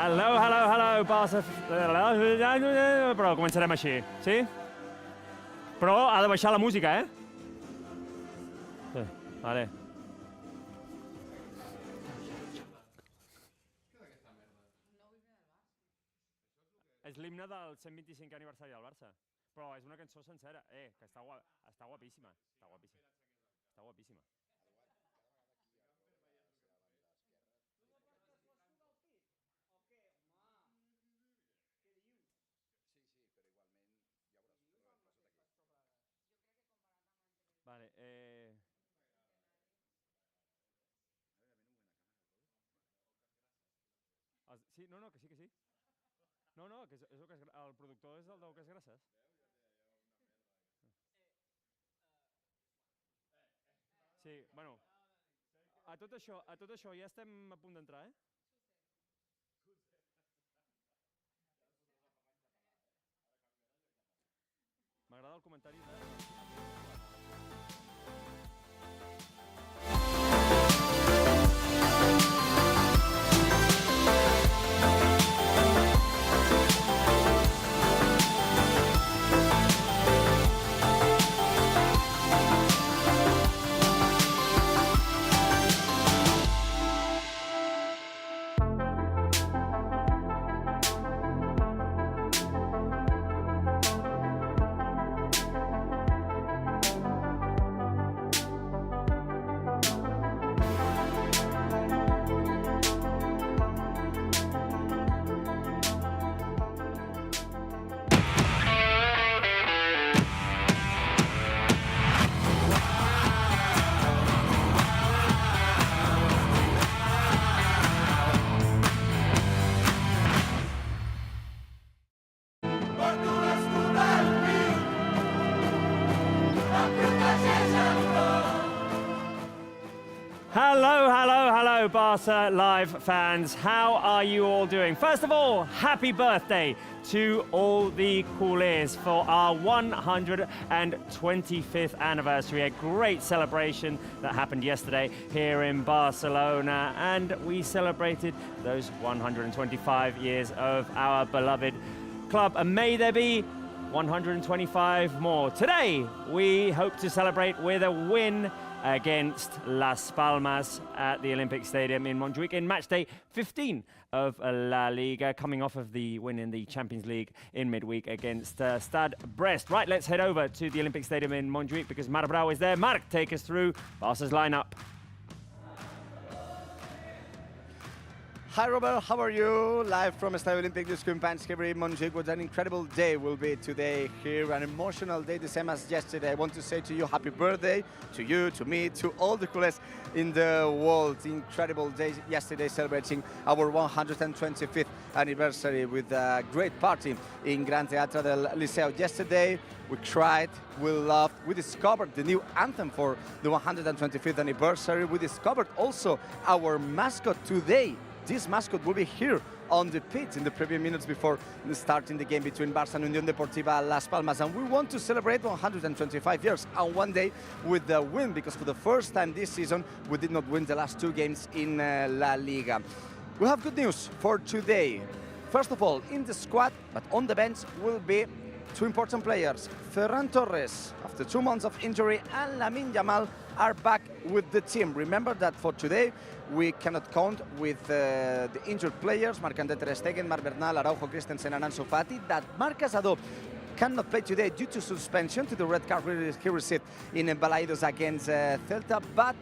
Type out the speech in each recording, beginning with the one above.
Hello, Barça. Però començarem així, sí? Però ha de baixar la música, eh? Sí, vale. És l'himne del 125è aniversari del Barça. Però és una cançó sencera. Que està guapíssima. Està guapíssima. Està guapíssima. Vale, sí, no, que sí, que sí. No, que és el que el productor és el del que és grasses. Sí, bueno, a tot això ja estem a punt d'entrar, eh? M'agrada el comentari de... Hello, Barça Live fans. How are you all doing? First of all, happy birthday to all the culés for our 125th anniversary. A great celebration that happened yesterday here in Barcelona, and we celebrated those 125 years of our beloved club. And may there be 125 more. Today, we hope to celebrate with a win against Las Palmas at the Olympic Stadium in Montjuic in match day 15 of La Liga, coming off of the win in the Champions League in midweek against Stade Brest. Right, let's head over to the Olympic Stadium in Montjuic because Marc Brau is there. Marc, take us through Barca's lineup. Hi Robert, how are you? Live from Estadio Olympic de Montjuic. Montjuic was an incredible day, will be today here, an emotional day, the same as yesterday. I want to say to you, happy birthday, to you, to me, to all the culés in the world. Incredible day yesterday, celebrating our 125th anniversary with a great party in Gran Teatro del Liceo. Yesterday, we cried, we laughed, we discovered the new anthem for the 125th anniversary. We discovered also our mascot today. This mascot will be here on the pitch in the previous minutes before starting the game between Barça and Unión Deportiva Las Palmas. And we want to celebrate 125 years and one day with the win, because for the first time this season, we did not win the last two games in La Liga. We have good news for today. First of all, in the squad, but on the bench, will be two important players. Ferran Torres, after 2 months of injury, and Lamine Yamal are back with the team. Remember that for today, we cannot count with the injured players, Marc-André ter Stegen, Marc Bernal, Araujo, Christensen, and Ansu Fati, that Marc Casado cannot play today due to suspension, to the red card he received in Balaidos against Celta, but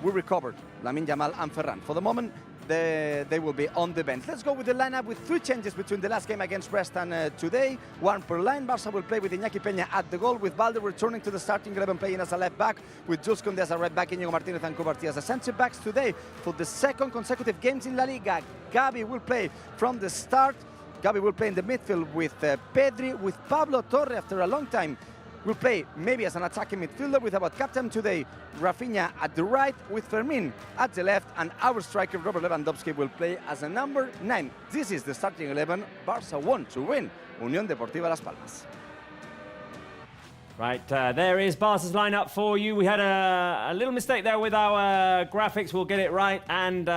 we recovered Lamine Yamal and Ferran. For the moment, they will be on the bench. Let's go with the lineup with 3 changes between the last game against Brest and today. 1 per line. Barça will play with Iñaki Peña at the goal, with Valde returning to the starting 11, playing as a left back, with Jules Koundé as a right back, Íñigo Martínez and Kovacic as a centre backs. Today, for the second consecutive games in La Liga, Gavi will play from the start. Gavi will play in the midfield with Pedri, with Pablo Torre after a long time. Will play maybe as an attacking midfielder with our captain today, Rafinha at the right, with Fermin at the left, and our striker, Robert Lewandowski, will play as a number 9. This is the starting 11 Barça want to win Unión Deportiva Las Palmas. Right, there is Barca's lineup for you. We had a little mistake there with our graphics. We'll get it right, and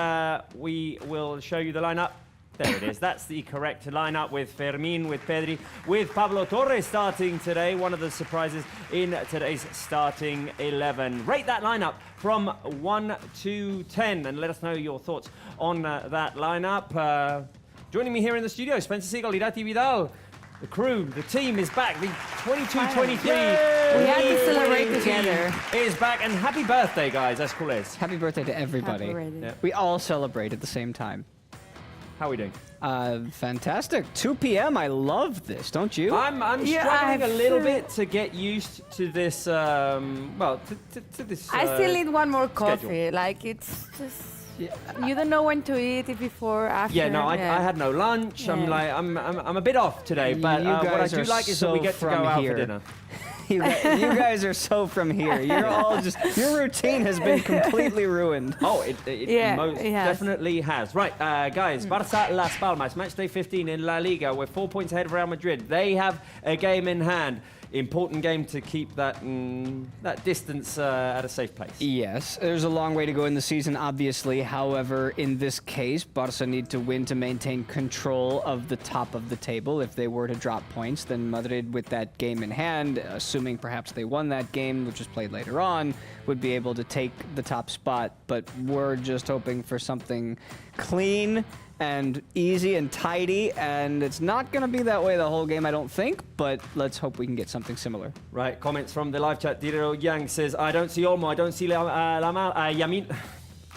we will show you the lineup There it is. That's the correct lineup with Fermin, with Pedri, with Pablo Torres starting today. One of the surprises in today's starting 11. Rate that lineup from 1 to 10 and let us know your thoughts on that lineup. Joining me here in the studio, Spencer Siegel, Irati Vidal. The crew, the team is back. The 22-23. We had to celebrate together. Is back, and happy birthday, guys. That's cool. Happy birthday to everybody. Happy birthday. Yeah. We all celebrate at the same time. How are we doing? Fantastic. 2 p.m. I love this, don't you? I'm struggling a little bit to get used to this. Well, to this. I still need one more coffee. schedule. Like it's just you don't know when to eat it before, after. Yeah, no, I had no lunch. I'm Yeah. like, I'm a bit off today, but You what I guys do are like is that so we get to go from out here. for dinner. you guys are so from here. You're all just, your routine has been completely ruined. Oh, it Yeah, most it has. definitely has. Right, guys, Barça Las Palmas, match day 15 in La Liga. We're 4 points ahead of Real Madrid. They have a game in hand. Important game to keep that that distance at a safe place. Yes, there's a long way to go in the season, obviously. However, in this case, Barca need to win to maintain control of the top of the table. If they were to drop points, then Madrid, with that game in hand, assuming perhaps they won that game, which is played later on, would be able to take the top spot. But we're just hoping for something clean and easy and tidy, and it's not going to be that way the whole game, I don't think, but let's hope we can get something similar. Right, comments from the live chat. Diro Yang says, I don't see Olmo, I don't see Lamine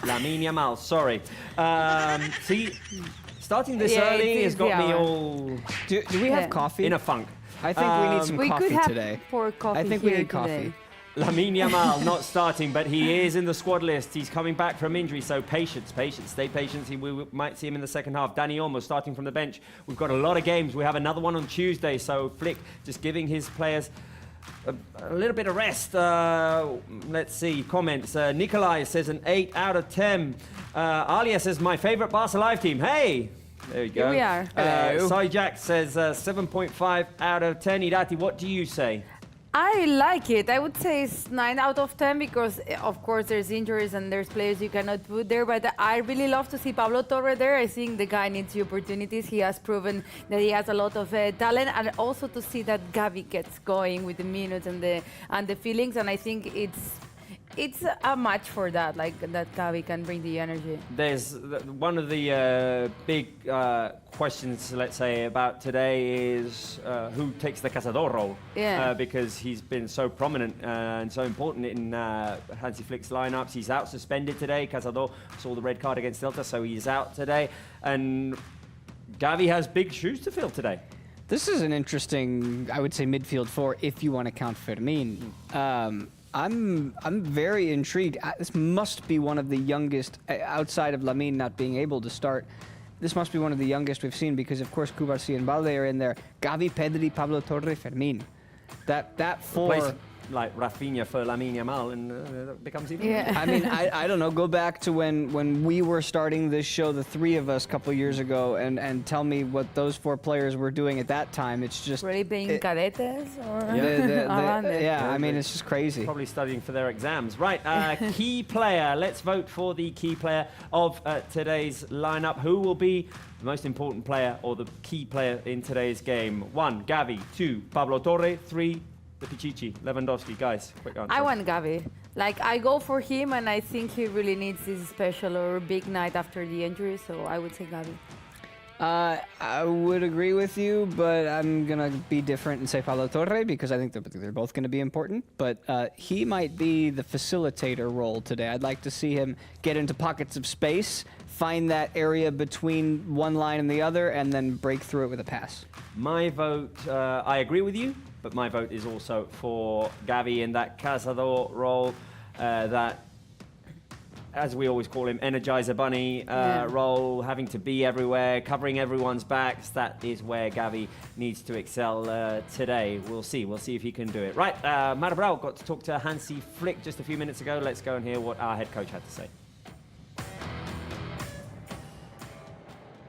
Yamal, sorry. See, starting this Yeah, early it has is got the me hour. all Do we have Yeah. coffee? in a funk. I think we need some we coffee could have today. pour coffee I think we here need coffee. today. Lamine Yamal not starting, but he is in the squad list. He's coming back from injury, so patience, stay patient. We might see him in the second half. Dani Olmo starting from the bench. We've got a lot of games. We have another one on Tuesday, so Flick just giving his players a little bit of rest. Let's see, comments. Nikolai says an 8 out of 10. Alia says, my favorite Barca live team. Hey! There we go. Here we are. Hello. Sai Jack says 7.5 out of 10. Irati, what do you say? I like it. I would say it's 9 out of 10 because, of course, there's injuries and there's players you cannot put there. But I really love to see Pablo Torres there. I think the guy needs the opportunities. He has proven that he has a lot of talent, and also to see that Gavi gets going with the minutes and the feelings. And I think it's a match for that, like that Gavi can bring the energy. There's one of the big questions, let's say, about today is who takes the Cazador role. Yeah. Because he's been so prominent and so important in Hansy Flick's lineups. He's out suspended today. Cazador saw the red card against Delta, so he's out today. And Gavi has big shoes to fill today. This is an interesting, I would say, midfield four if you want to count Fermin. I'm very intrigued. This must be one of the youngest, outside of Lamine not being able to start. This must be one of the youngest we've seen because, of course, Cubarsí and Balde are in there. Gavi, Pedri, Pablo Torres, Fermin. That four. Replace, like Rafinha for Lamine Yamal, and it becomes even. Yeah. I mean, I don't know. Go back to when we were starting this show, the three of us, a couple years ago, and tell me what those four players were doing at that time. It's just Really being cadetes or yeah. around it. Yeah, I mean, it's just crazy. Probably studying for their exams. Right, key player. Let's vote for the key player of today's lineup. Who will be the most important player or the key player in today's game? 1, Gavi. 2, Pablo Torre. 3, the Pichichi, Lewandowski. Guys, quick answer. I want Gavi. Like, I go for him, and I think he really needs this special or big night after the injury, so I would say Gavi. I would agree with you, but I'm going to be different and say Pablo Torre because I think they're both going to be important. But he might be the facilitator role today. I'd like to see him get into pockets of space, find that area between one line and the other, and then break through it with a pass. My vote, I agree with you, but my vote is also for Gavi in that Cazador role, that, as we always call him, Energizer Bunny role, having to be everywhere, covering everyone's backs. That is where Gavi needs to excel today. We'll see if he can do it. Right, Mara Brau got to talk to Hansy Flick just a few minutes ago. Let's go and hear what our head coach had to say.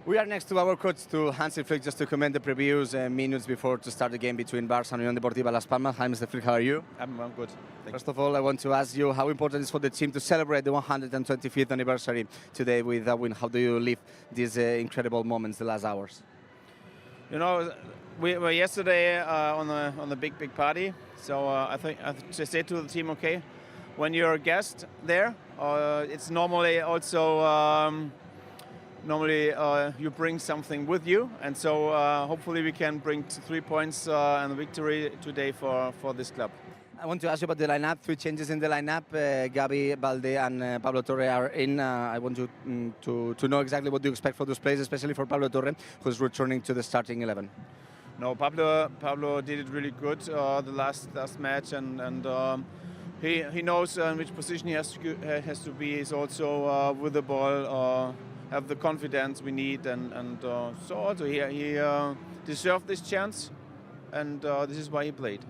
We are next to our coach, to Hansy Flick, just to comment the previews minutes before to start the game between Barça and Unión Deportiva Las Palmas. Hi, Mr. Flick, how are you? I'm good. First of all, I want to ask you how important it is for the team to celebrate the 125th anniversary today with a win. How do you live these incredible moments, the last hours? You know, we were yesterday on the big party. So I just said to the team, okay, when you're a guest there, it's normally also you bring something with you, and so hopefully we can bring 3 points and a victory today for this club. I want to ask you about the lineup. 3 changes in the lineup. Gabi, Balde, and Pablo Torre are in. I want you to know exactly what you expect for those players, especially for Pablo Torre, who's returning to the starting 11. No, Pablo did it really good the last match, and he knows in which position he has to be. He's also with the ball. Have the confidence we need, and so also he deserved this chance, and this is why he played.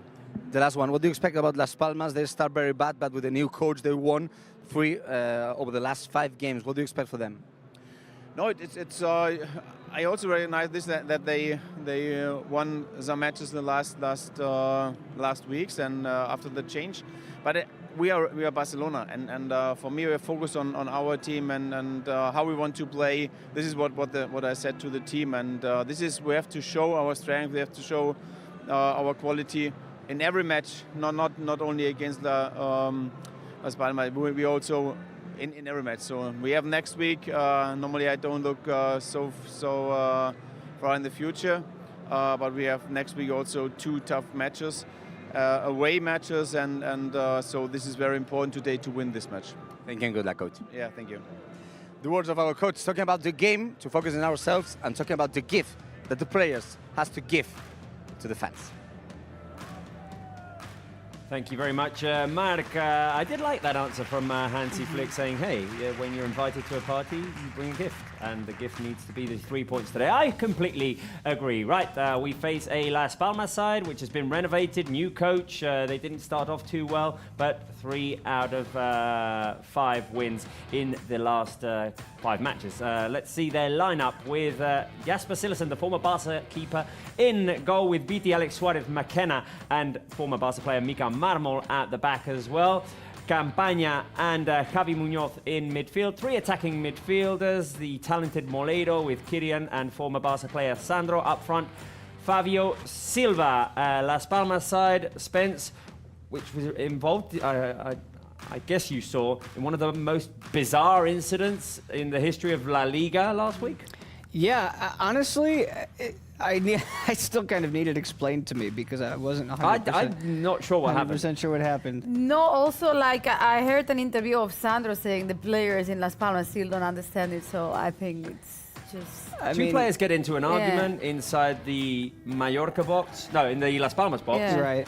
The last one, what do you expect about Las Palmas? They start very bad, but with a new coach, they won 3 over the last 5 games. What do you expect for them? No, it's. I also recognize this that they won some matches in the last weeks and after the change, but. We are Barcelona, and for me, we're focused on our team and how we want to play. This is what I said to the team, and this is we have to show our strength. We have to show our quality in every match, not only against Las Palmas. We also in every match. So we have next week. Normally, I don't look so far in the future, but we have next week also 2 tough matches. Away matches, and so this is very important today to win this match. Thank you and good luck, coach. Yeah, thank you. The words of our coach, talking about the game, to focus on ourselves, and talking about the gift that the players has to give to the fans. Thank you very much, Mark. I did like that answer from Hansy Flick saying, hey, when you're invited to a party, you bring a gift. And the gift needs to be the 3 points today. I completely agree. Right, we face a Las Palmas side, which has been renovated, new coach. They didn't start off too well, but 3 out of 5 wins in the last 5 matches. Let's see their lineup with Jasper Silersen, the former Barça keeper, in goal with Viti, Alex Suarez, McKenna, and former Barça player Mika Marmol at the back as well. Campaña and Javi Muñoz in midfield. 3 attacking midfielders, the talented Moleiro with Kirian and former Barça player Sandro up front. Fabio Silva, Las Palmas side, Spence, which was involved, I guess you saw, in one of the most bizarre incidents in the history of La Liga last week. Yeah, honestly, I still kind of need it explained to me because I wasn't 100%, I'm not sure what happened. 100% sure what happened. No, also, like, I heard an interview of Sandro saying the players in Las Palmas still don't understand it, so I think it's just... Two players get into an argument inside the Mallorca box. No, in the Las Palmas box. Yeah. Right.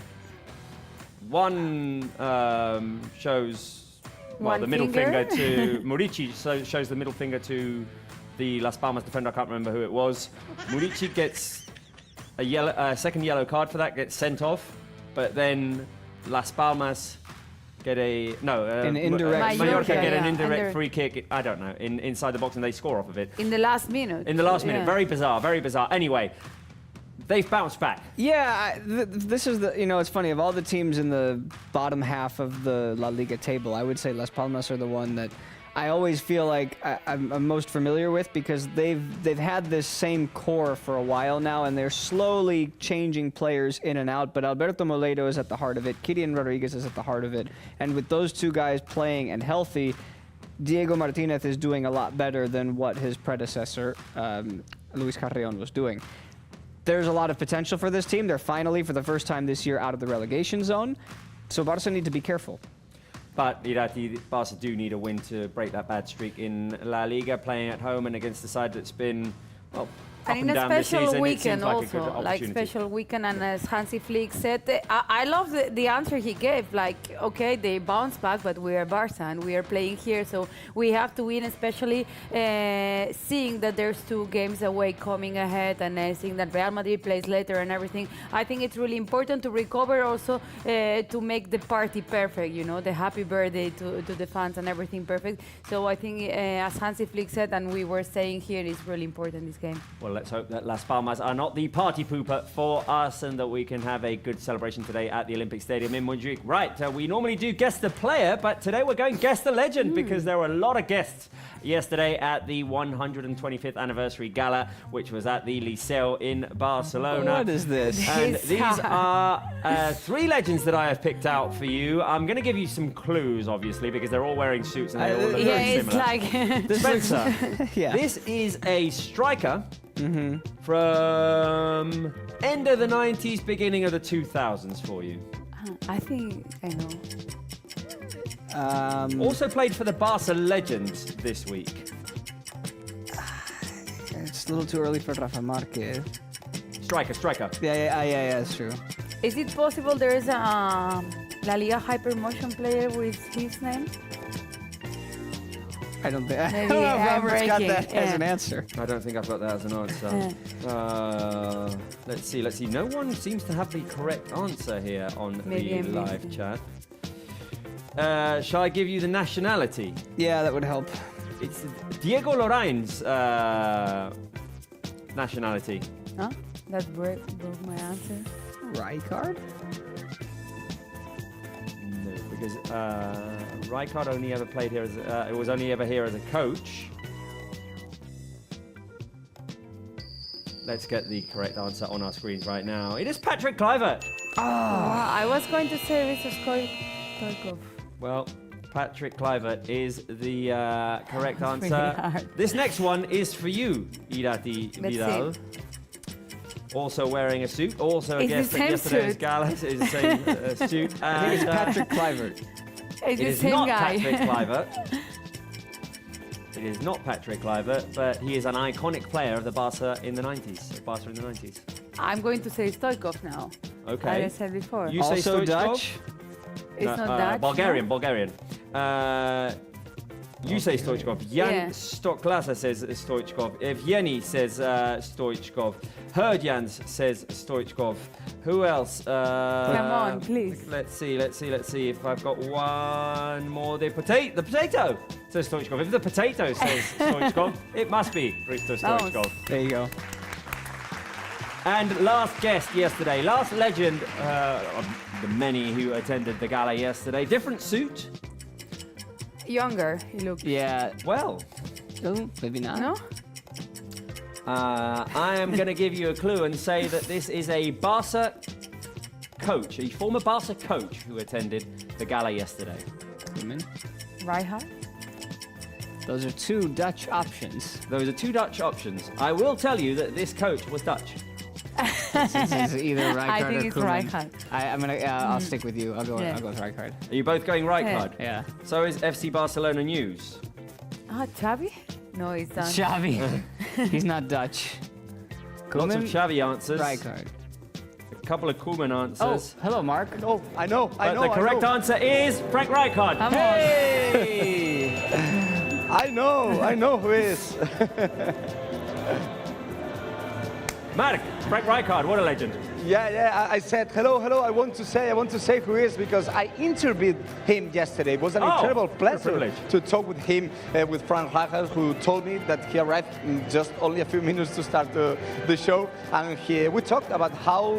One shows One the middle finger. finger to Murici, so shows the middle finger to the Las Palmas defender. I can't remember who it was. Murici gets a second yellow card for that, gets sent off, but then Las Palmas get an indirect Mallorca get an yeah, indirect free kick. I don't know, inside the box, and they score off of it. In the last minute. In the last minute, Yeah. very bizarre, very bizarre. Anyway, they've bounced back. Yeah, this is it's funny, of all the teams in the bottom half of the La Liga table, I would say Las Palmas are the one that I always feel like I'm most familiar with because they've had this same core for a while now, and they're slowly changing players in and out, but Alberto Moleiro is at the heart of it, Kirian Rodriguez is at the heart of it, and with those 2 guys playing and healthy, Diego Martinez is doing a lot better than what his predecessor, Luis Carrion, was doing. There's a lot of potential for this team. They're finally, for the first time this year, out of the relegation zone. So Barça need to be careful. But Irati, Barca do need a win to break that bad streak in La Liga, playing at home and against a side that's been, well, And in a and down this special season, it weekend seems like a good also, like opportunity. special weekend, and as Hansy Flick said, I love the answer he gave. Like, okay, they bounce back, but we are Barça and we are playing here, so we have to win, especially seeing that there's 2 games away coming ahead, and seeing that Real Madrid plays later and everything. I think it's really important to recover also to make the party perfect, you know, the happy birthday to the fans and everything perfect. So I think, as Hansy Flick said, and we were saying here, it's really important this game. Well, let's hope that Las Palmas are not the party pooper for us and that we can have a good celebration today at the Olympic Stadium in Montjuic. Right, we normally do guess the player, but today we're going guess the legend because there were a lot of guests yesterday at the 125th anniversary gala, which was at the Liceu in Barcelona. What is this? And these are 3 legends that I have picked out for you. I'm going to give you some clues, obviously, because they're all wearing suits and they all look Yeah, very it's similar. like Spencer, Yeah. this is a striker from end of the 90s, beginning of the 2000s for you. I think I know. Also played for the Barca Legends this week. It's a little too early for Rafa Marquez. Striker. Yeah, that's true. Is it possible there is a La Liga Hypermotion player with his name? I don't think. I Maybe don't know if I'm Robert's got breaking, that as yeah. an answer. I don't think I've got that as an answer. Let's see. No one seems to have the correct answer here on Maybe the I'm live missing. chat. Shall I give you the nationality? Yeah, that would help. It's Diego Lorrain's nationality. Huh? That broke my answer. Rijkaard? No, because Rijkaard only ever played here as it was only ever here as a coach. Let's get the correct answer on our screens right now. It is Patrick Kluivert. Wow, I was going to say Richard Stoichkov. Well, Patrick Kluivert is the correct That's answer. really hard. This next one is for you, Irati Let's Vidal. see. Also wearing a suit. Also a It's the guest at same yesterday's suit. gala. It's the same suit. I think it's And, Patrick Kluivert. It's It the is same not guy. Patrick Kluivert. It is not Patrick Kluivert, but he is an iconic player of the Barca in the 90s. Barca in the 90s. I'm going to say Stoichkov now. Okay. Like I said before. You say Also Stoichkov? Dutch? It's No, not Dutch. Bulgarian, no? Bulgarian. You say Stoichkov. Jan Yeah. Stoklasa says Stoichkov. Evgeny says Stoichkov. Herdjans says Stoichkov. Who else? Come on, please. Let's see if I've got one more. The potato says Stoichkov. If the potato says Stoichkov, it must be Hristo Stoichkov. There you go. And last guest yesterday, last legend of the many who attended the gala yesterday. Different suit. Younger, he looked. Yeah. Well, Oh, maybe not. No? I am going to give you a clue and say that this is a Barca coach, a former Barca coach who attended the gala yesterday. Koeman. Rijkaard? Those are 2 Dutch options. Those are 2 Dutch options. I will tell you that this coach was Dutch. This is either Rijkaard I think or it's Koeman. Rijkaard. I'm gonna. I'll stick with you. I'll go. Yeah. I'll go with Rijkaard. Are you both going right card? Yeah. So is FC Barcelona News. Xavi? No, it's not. Xavi. He's not Dutch. Lots of Koeman, Xavi answers. Rijkaard. A couple of Koeman Oh, answers. hello, Mark. Oh, I know. But the correct answer is Frank Rijkaard. Come on. Hey! I know who is. Mark, Frank Rijkaard, what a legend. Yeah. I said hello. I want to say who he is because I interviewed him yesterday. It was an incredible what a pleasure privilege. to talk with him, with Frank Rijkaard, who told me that he arrived in just only a few minutes to start the show, and we talked about how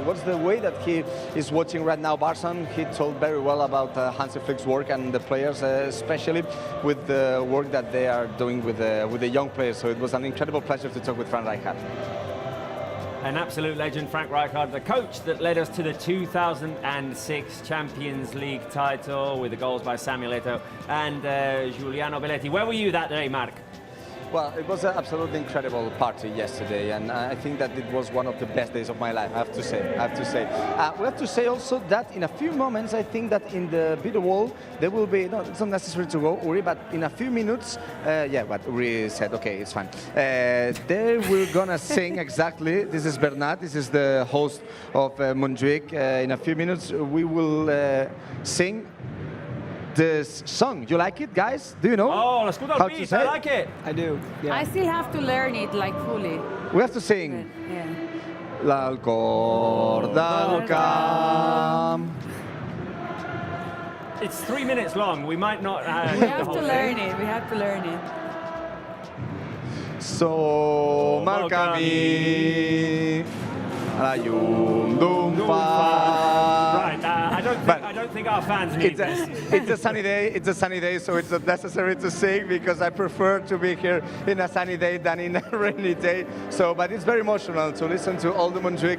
what's the way that he is watching right now Barca. He told very well about Hansy Flick's work and the players, especially with the work that they are doing with the young players. So it was an incredible pleasure to talk with Frank Rijkaard. An absolute legend, Frank Rijkaard, the coach that led us to the 2006 Champions League title with the goals by Samuel Eto'o and Giuliano Belletti. Where were you that day, Mark? Well, it was an absolutely incredible party yesterday, and I think that it was one of the best days of my life, I have to say. We have to say also that in a few moments, I think that in the video wall, there will be, no, it's not necessary to go, Uri, but in a few minutes, yeah, but Uri said, okay, it's fine. There we're gonna sing exactly, this is Bernat, this is the host of Montjuic. In a few minutes, we will sing this song. You like it, guys? Do you know? Oh, let's go how beat. to say I it? like it. I do. Yeah. I still have to learn it like fully. We have to sing. Yeah. L'alcor del camp. It's 3 minutes long. We might not. We have to learn it. We have to learn it. Som el camí a la llum d'un far. Right. I don't think our fans need this. It's a sunny day. It's a sunny day, so it's not necessary to sing because I prefer to be here in a sunny day than in a rainy day. So, but it's very emotional to listen to all the Montjuic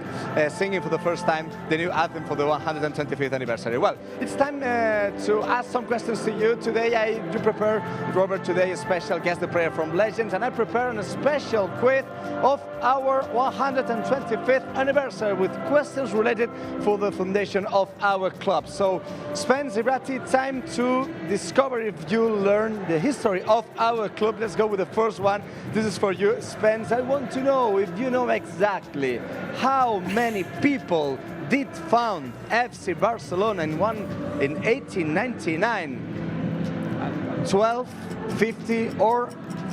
singing for the first time the new anthem for the 125th anniversary. Well, it's time to ask some questions to you today. You prepare, Robert, today a special guest the prayer from Legends, and I prepare a special quiz of our 125th anniversary with questions related for the foundation of our club. So, Spence, Ibrati, time to discover if you learn the history of our club. Let's go with the first one. This is for you, Spence. I want to know if you know exactly how many people did found FC Barcelona in 1899. 12, 50, or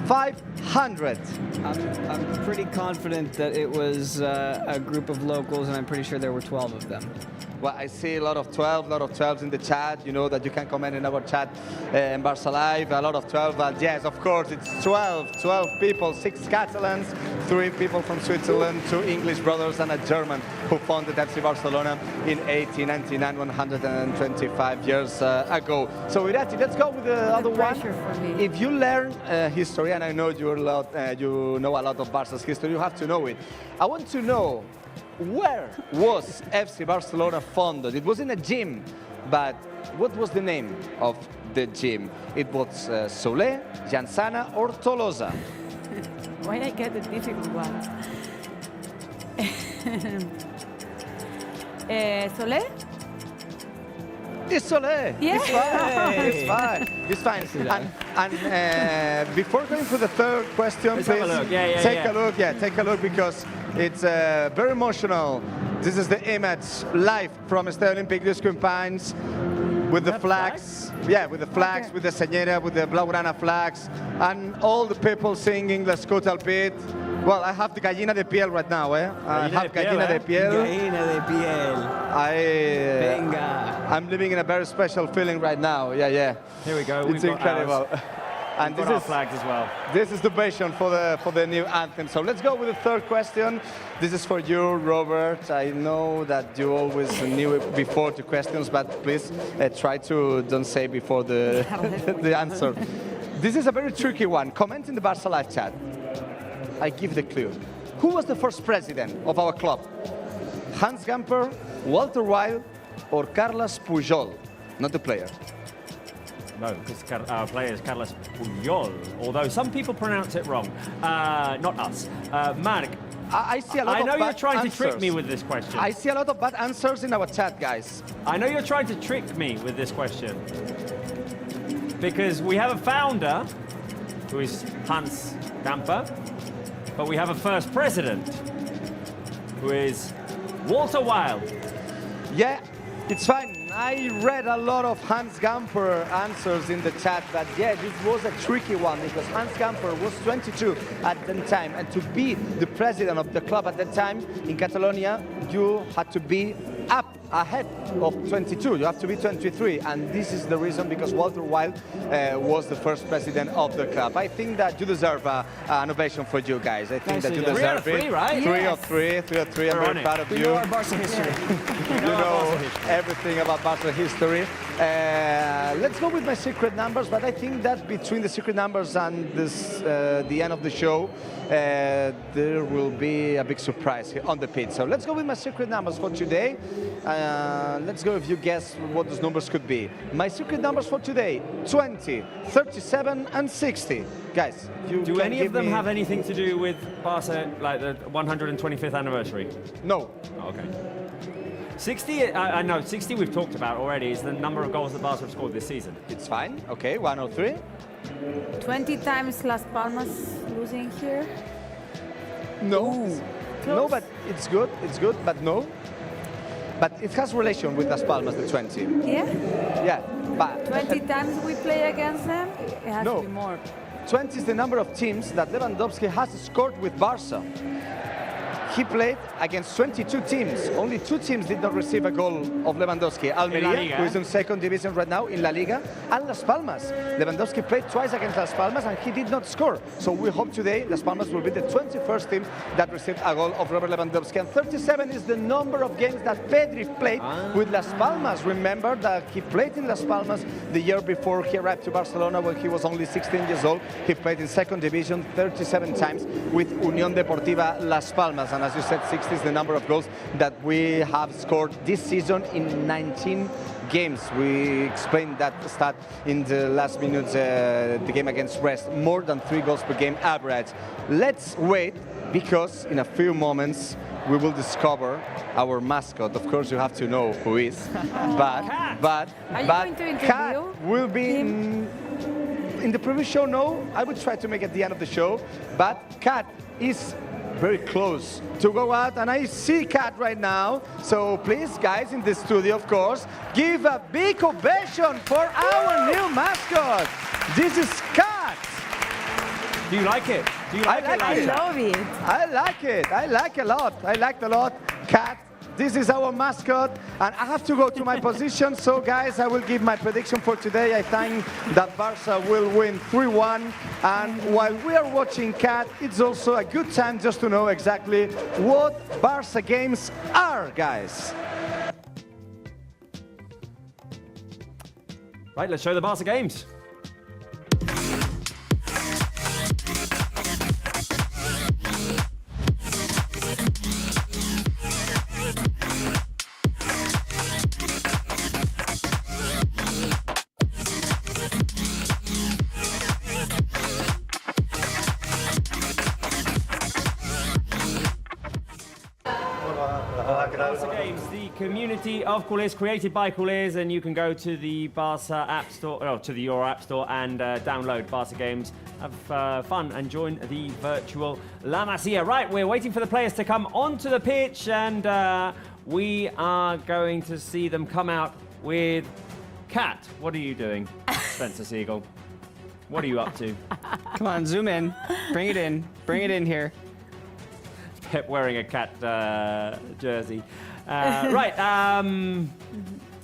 500? I'm pretty confident that it was a group of locals, and I'm pretty sure there were 12 of them. Well, I see a lot of 12s in the chat. You know that you can comment in our chat in Barça Live, a lot of 12, but yes, of course, it's 12 people, 6 Catalans, 3 people from Switzerland, 2 English brothers, and a German who founded FC Barcelona in 1899, 125 years ago. So, Irati, let's go with the other one. Pressure for me. If you learn history, and I know you know a lot of Barca's history, you have to know it. I want to know, where was FC Barcelona founded? It was in a gym, but what was the name of the gym? It was Soler, Jansana, or Tolosa? Why I get the difficult ones? Solé? It's Soler. Yeah. It's fine. And before going to the third question, Let's please have a look. take a look because it's very emotional. This is the image live from Estadio Olímpic de Companys with the flags. Yeah, with the flags, with the Señera, with the Blaugrana flags, and all the people singing Mascot al pit. Well, I have the gallina de piel right now, I have gallina de piel. Gallina de piel. Venga. I'm living in a very special feeling right now. Yeah. Here we go. It's incredible. And We've got our flags as well. This is the version for the new anthem. So let's go with the third question. This is for you, Robert. I know that you always knew it before the questions, but please try to don't say before the the answer. This is a very tricky one. Comment in the Barça Live chat. I give the clue. Who was the first president of our club? Hans Gamper, Walter Wilde, or Carles Pujol? Not the player. No, because our player is Carles Puyol, although some people pronounce it wrong. Not us. Marc, I see a lot I of know bad you're trying answers. to trick me with this question. I see a lot of bad answers in our chat, guys. I know you're trying to trick me with this question. Because we have a founder, who is Hans Gamper, but we have a first president, who is Walter Wilde. Yeah, it's fine. I read a lot of Hans Gamper answers in the chat, but yeah, this was a tricky one because Hans Gamper was 22 at the time, and to be the president of the club at that time in Catalonia, you had to be up ahead of 22. You have to be 23, and this is the reason because Walter Wilde was the first president of the club. I think that you deserve an ovation for you guys. I think that you deserve 3 out of 3, it. right? 3 of 3, 3 of 3. I'm very proud of We you. know our Barca history. You know everything about Barca history. Let's go with my secret numbers, but I think that between the secret numbers and this, the end of the show, there will be a big surprise here on the pitch. So let's go with my secret numbers for today. Let's go if you guess what those numbers could be. My secret numbers for today: 20, 37, and 60. Guys, you Do can any give of them me- have anything to do with Barca, like the 125th anniversary? No. Okay. 60, I know, 60 we've talked about already, is the number of goals that Barca have scored this season. It's fine. Okay, 103. 20 times Las Palmas losing here. No. No, Close. but it's good. It's good, but no. But it has relation with Las Palmas, the 20. Yeah? Yeah, but 20 times we play against them? It has No. to be more. 20 is the number of teams that Lewandowski has scored with Barca. He played against 22 teams. Only 2 teams did not receive a goal of Lewandowski. Almeria, Liga. who is in second division right now in La Liga, and Las Palmas. Lewandowski played twice against Las Palmas and he did not score. So we hope today Las Palmas will be the 21st team that received a goal of Robert Lewandowski. And 37 is the number of games that Pedri played with Las Palmas. Remember that he played in Las Palmas the year before he arrived to Barcelona when he was only 16 years old. He played in second division 37 times with Unión Deportiva Las Palmas. And as you said, 60 is the number of goals that we have scored this season in 19 games. We explained that stat in the last minutes, the game against Brest, more than 3 goals per game average. Let's wait, because in a few moments we will discover our mascot. Of course, you have to know who is, but Are you going to Kat interview will be him? in the previous show. No, I will try to make it at the end of the show, but Kat is very close to go out, and I see Kat right now. So please, guys, in the studio, of course, give a big ovation for our new mascot. This is Kat. Do you like it? Do you like it? like I it. love it. I like it. I like a lot. I liked a lot. Kat, this is our mascot, and I have to go to my position. So, guys, I will give my prediction for today. I think that Barca will win 3-1. And while we are watching Kat, it's also a good time just to know exactly what Barca games are, guys. Right, let's show the Barca games. Barca Games, the community of Coolies, created by Coolies, and you can go to the Barca App Store, or to the Euro App Store, and download Barca Games. Have fun and join the virtual La Masia. Right, we're waiting for the players to come onto the pitch, and we are going to see them come out with Kat. What are you doing, Spencer Siegel? What are you up to? Come on, zoom in. Bring it in. Bring it in here. Pep wearing a Cat jersey. Right,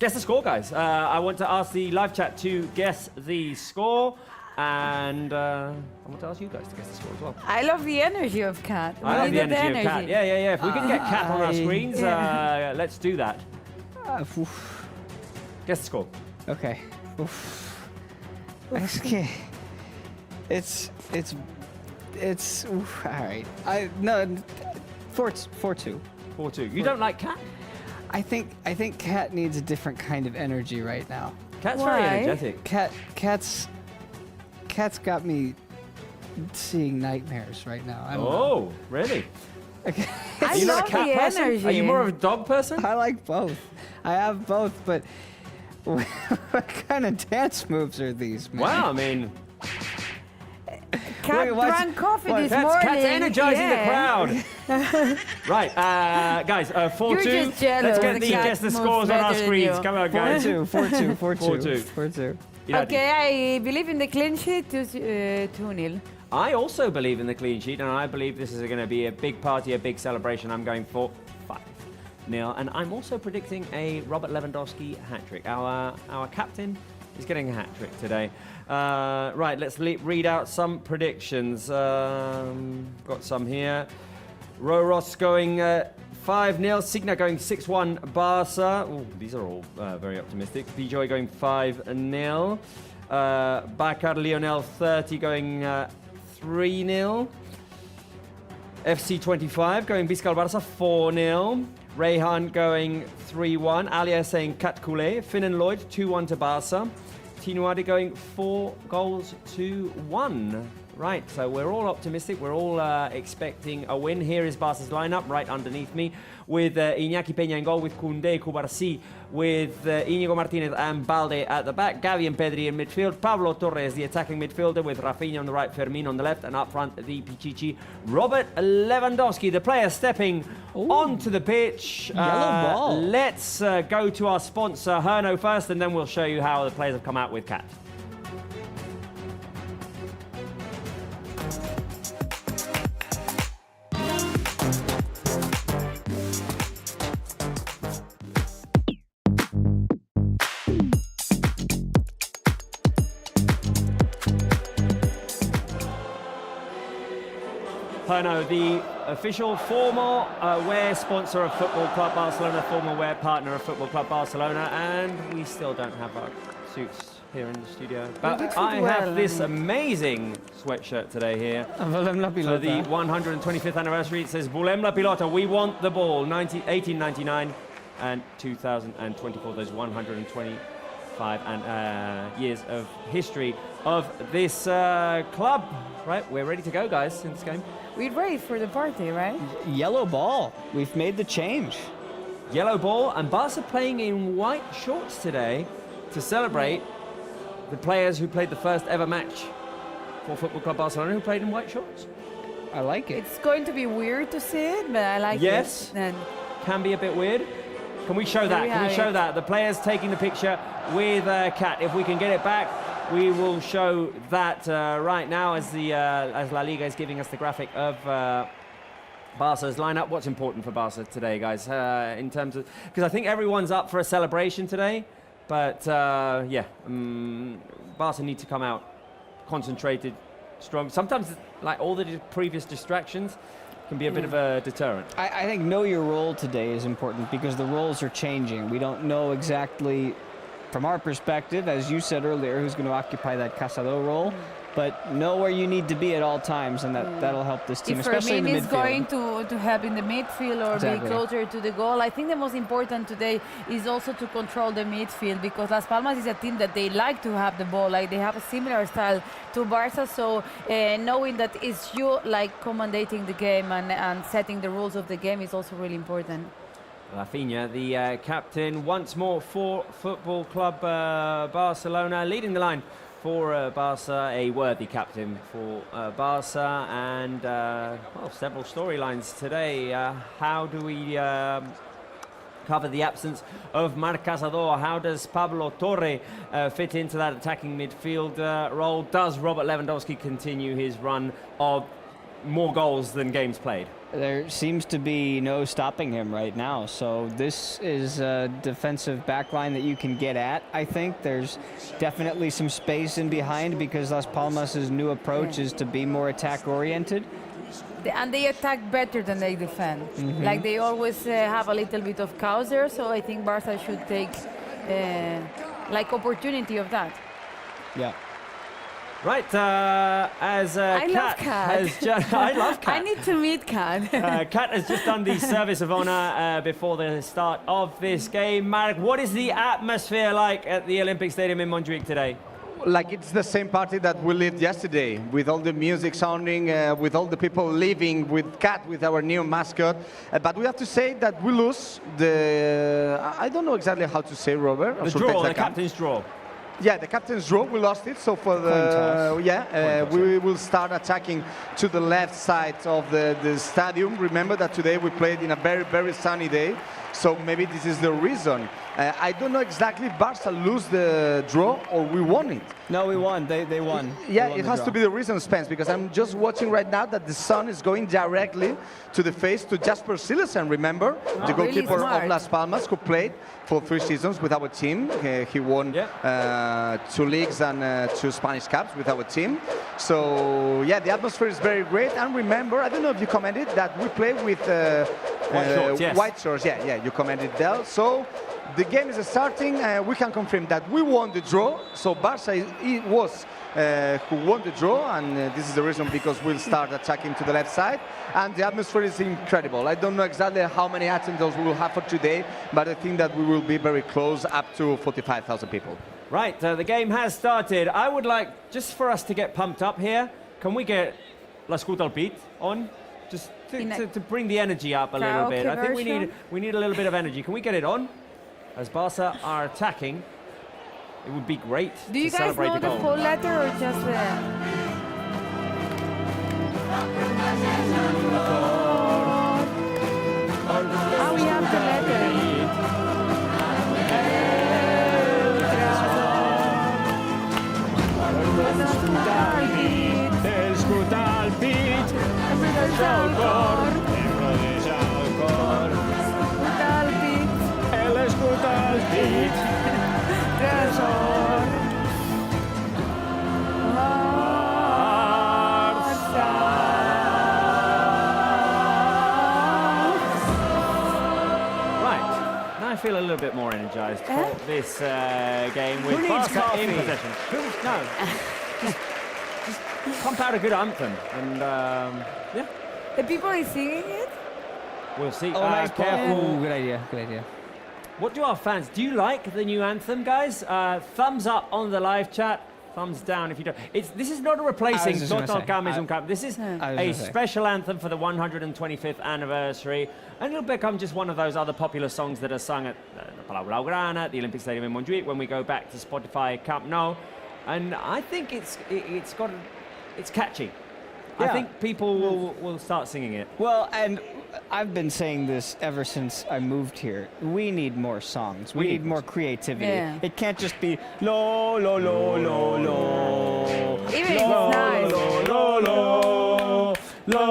guess the score, guys. I want to ask the live chat to guess the score, and I want to ask you guys to guess the score as well. I love the energy of Kat. I love We the need energy of Cat. Yeah. If we can get Cat on our screens, let's do that. Oof. Guess the score. Okay. Oof. I just can't. It's oof, all right. No, 4-2. 4-2. You don't like Cat? I think Kat needs a different kind of energy right now. Cat's Why? very energetic. Cat's got me seeing nightmares right now. I don't know. Oh, really? I Are you not love a cat the person? energy. Are you more of a dog person? I like both. I have both, but what kind of dance moves are these, man? Wow, I mean, Kat Wait, what's- drank coffee what- this Cat's morning. energizing the crowd. Right, guys, 4-2. You're just jealous Let's the cat guess the moves scores on our better than screens. you. Come on, guys. 4-2. 4-2. You know, Okay, I believe in the clean sheet 2-0. I also believe in the clean sheet, and I believe this is going to be a big party, a big celebration. I'm going for 5-0, and I'm also predicting a Robert Lewandowski hat-trick. Our captain is getting a hat-trick today. Right, let's read out some predictions. Got some here. Roros going 5-0. Signa going 6-1 Barca. Ooh, these are all very optimistic. Bijoy going 5-0. Bakar Lionel 30 going 3-0. FC 25 going Biscal Barça 4-0. Rayhan going 3-1. Alia saying Kat Koulé. Finn and Lloyd 2-1 to Barça. Tinuade going 4-1. Right, so we're all optimistic. We're all expecting a win. Here is Barca's lineup right underneath me with Iñaki Peña in goal, with Koundé, Cubarsí, with Íñigo Martínez and Balde at the back, Gavi and Pedri in midfield, Pablo Torres, the attacking midfielder, with Rafinha on the right, Fermin on the left, and up front, the Pichichi, Robert Lewandowski, the player stepping onto the pitch. Yellow ball. Let's go to our sponsor, Herno, first, and then we'll show you how the players have come out with Cat. Herno, the official formal wear sponsor of Football Club Barcelona, formal wear partner of Football Club Barcelona, and we still don't have our suits here in the studio. But I have this amazing sweatshirt today here. Volem la For pilota. the 125th anniversary, it says Volem la pilota, we want the ball, 1899 and 2024, those 125 years of history of this club. Right, we're ready to go, guys, in this game. We're ready for the party, right? Yellow ball. We've made the change. Yellow ball, and Barca playing in white shorts today to celebrate the players who played the first ever match for Football Club Barcelona, who played in white shorts. I like it. It's going to be weird to see it, but I like Yes. it. And Can be a bit weird. Can we show that? we Can we have show it. that? The players taking the picture with Kat. If we can get it back, we will show that right now as La Liga is giving us the graphic of Barca's lineup. What's important for Barca today, guys? In terms of, because I think everyone's up for a celebration today, but Barca need to come out concentrated, strong. Sometimes, like all the previous distractions, can be a bit of a deterrent. I think know your role today is important because the roles are changing. We don't know exactly, from our perspective, as you said earlier, who's going to occupy that cazador role, but know where you need to be at all times, and that'll help this team, if especially in Fermin the is midfield. going to help in the midfield or Exactly. be closer to the goal, I think the most important today is also to control the midfield, because Las Palmas is a team that they like to have the ball, like they have a similar style to Barca, so knowing that it's you like commanding the game and setting the rules of the game is also really important. Rafinha, the captain, once more for Football Club Barcelona, leading the line for Barca, a worthy captain for Barca, and well, several storylines today. How do we cover the absence of Marc Cazador? How does Pablo Torre fit into that attacking midfield role? Does Robert Lewandowski continue his run of more goals than games played? There seems to be no stopping him right now, so this is a defensive backline that you can get at. I think there's definitely some space in behind because Las Palmas' new approach is to be more attack-oriented. And they attack better than they defend. Like they always have a little bit of chaos there, so I think Barca should take like opportunity of that. Yeah. Right, as I love Kat Kat. has just... I love Kat. I need to meet Kat. Kat has just done the service of honour before the start of this game. Marek, what is the atmosphere like at the Olympic Stadium in Montjuic today? Like it's the same party that we lived yesterday, with all the music sounding, with all the people living, with Kat, with our new mascot. But we have to say that we lose the... I don't know exactly how to say, Robert. The draw, the captain's draw. Yeah, the captain's draw, we lost it. So for the we will start attacking to the left side of the stadium. Remember that today we played in a very, very sunny day. So maybe this is the reason. I don't know exactly if Barca lose the draw or we won it. No, we won. They won. Yeah, They won it the has draw. to be the reason, Spence, because I'm just watching right now that the sun is going directly to the face to Jasper Silesen, remember? The really goalkeeper smart. of Las Palmas, who played for 3 seasons with our team. He won 2 leagues and 2 Spanish Cups with our team. So, yeah, the atmosphere is very great. And remember, I don't know if you commented that we play with White shorts, yes. white shorts. Yeah, you commented that. So, The game is starting. We can confirm that we won the draw. So Barça was who won the draw, and this is the reason because we'll start attacking to the left side. And the atmosphere is incredible. I don't know exactly how many attendance we will have for today, but I think that we will be very close, up to 45,000 people. Right, the game has started. I would like, just for us to get pumped up here, can we get Mascot al beat on? Just to bring the energy up a little bit. I think we need a little bit of energy. Can we get it on? As Barca are attacking, it would be great Do you to guys celebrate know the the goal. full letter or just the... Oh, we have the letter. I feel a little bit more energized for this game with Barca in possession. No, just pump out a good anthem, and yeah. The people are singing it? We'll see. Nice Careful. Good idea. Good idea. What do our fans? Do you like the new anthem, guys? Thumbs up on the live chat. Thumbs down if you don't. This is not replacing Total Camp. This is a special anthem for the 125th anniversary, and it'll become just one of those other popular songs that are sung at Palau Blaugrana, at the Olympic Stadium in Montjuic when we go back to Spotify Camp Nou, and I think it's catchy. Yeah. I think people will start singing it. Well, and I've been saying this ever since I moved here. We need more songs. We need more creativity. Yeah. It can't just be lo lo lo lo lo. Even if it's nice. Lo lo lo lo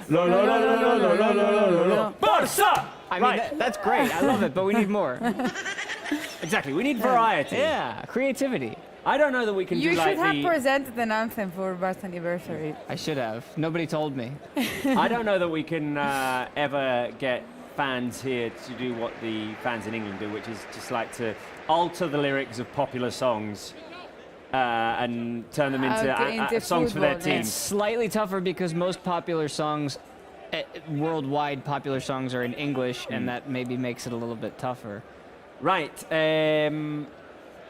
lo lo lo lo lo lo lo. Barca! I mean, that's great. I love it, but we need more. Exactly. We need variety. Yeah, creativity. I don't know that we can You do like should have presented an anthem for Barca anniversary. I should have. Nobody told me. I don't know that we can ever get fans here to do what the fans in England do, which is just like to alter the lyrics of popular songs and turn them into songs for their football, team. It's slightly tougher because most popular songs, worldwide popular songs, are in English, and that maybe makes it a little bit tougher. Right.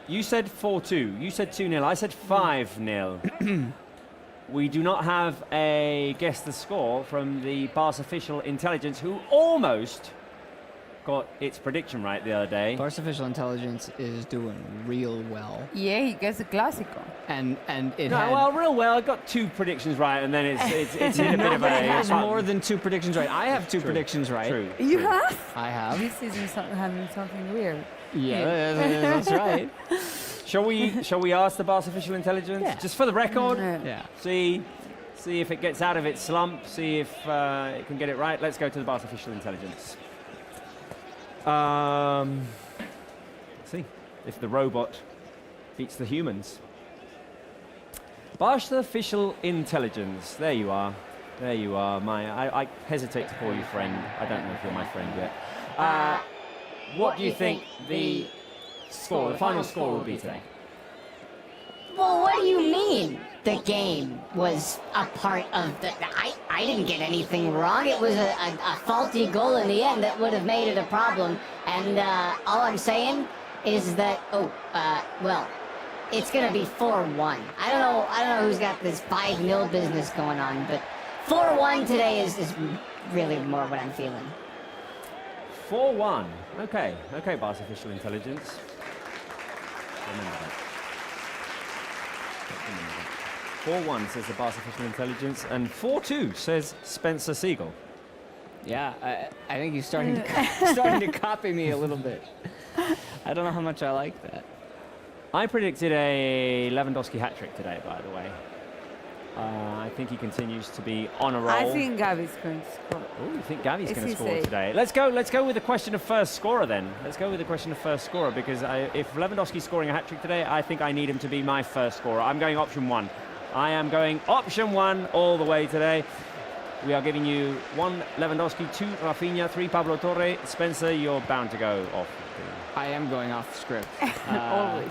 You said 4-2. You said 2-0. I said 5-0. We do not have a guess the score from the Barca official intelligence, who almost got its prediction right the other day. Barca official intelligence is doing real well, Yeah, he gets a Clásico. and it No, had, well, real well. I got 2 predictions right, and then it's in a bit of a. Nobody has more than 2 predictions right. I have 2 predictions right. True. You have? I have. This isn't having something weird. Yeah, that's right. Shall we ask the Barca official intelligence just for the record? Yeah. See if it gets out of its slump. See if it can get it right. Let's go to the Barca official intelligence. See if the robot beats the humans. Barca official intelligence. There you are. There you are. I hesitate to call you friend. I don't know if you're my friend yet. What do you think the score, the final score will be today? Well, what do you mean? The game was a part of the... I didn't get anything wrong. It was a faulty goal in the end that would have made it a problem. And all I'm saying is that... well, it's going to be 4-1. I don't know who's got this 5-0 business going on, but 4-1 today is really more what I'm feeling. 4-1. Okay, Barca official intelligence. Remember that. 4-1 says the Barca official intelligence, and 4-2 says Spencer Siegel. Yeah, I think he's starting to copy me a little bit. I don't know how much I like that. I predicted a Lewandowski hat-trick today, by the way. I think he continues to be on a roll. I think Gavi's going to score. Oh, you think Gavi's going to score say? today? Let's go with the question of first scorer then. Let's go with the question of first scorer, because if Lewandowski's scoring a hat-trick today, I think I need him to be my first scorer. I'm going option 1. I am going option 1 all the way today. We are giving you 1 Lewandowski, 2 Rafinha, 3 Pablo Torre. Spencer, you're bound to go off. I am going off script. Always.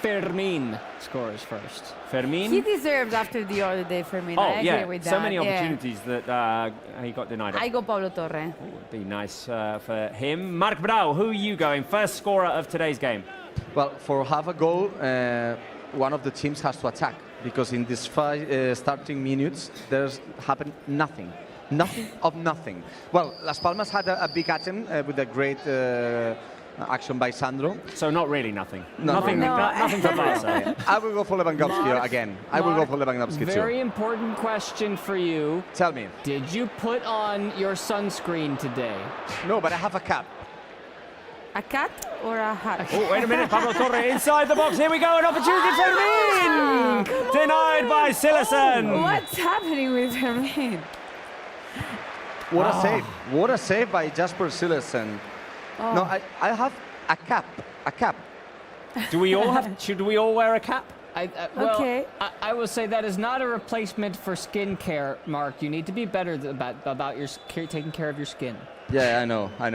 Fermin scores first. Fermin. He deserved after the other day, Fermin. Oh, I agree yeah. with that. So many Yeah. opportunities that he got denied. I go Pablo Torre. Would be nice for him. Mark Brau, who are you going? First scorer of today's game. Well, for half a goal, one of the teams has to attack because in these 5 starting minutes, there's happened nothing. Nothing of nothing. Well, Las Palmas had a big attempt with a great action by Sandro. So not really nothing. No, nothing. no. Nothing for Barca. I will go for Lewandowski again. I will go for Lewandowski Very too. important question for you. Tell me. Did you put on your sunscreen today? No, but I have a cap. A cat or a hat? Oh, wait a minute. Pablo Torre inside the box. Here we go. An opportunity for Fermin. Denied by Silersen. What's happening with Fermin? What a save. What a save by Jasper Silersen. Oh. No, I have a cap. A cap. Do we all have? Should we all wear a cap? Well, Okay. I will say that is not a replacement for skincare, Mark. You need to be better about your taking care of your skin. Yeah, I know. I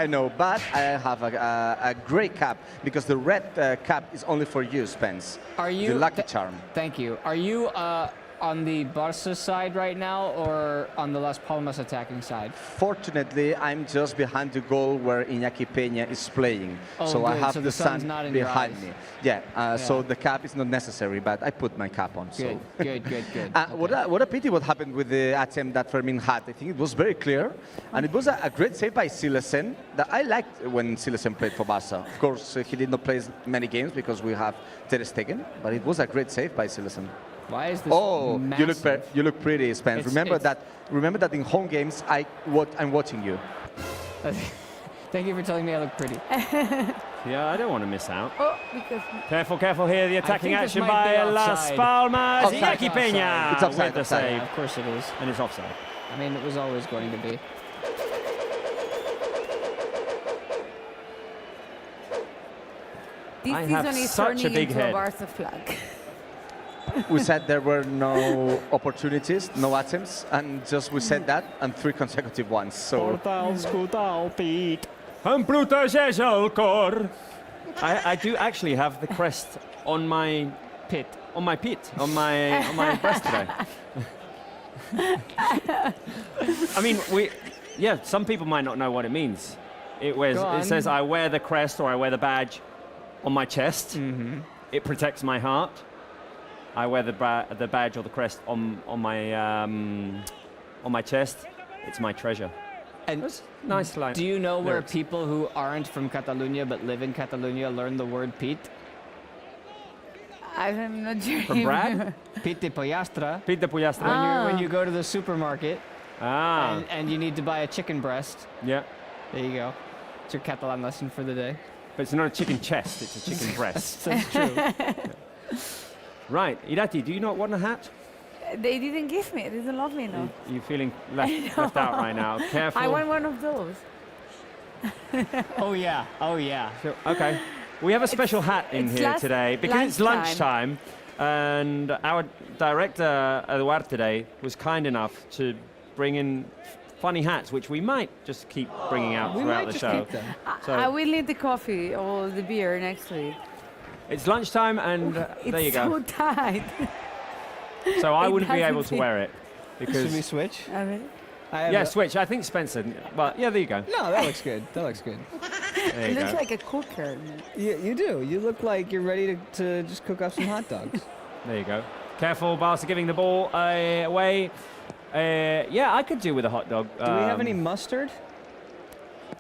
know. But I have a great cap because the red cap is only for you, Spence. Are you the lucky charm? Thank you. Are you on the Barça side right now or on the Las Palmas attacking side? Fortunately, I'm just behind the goal where Iñaki Peña is playing. Oh, so I good. have So the the sun's sun not in your behind eyes. me. Yeah, so the cap is not necessary, but I put my cap on. Good, So. good. What a pity what happened with the attempt that Fermin had. I think it was very clear, and it was a great save by Silersen that I liked when Silersen played for Barça. Of course, he did not play many games because we have Ter Stegen, but it was a great save by Silersen. Why is this Oh, massive? you look pretty, Spence. Remember that in home games I'm watching you. Thank you for telling me I look pretty. Yeah, I don't want to miss out. Oh, because Careful here. The attacking think this action might be by Las offside. Palmas. Offside. Iñaki Peña It's offside, with the offside. save. Yeah, of course it is. And it's offside. I mean, it was always going to be. this I have season is such a turning big into head. a Barca flag. We said there were no opportunities, no attempts, and just we said that, and 3 consecutive ones. So And proteges el cor. I do actually have the crest on my pit. On my breast today. I mean, some people might not know what it means. It says I wear the crest or I wear the badge on my chest. Mm-hmm. It protects my heart. I wear the badge or the crest on my chest. It's my treasure. And That's nice line. do you know where lyrics. people who aren't from Catalonia but live in Catalonia learn the word Pete? I'm not sure. From Brad? Pete de pollastra. Pete de pollastra. When you go to the supermarket and you need to buy a chicken breast, Yeah. there you go. It's your Catalan lesson for the day. But it's not a chicken chest, it's a chicken breast. That's true. Right, Irati, do you not want a hat? They didn't give me. They didn't love me enough. You're feeling left out right now. Careful. I want one of those. Oh yeah. So, okay. We have a special hat in it's here today because it's lunchtime, and our director Eduard today was kind enough to bring in funny hats, which we might just keep bringing out We throughout might the just show. keep them. So I will need the coffee or the beer next week. it's lunchtime, and there you It's go. so tight. So I it wouldn't be doesn't able to fit. wear it Should we because switch? I mean, yeah, switch. I think Spencer. But yeah, there you go. No, that looks good. That looks good. There it you looks go. like a cooker. You do. You look like you're ready to just cook up some hot dogs. There you go. Careful, Barca giving the ball away. Yeah, I could do with a hot dog. Do we have any mustard?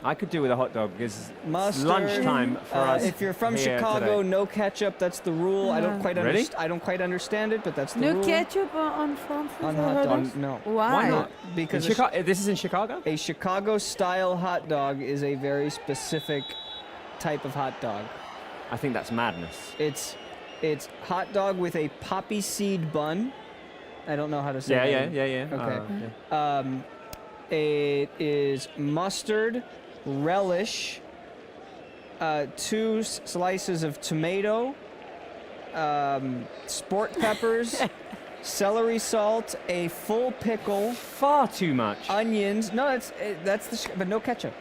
I could do with a hot dog because it's Mustard. lunchtime for us. If you're from here Chicago, today. no ketchup. That's the rule. I don't quite Really? I don't quite understand it, but that's the No rule. ketchup on Frankfurt On hot dogs? No. Why? Why not? Because This is in Chicago? a Chicago-style hot dog is a very specific type of hot dog. I think that's madness. It's hot dog with a poppy seed bun. I don't know how to say that. Yeah. Okay. It is mustard, relish, 2 slices of tomato, sport peppers, celery salt, a full pickle, Far too much. onions. No, that's but no ketchup.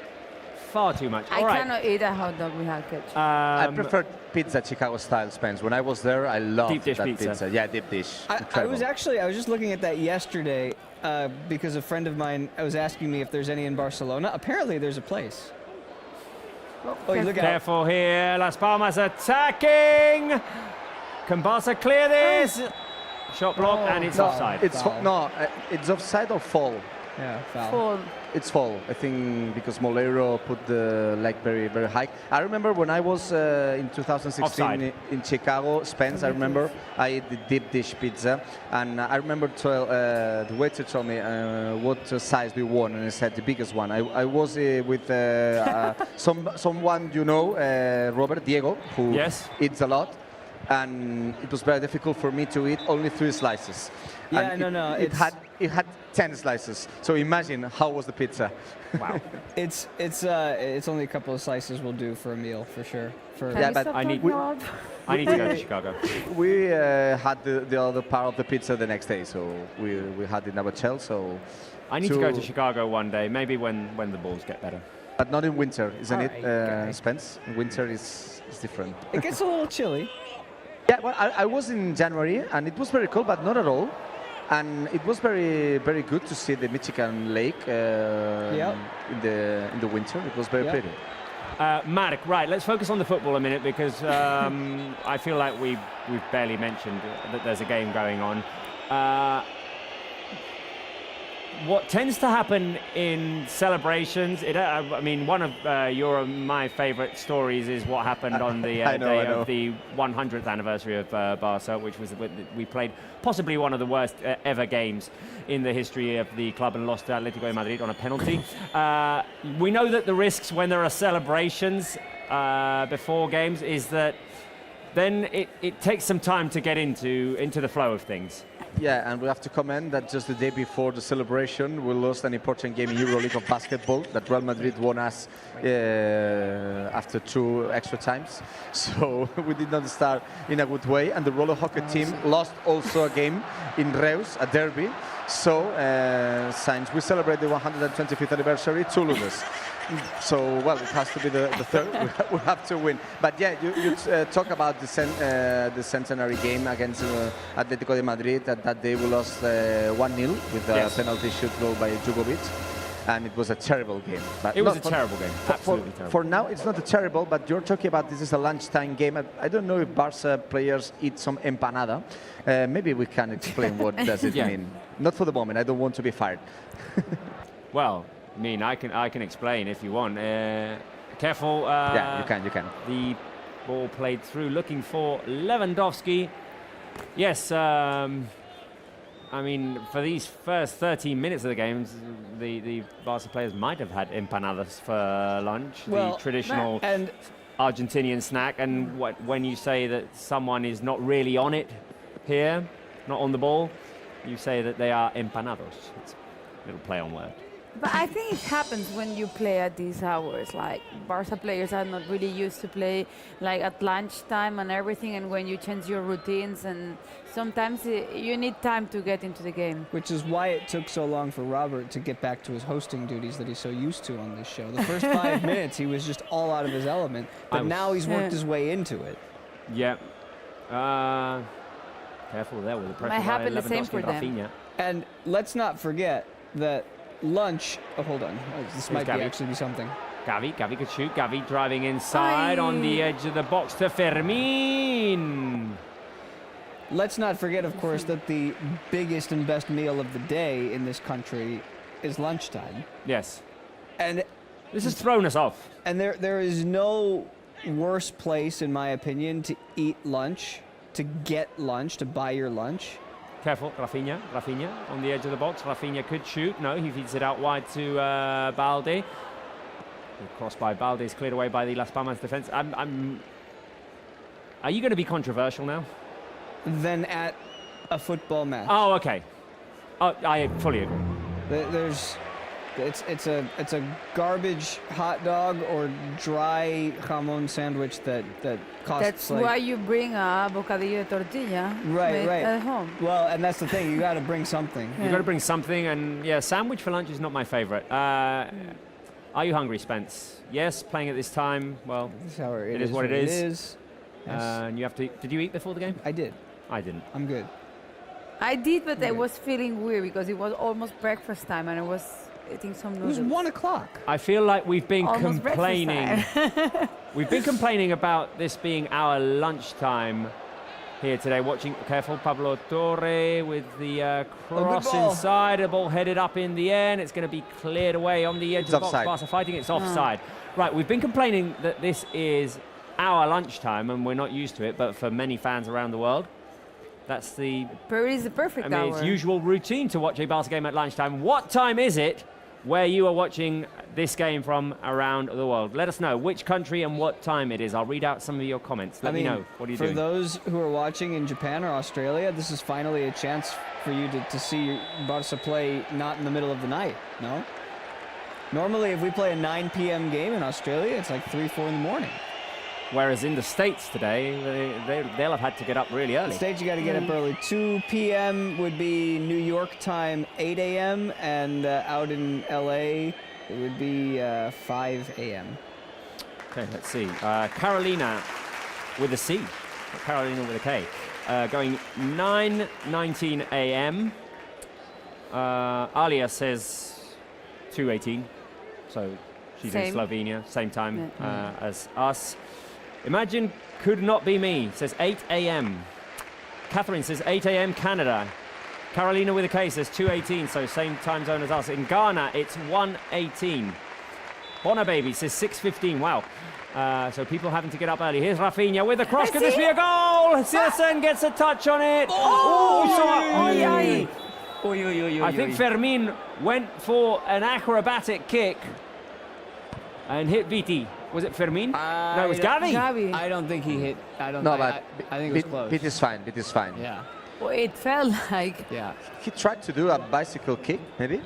Far too much. I All right. cannot eat a hot dog without ketchup. I prefer pizza Chicago style, Spence. When I was there, I loved Deep dish that pizza. Yeah, deep dish. I Incredible. was just looking at that yesterday because a friend of mine was asking me if there's any in Barcelona. Apparently, there's a place. Oh, you look out. Careful here. Las Palmas attacking. Can Barca clear this? Shot block, and it's offside. It's Foul. it's offside or fall. Yeah, foul. Full. It's fall. I think because Molero put the leg very, very high. I remember when I was in 2016 Offside. in Chicago, Spence. I remember I ate the deep dish pizza, and I remember the waiter told me what size we want, and I said the biggest one. I was with someone you know, Robert Diego, who Yes. eats a lot. And it was very difficult for me to eat only 3 slices. Yeah, And no, it had 10 slices. So imagine how was the pizza. Wow. It's only a couple of slices will do for a meal for sure. For Can Yeah, you but stop I need- talking about- I need to go to Chicago. We had the other part of the pizza the next day, so we had it in our shell. So, I need to go to Chicago one day, maybe when the balls get better. but not in winter, isn't it, Alright, guys. Spence? In winter is different. It gets a little chilly. Yeah, well, I was in January, and it was very cold, but not at all. And it was very, very good to see the Michigan Lake Yep. in the winter. It was very Yep. pretty. Marek, right, let's focus on the football a minute because I feel like we've barely mentioned that there's a game going on. What tends to happen in celebrations, I mean, one of my favorite stories is what happened on the I know, day I know. of the 100th anniversary of Barca, which was we played possibly one of the worst ever games in the history of the club and lost to Atletico de Madrid on a penalty. We know that the risks when there are celebrations before games is that then it takes some time to get into the flow of things. Yeah, and we have to comment that just the day before the celebration, we lost an important game in EuroLeague of basketball that Real Madrid won us after 2 extra times. So we did not start in a good way, and the roller hockey team lost also a game in Reus, a derby. So since we celebrate the 125th anniversary, 2 losers. So, well, it has to be the third. We have to win. But yeah, you talk about the centenary game against Atletico de Madrid. That day we lost 1-0 with a penalty shoot goal by Jugovic. And it was a terrible game. But It was a terrible game, absolutely terrible. For now, it's not a terrible, but you're talking about this is a lunchtime game. I don't know if Barca players eat some empanada. Maybe we can explain what does it Yeah. mean. Not for the moment. I don't want to be fired. Well, I mean, I can explain if you want. Careful. Yeah, you can. The ball played through, looking for Lewandowski. Yes, I mean, for these first 13 minutes of the games, the Barca players might have had empanadas for lunch, Well, the traditional and Argentinian snack. And when you say that someone is not really on it here, not on the ball, you say that they are empanados. It's a little play on word. But I think it happens when you play at these hours. Like, Barca players are not really used to play like at lunchtime and everything, and when you change your routines, and sometimes you need time to get into the game. which is why it took so long for Robert to get back to his hosting duties that he's so used to on this show. The first 5 minutes, he was just all out of his element, but now he's worked his way into it. Yeah. Careful there with the pressure. Might by happen the same Lewandowski for and them. Rafinha. And let's not forget that lunch. Oh, hold on. This might Gavi. actually be something. Gavi could shoot. Gavi driving inside on the edge of the box to Fermin. Let's not forget, of course, that the biggest and best meal of the day in this country is lunchtime. Yes. And This has thrown us off. there is no worse place, in my opinion, to eat lunch, to get lunch, to buy your lunch. Careful, Rafinha on the edge of the box. Rafinha could shoot. No, he feeds it out wide to Balde. Crossed by Balde is cleared away by the Las Palmas defense. Are you going to be controversial now? Than at a football match. Oh, okay. Oh, I fully agree. There's It's a garbage hot dog or dry jamon sandwich that costs That's like, why you bring a bocadillo de tortilla made at home. Well, and that's the thing. You got to bring something. You got to bring something, and yeah, sandwich for lunch is not my favorite. Are you hungry, Spence? Yes, playing at this time. Well, it is what it is. Yes. And you have to. Did you eat before the game? I did. I didn't. I'm good. I did, but I was feeling weird because it was almost breakfast time and I was eating some It noodles. was 1 o'clock. I feel like we've been Almost breakfast complaining. time. We've been complaining about this being our lunchtime here today. Watching, careful, Pablo Torre with the cross ball. inside. The ball headed up in the air, and it's going to be cleared away on the edge It's of the box. offside. Barça fighting. It's offside. Right, we've been complaining that this is our lunchtime, and we're not used to it. But for many fans around the world, that's the. Paris is the perfect hour. It's usual routine to watch a Barça game at lunchtime. What time is it where you are watching this game from around the world? Let us know which country and what time it is. I'll read out some of your comments. Let me know. What are you doing? For those who are watching in Japan or Australia, this is finally a chance for you to see Barça play not in the middle of the night, no? Normally, if we play a 9 p.m. game in Australia, it's like 3, 4 in the morning. Whereas in the States today, they'll have had to get up really early. The States, you got to get up early. 2 p.m. would be New York time, 8 a.m., and out in L.A., it would be 5 a.m. Okay, let's see. Carolina with a C, Carolina with a K, going 9:19 a.m. Alia says 2:18, so she's in Same. Slovenia, same time as us. Imagine could not be me, says 8 a.m. Catherine says 8 a.m. Canada. Carolina with a K says 2:18, so same time zone as us. In Ghana, it's 1:18. Bonner Baby says 6:15. Wow. So people having to get up early. Here's Rafinha with the cross. Could this be a goal? Silsen gets a touch on it. I think Fermin went for an acrobatic kick and hit Viti. Was it Fermin? No, it was Gavi. Gavi. I don't think he hit. I No, but I think it was close. Bit is fine. Bit is fine. Yeah. Well, it felt like. Yeah. He tried to do a bicycle kick, maybe.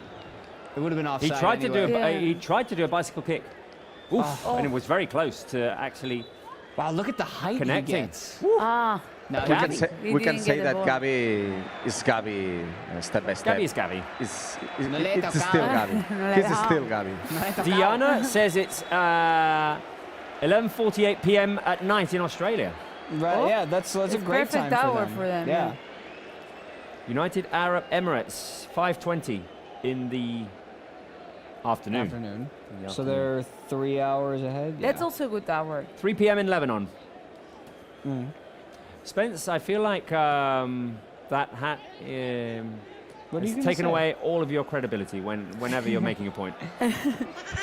It would have been offside. He tried anyway. to do. He tried to do a bicycle kick. Oof, and it was very close to actually Wow, look at the height connecting. he gets. Ah, No, We can Gavi. say, He we can didn't say get that the ball. Gavi is Gavi step by step. Gavi is Gavi. No le It's still tocaba. Gavi. No le He's dejaba. still Gavi. Diana says it's 11:48 p.m. at night in Australia. Right, Oh, yeah, that's a it's great perfect time hour for for them, Yeah. yeah. United Arab Emirates, 5:20 in the afternoon. Afternoon. In the So afternoon. they're 3 hours ahead. that's yeah. also a good hour. 3 p.m. in Lebanon. Mm. Spence, I feel like that hat What are you has gonna taken say? away all of your credibility whenever you're making a point.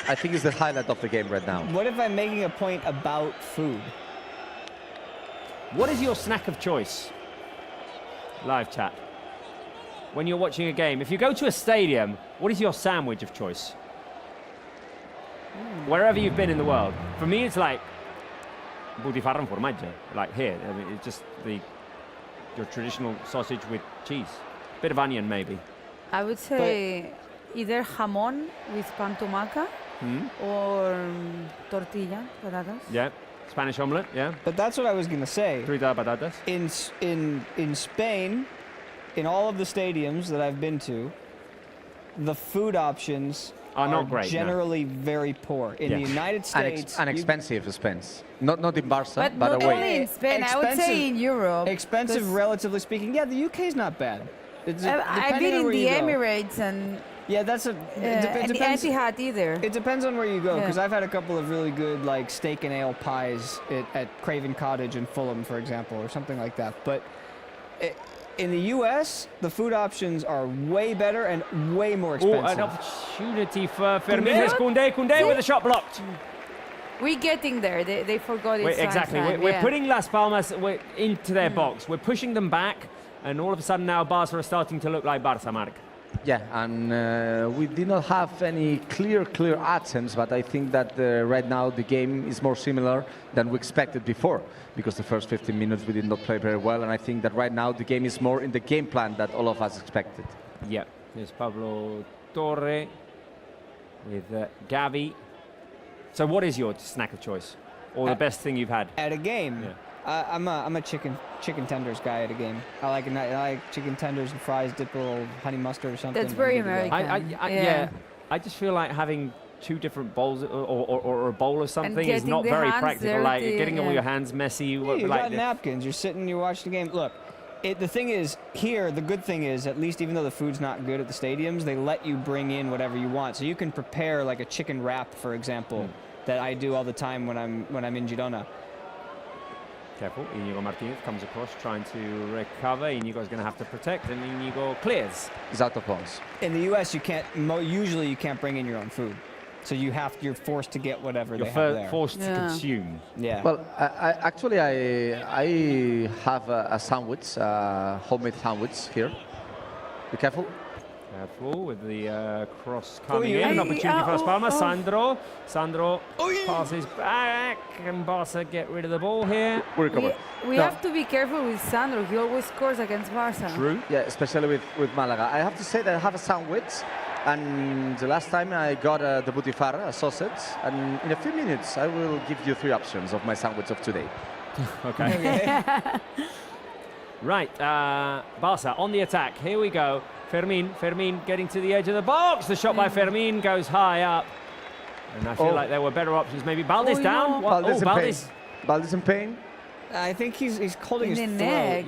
I think it's the highlight of the game right now. What if I'm making a point about food? What is your snack of choice? Live chat. When you're watching a game, if you go to a stadium, what is your sandwich of choice? Wherever you've been in the world. For me, it's like butifarra and formaggio, like here. I mean, it's just your traditional sausage with cheese. Bit of onion, maybe. I would say either jamón with pan tumaca or tortilla, patatas. Yeah. Spanish omelette, yeah. But that's what I was gonna say. Frita patatas. In Spain, in all of the stadiums that I've been to, the food options Are not great, no. generally very poor. In Yeah. the United States, And expensive Spence. Not in Barça, But but not away. only in Spain, I would say Expensive- in Europe. expensive 'cause relatively speaking. Yeah, the UK's not bad. It's, I've depending been on in where the you go. Emirates and Yeah, that's a. It and the depends. Etihad either. It depends on where you go, Yeah. because I've had a couple of really good like steak and ale pies at Craven Cottage in Fulham, for example, or something like that. But in the U.S., the food options are way better and way more Oh, expensive. an opportunity for Fermin. Koundé? Here's Koundé with a shot blocked. We're getting there. They forgot it's Exactly. time, We're yeah. putting Las Palmas into their box. We're pushing them back, and all of a sudden now Barca are starting to look like Barça, Marc. Yeah, and we did not have any clear attempts, but I think that right now the game is more similar than we expected before, because the first 15 minutes we did not play very well, and I think that right now the game is more in the game plan that all of us expected. Yeah. There's Pablo Torre. with Gavi. So what is your snack of choice? Or the best thing you've had? At a game, Yeah. I'm a chicken tenders guy at a game. I like chicken tenders and fries, dip a little honey mustard or something. That's very I'm good to go. American. Yeah. I just feel like having 2 different bowls or a bowl of something is getting not the very hands practical. Like dirty, getting all yeah. your hands messy. Yeah, you like got napkins. You're sitting, you're watching the game. Look, the thing is, here, the good thing is, at least even though the food's not good at the stadiums, they let you bring in whatever you want. So you can prepare like a chicken wrap, for example, that I do all the time when I'm in Girona. Careful, Inigo Martinez comes across trying to recover. Inigo's going to have to protect, and Inigo clears. He's out of bounds. In the U.S., you can't. Usually, you can't bring in your own food, so you're forced to get whatever You're they have there. forced to Yeah. consume. Yeah. Well, actually, I have a sandwich, homemade sandwich here. Be careful. Careful with the cross coming yeah. in. Opportunity for Las Palmas. Oh. Sandro passes back, and Barca get rid of the ball here. We recover. We No. have to be careful with Sandro. He always scores against Barça. True. Yeah, especially with Malaga. I have to say that I have a sandwich, and the last time I got the butifarra, a sausage, and in a few minutes I will give you 3 options of my sandwich of today. Okay. Right, Barca on the attack. Here we go. Fermin getting to the edge of the box. The shot by Fermin goes high up. And I feel like there were better options. Maybe Balde's Oh, down. no. What? Balde's in Balde's. pain. Balde's in pain. I think he's holding In his the throat. neck.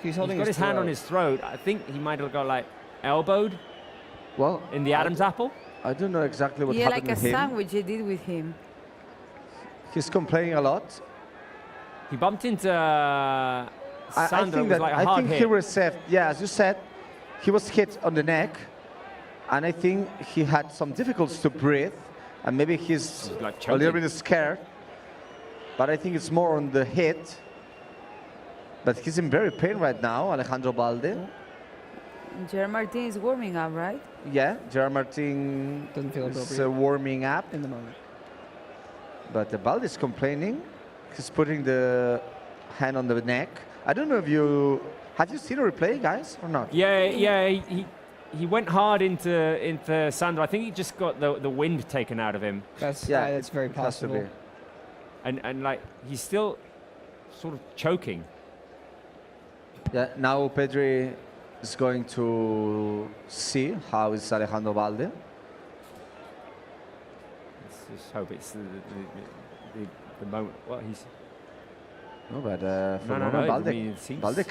He's holding He's got his hand on throat. his throat. I think he might have got like elbowed Well, in the Adam's apple. I don't know exactly what Yeah, happened like a with him. sandwich they did with him. He's complaining a lot. He bumped into I Sandro. think It was like a I hard think hit. he received. Yeah, as you said, he was hit on the neck, and I think he had some difficulties to breathe, and maybe he's like a little choking. bit scared. But I think it's more on the hit. But he's in very pain right now, Alejandro Balde. Gerard Martin is warming up, right? Yeah, Gerard Martin Doesn't feel is appropriate warming up, in the moment. but Balde is complaining. He's putting the hand on the neck. I don't know if you have you seen a replay, guys, or not? Yeah. He went hard into Sandro. I think he just got the wind taken out of him, That's Yeah, that's very it has to possible. be. and like he's still sort of choking. Yeah, now Pedri is going to see how is Alejandro Balde. Let's just hope it's the moment. Well, he's No, but for no, the moment, I Balde, mean, it seems Balde he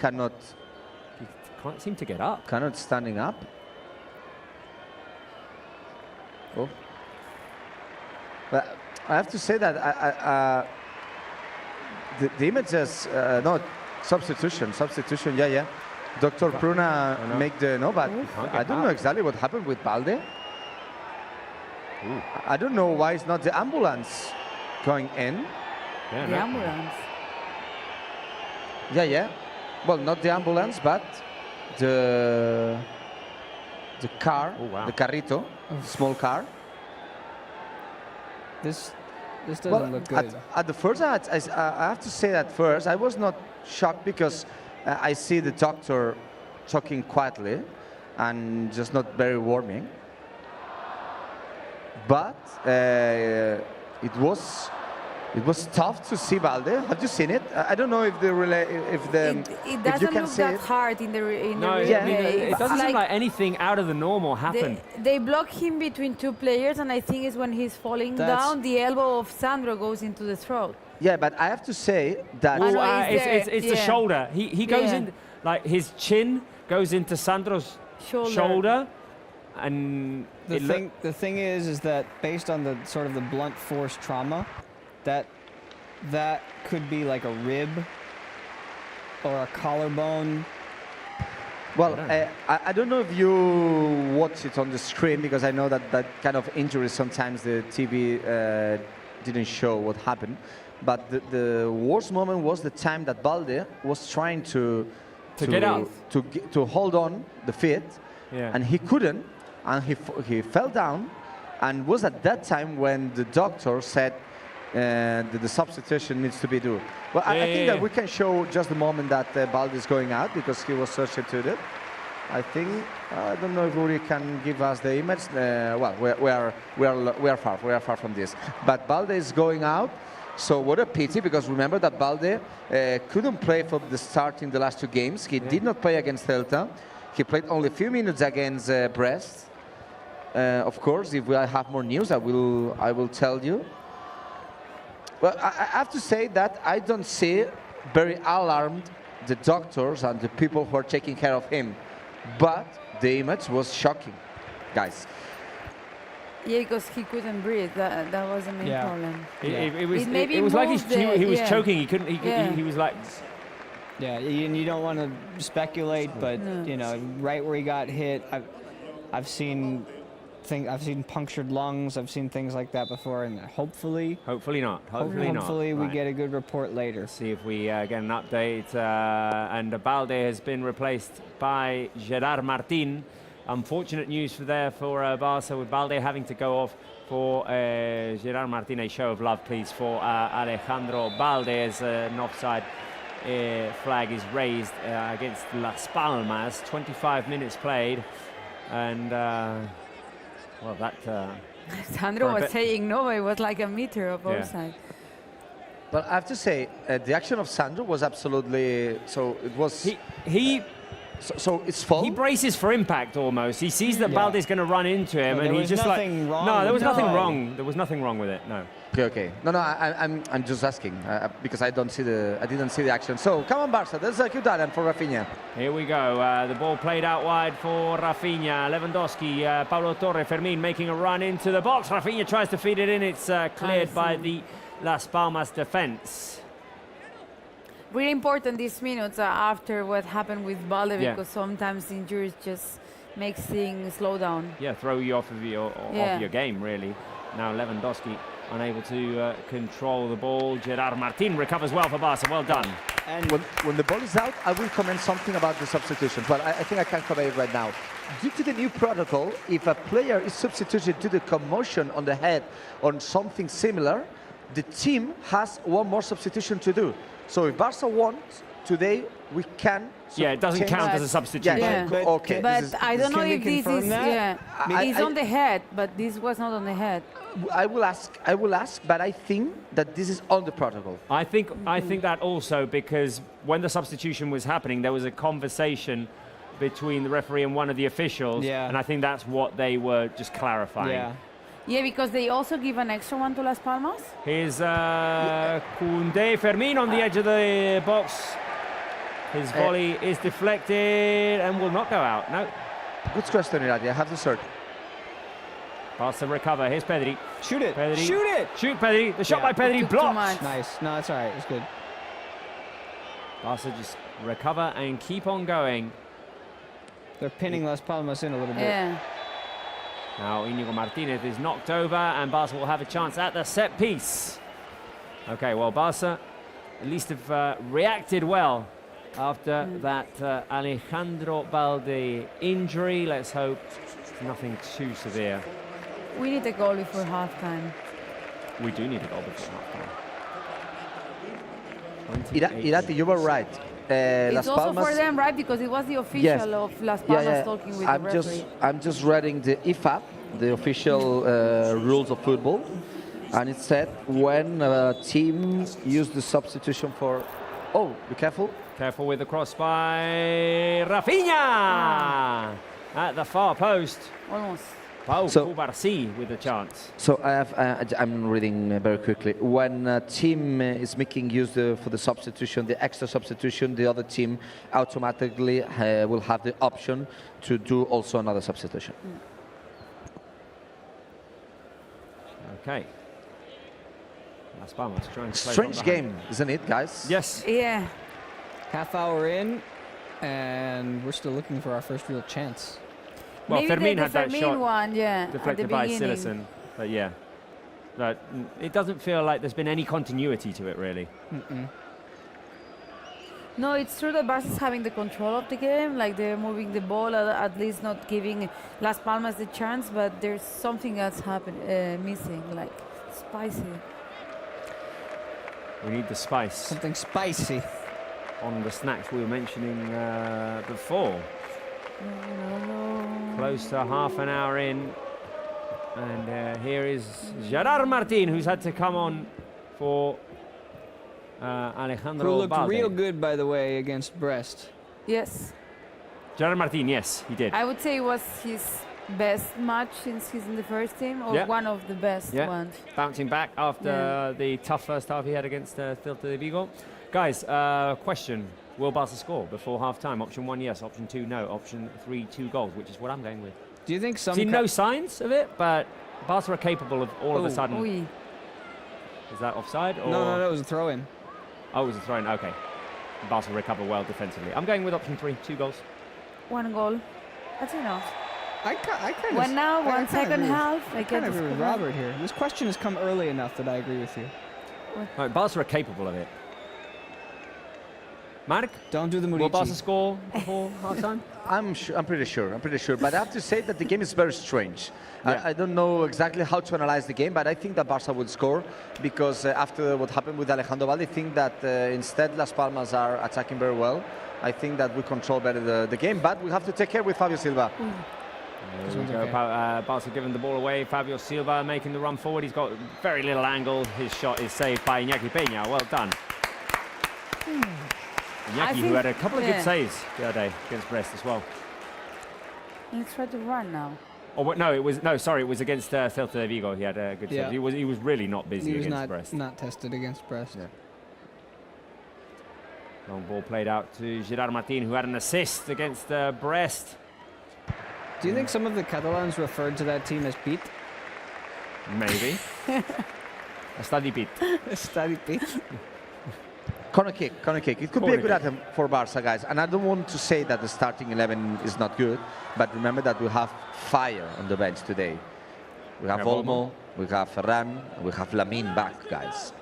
can't seem to get up. cannot standing up. Oh. But I have to say that the images, no, substitution, yeah. Dr. Pruna Oh, no. make the, no, but Can't get I don't know up. exactly what happened with Balde. Ooh. I don't know why it's not the ambulance going in. Yeah, The no. ambulance. Yeah. Well, not the ambulance, but the car, Oh, wow. the carrito, small car. This doesn't Well, look good. at the first, I have to say that first, I was not shocked because I see the doctor talking quietly and just not very warming. But it was tough to see Balde. Have you seen it? I don't know if the It if you doesn't can look see that it. hard in the No, replay. Yeah. it doesn't It's seem like anything out of the normal happened. They block him between 2 players, and I think it's when he's falling That's- down, the elbow of Sandro goes into the throat. Yeah, but I have to say that. I Ooh, know he's it's there, the yeah. shoulder. He goes Yeah. in, like his chin goes into Sandro's shoulder, and The thing is that based on the sort of the blunt force trauma, that could be like a rib or a collarbone. Well, I don't know if you watch it on the screen because I know that kind of injury sometimes the TV didn't show what happened. But the worst moment was the time that Balde was trying to get up. to hold on the feet, Yeah. and he couldn't, and he fell down, and was at that time when the doctor said that the substitution needs to be done. Well, I think that we can show just the moment that Balde is going out because he was substituted. I think I don't know if Uri can give us the image. Well, we are far from this. But Balde is going out. So what a pity, because remember that Balde couldn't play for the start in the last 2 games. He did not play against Celta. He played only a few minutes against Brest. Of course, if we have more news, I will tell you. Well, I have to say that I don't see very alarmed the doctors and the people who are taking care of him. But the image was shocking, guys. Yeah, because he couldn't breathe. That was the main problem. It was like he was choking. He couldn't. He was like. Yeah, and you don't want to speculate, but you know, right where he got hit, I've seen punctured lungs. I've seen things like that before, and hopefully we get a good report later. See if we get an update. And Balde has been replaced by Gerard Martin. Unfortunate news for Barça, with Balde having to go off for Gerard Martin. A show of love, please, for Alejandro Balde, as an offside flag is raised against Las Palmas. 25 minutes played, and well, that. Sandro was saying no, it was like a meter of offside. But I have to say, the action of Sandro was absolutely. So it was. So it's fault. He braces for impact almost. He sees that Balde's going to run into him, and he's just like, no, there was nothing wrong. There was nothing wrong with it. No. Okay. No, I'm just asking because I didn't see the action. So come on, Barça. There's a cute island for Rafinha. Here we go. The ball played out wide for Rafinha. Lewandowski, Pablo Torre, Fermin making a run into the box. Rafinha tries to feed it in. It's cleared by the Las Palmas defense. Really important these minutes after what happened with Balde, because sometimes injuries just makes things slow down. Yeah, throw you off of your game, really. Now Lewandowski unable to control the ball. Gerard Martin recovers well for Barca. Well done. And when the ball is out, I will comment something about the substitutions. Well, I think I can comment it right now. Due to the new protocol, if a player is substituted due to commotion on the head on something similar, the team has one more substitution to do. So if Barca wants today, we can. Yeah, it doesn't count as a substitution. Okay. But I don't know if this is. It's on the head, but this was not on the head. I will ask, but I think that this is on the protocol. I think that also, because when the substitution was happening, there was a conversation between the referee and one of the officials, and I think that's what they were just clarifying. Yeah, because they also give an extra one to Las Palmas. Here's Koundé, Fermin on the edge of the box. His volley is deflected and will not go out. No. Good question, Irati. I have to search. Barca recover. Here's Pedri. Shoot it. Pedri. Shoot it. Shoot Pedri. The shot by Pedri blocked. Nice. No, it's all right. It's good. Barca just recover and keep on going. They're pinning Las Palmas in a little bit. Yeah. Now Íñigo Martínez is knocked over, and Barca will have a chance at the set piece. Okay, well, Barca at least have reacted well after that Alejandro Balde injury. Let's hope it's nothing too severe. We need a goal before halftime. We do need a goal before halftime. Irati, you were right. It's Las also Palmas, for them, right? Because it was the official of Las Palmas talking with the referee. I'm just reading the IFAB, the official rules of football, and it said when a team used the substitution for. Oh, be careful! Careful with the cross by Rafinha at the far post. Almost. Pau Cubarsí with a chance. So I'm reading very quickly. When a team is making use for the substitution, the extra substitution, the other team automatically will have the option to do also another substitution. Okay. Las Palmas trying to play. Strange game, isn't it, guys? Yes. Yeah. Half hour in, and we're still looking for our first real chance. Well, Maybe Fermin the had that Fermin shot one, deflected by Silicon, but yeah. But it doesn't feel like there's been any continuity to it, really. No, it's true that Barca is having the control of the game, like they're moving the ball, at least not giving Las Palmas the chance, but there's something else missing, like spicy. We need the spice. Something spicy. On the snacks we were mentioning before. Close to half an hour in. And here is Gerard Martin, who's had to come on for Alejandro Who looked Balde. real good, by the way, against Brest. Yes. Gerard Martin, yes, he did. I would say it was his best match since he's in the first team, or Yeah. one of the best Yeah. ones. Bouncing back after the tough first half he had against Celta de Vigo. Guys, question. Will Barca score before half-time? Option 1, yes. Option 2, no. Option 3, 2 goals, which is what I'm going with. Do you think some... See no signs of it, but Barca are capable of all of a sudden... Ui. Is that offside? Or? No, it was a throw-in. Oh, it was a throw-in. Okay. Barca recover well defensively. I'm going with option 3, 2 goals. 1 goal. That's enough. I kind of... One now, one second half. I kind of agree with Robert here. This question has come early enough that I agree with you. Right, Barca are capable of it. Mark? Don't do the Will Barca Murici. score before half-time? I'm pretty sure. But I have to say that the game is very strange. Yeah. I don't know exactly how to analyze the game, but I think that Barca will score because after what happened with Alejandro Balde, I think that instead Las Palmas are attacking very well. I think that we control better the game, but we have to take care with Fabio Silva. There we go. Barca giving the ball away. Fabio Silva making the run forward. He's got very little angle. His shot is saved by Iñaki Peña. Well done. Iñaki, who had a couple of good saves the other day against Brest as well. Let's try to run now. Oh no, it was against Celta de Vigo. He had a good save. He was really not busy He was against Brest. not tested against Brest. Yeah. Long ball played out to Gerard Martin, who had an assist against Brest. Do you think some of the Catalans referred to that team as Pete? Maybe. A study beat. Study Pete. Corner kick. It could be a good item for Barca, guys. And I don't want to say that the starting 11 is not good, but remember that we have fire on the bench today. We have Olmo, we have Ferran, we have Lamine back, guys.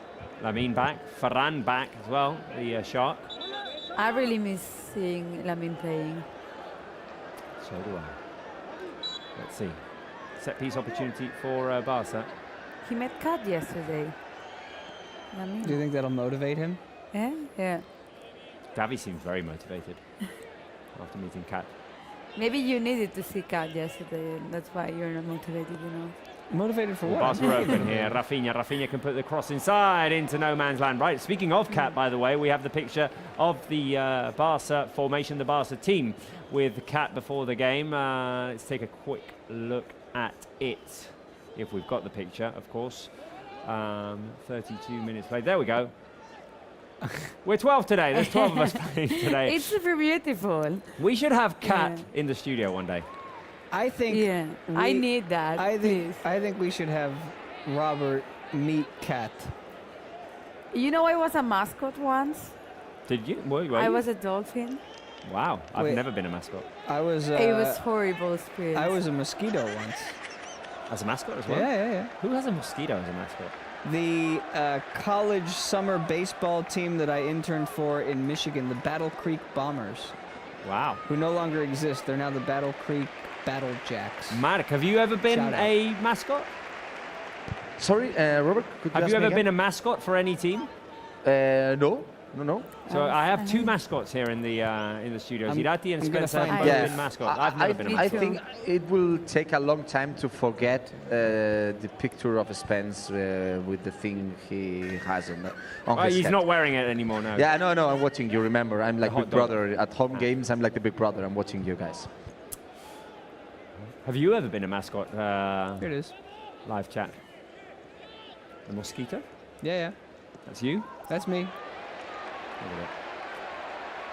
Lamine back, Ferran back as well, the Shark. I really miss seeing Lamine playing. So do I. Let's see. Set piece opportunity for Barca. He met Kat yesterday. Lamine. Do you think that'll motivate him? Yeah? Yeah. Davi seems very motivated after meeting Kat. Maybe you needed to see Kat yesterday, and that's why you're not motivated, you know. Motivated for what? Barca are open here. Rafinha can put the cross inside into no man's land. Right. Speaking of Kat, by the way, we have the picture of the Barca formation, the Barca team with Kat before the game. Let's take a quick look at it, if we've got the picture, of course. 32 minutes played. There we go. We're 12 today. There's 12 of us playing today. It's super beautiful. We should have Kat in the studio one day. I think. Yeah, I need that. I please. think we should have Robert meet Kat. You know, I was a mascot once. Did you? Were you? I was a dolphin. Wow, I've Wait. never been a mascot. I was. It was horrible experience. I was a mosquito once. As a mascot as well? Yeah. Who has a mosquito as a mascot? The college summer baseball team that I interned for in Michigan, the Battle Creek Bombers, Wow. who no longer exist. They're now the Battle Creek Battle Jacks. Mark, have you ever been Shout out. a mascot? Sorry, Robert, could Have ask you me ever been again? a mascot for any team? No. So I have two mascots here in the studio. I'm Zidati and gonna Spencer have find both out. been mascots. I've never been a I mascot. think it will take a long time to forget the picture of Spence with the thing he has on his He's head. not wearing it anymore now. Yeah, no, I'm watching you. Remember, I'm like hot big dog. brother at home games. I'm like the big brother. I'm watching you guys. Have you ever been a mascot? Here it is. Live chat. The mosquito? Yeah. That's you? That's me. Look at it.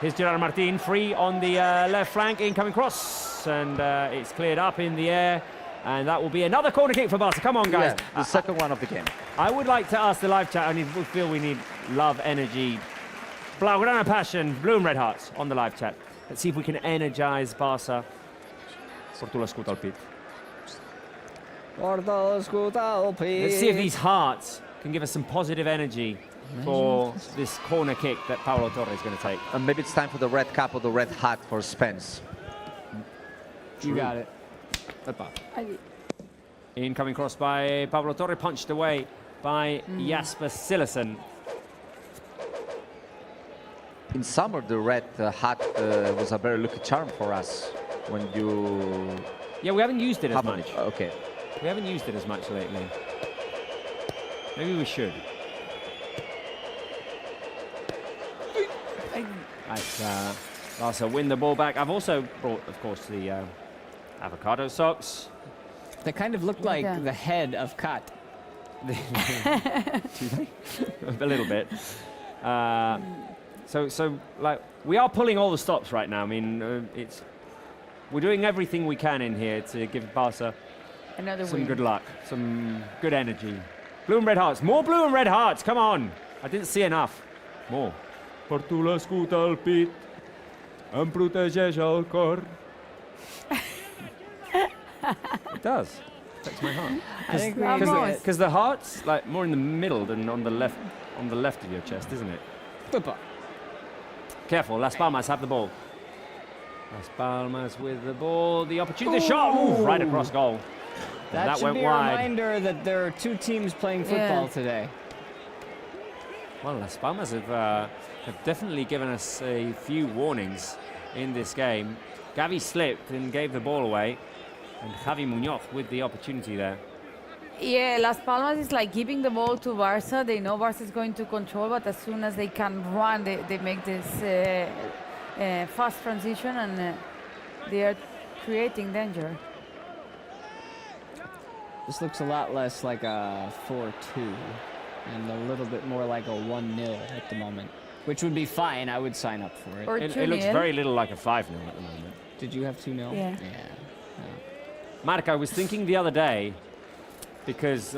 Here's Gerard Martin, free on the left flank, incoming cross, and it's cleared up in the air, and that will be another corner kick for Barca. Come on, guys. Yeah, the second one of the game. I would like to ask the live chat, and we feel we need love, energy, Blaugrana passion, blue and red hearts on the live chat. Let's see if we can energize Barca. Porto l'ascolta al pit. Let's see if these hearts can give us some positive energy for this corner kick that Paulo Torre is going to take. And maybe it's time for the red cap or the red hat for Spence. You got it. Incoming cross by Pablo Torre, punched away by Jasper Sillessen. In summer, the red hat was a very lucky charm for us. when you Yeah, we haven't used it as have much. Okay. We haven't used it as much lately. Maybe we should. Nice. Barca win the ball back. I've also brought, of course, the avocado socks. They kind of look like Yeah. the head of Kat. Do they? A little bit. So like we are pulling all the stops right now. I mean, we're doing everything we can in here to give Barca Another some win. good luck, some good energy. Blue and red hearts. More blue and red hearts. Come on. I didn't see enough. More. Per tu l'escut al pit, em protegeix el cor. It does. Touch my heart. I think Because the heart's like more in the middle than on the left of your chest, isn't it? Careful, Las Palmas have the ball. Las Palmas with the ball. The opportunity, the shot, ooh, right across goal. That should went be wide. a reminder that there are two teams playing football today. Well, Las Palmas have definitely given us a few warnings in this game. Gavi slipped and gave the ball away, and Javi Muñoz with the opportunity there. Yeah, Las Palmas is like giving the ball to Barça. They know Barça is going to control, but as soon as they can run, they make this fast transition, and they are creating danger. This looks a lot less like a 4-2 and a little bit more like a 1-0 at the moment, which would be fine. I would sign up for it. Or It looks 2-0. very little like a 5-0 at the moment. Did you have 2-0? Yeah. Mark, I was thinking the other day, because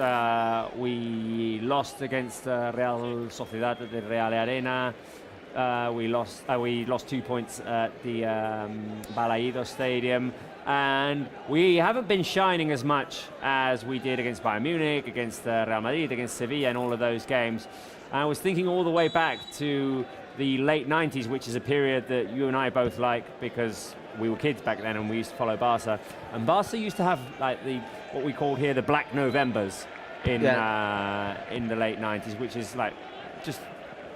we lost against Real Sociedad at the Real Arena. We lost 2 points at the Balaidos Stadium, and we haven't been shining as much as we did against Bayern Munich, against Real Madrid, against Sevilla, and all of those games. And I was thinking all the way back to the late 90s, which is a period that you and I both like because we were kids back then and we used to follow Barca. And Barca used to have like what we called here the Black Novembers in the late 90s, which is like just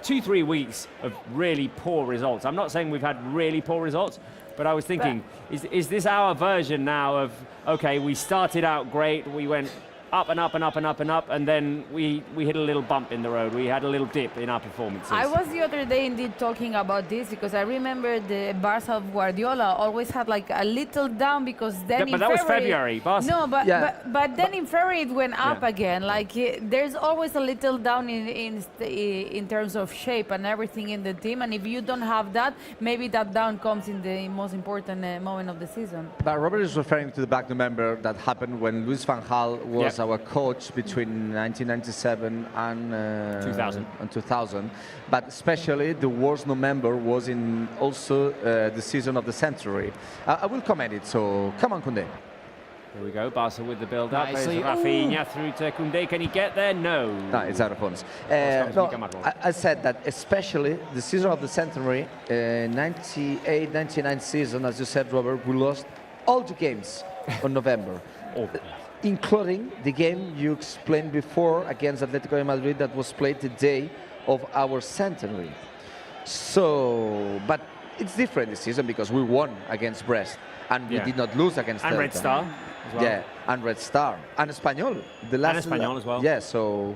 2-3 weeks of really poor results. I'm not saying we've had really poor results, but I was thinking, is this our version now of, okay, we started out great, we went up and up and up and up and up, and then we hit a little bump in the road. We had a little dip in our performances. I was the other day indeed talking about this because I remember the Barca of Guardiola always had like a little down because then But that was February. Barca. No, but then in February it went up again. Like there's always a little down in terms of shape and everything in the team, and if you don't have that, maybe that down comes in the most important moment of the season. But Robert is referring to the Black November that happened when Luis van Gaal was our coach between 1997 and 2000. But especially the worst November was in also the season of the century. I will comment it, so come on, Koundé. Here we go, Barca with the build-up. Nicely. Rafinha through to Koundé. Can he get there? No. No, it's out of bounds. I said that especially the season of the century, 98-99 season, as you said, Robert, we lost all the games on November. Including the game you explained before against Atletico de Madrid that was played the day of our centenary. So, but it's different this season because we won against Brest and we did not lose against and Celta. Red Star as well. Yeah, and Red Star. And Espanyol. And Espanyol as well. Yeah, so,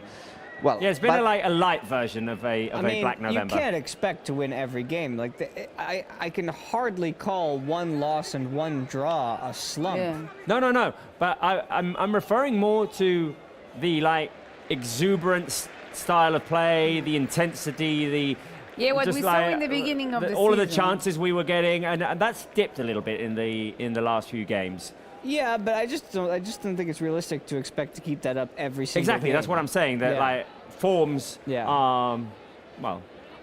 well. Yeah, it's been a light version of a Black November. You can't expect to win every game. Like I can hardly call one loss and one draw a slump. Yeah. No. But I'm referring more to the like exuberant style of play, the intensity, what just we saw in the beginning of the all season. of the chances we were getting, and that's dipped a little bit in the last few games. Yeah, but I just don't think it's realistic to expect to keep that up every single Exactly, game. that's what I'm saying. That like forms. Well.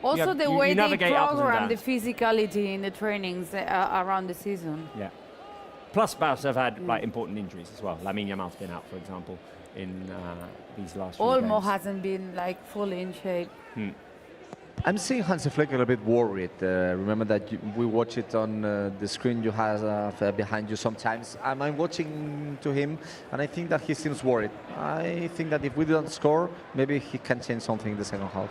Also, the way they navigate ups and program the downs. physicality in the trainings around the season. Yeah. Plus, Barca have had like important injuries as well. Lamine Yamal's been out, for example, in these last few Olmo games. hasn't been like fully in shape. I'm seeing Hansy Flick a little bit worried. Remember that we watch it on the screen you have behind you sometimes. I'm watching to him, and I think that he seems worried. I think that if we don't score, maybe he can change something in the second half.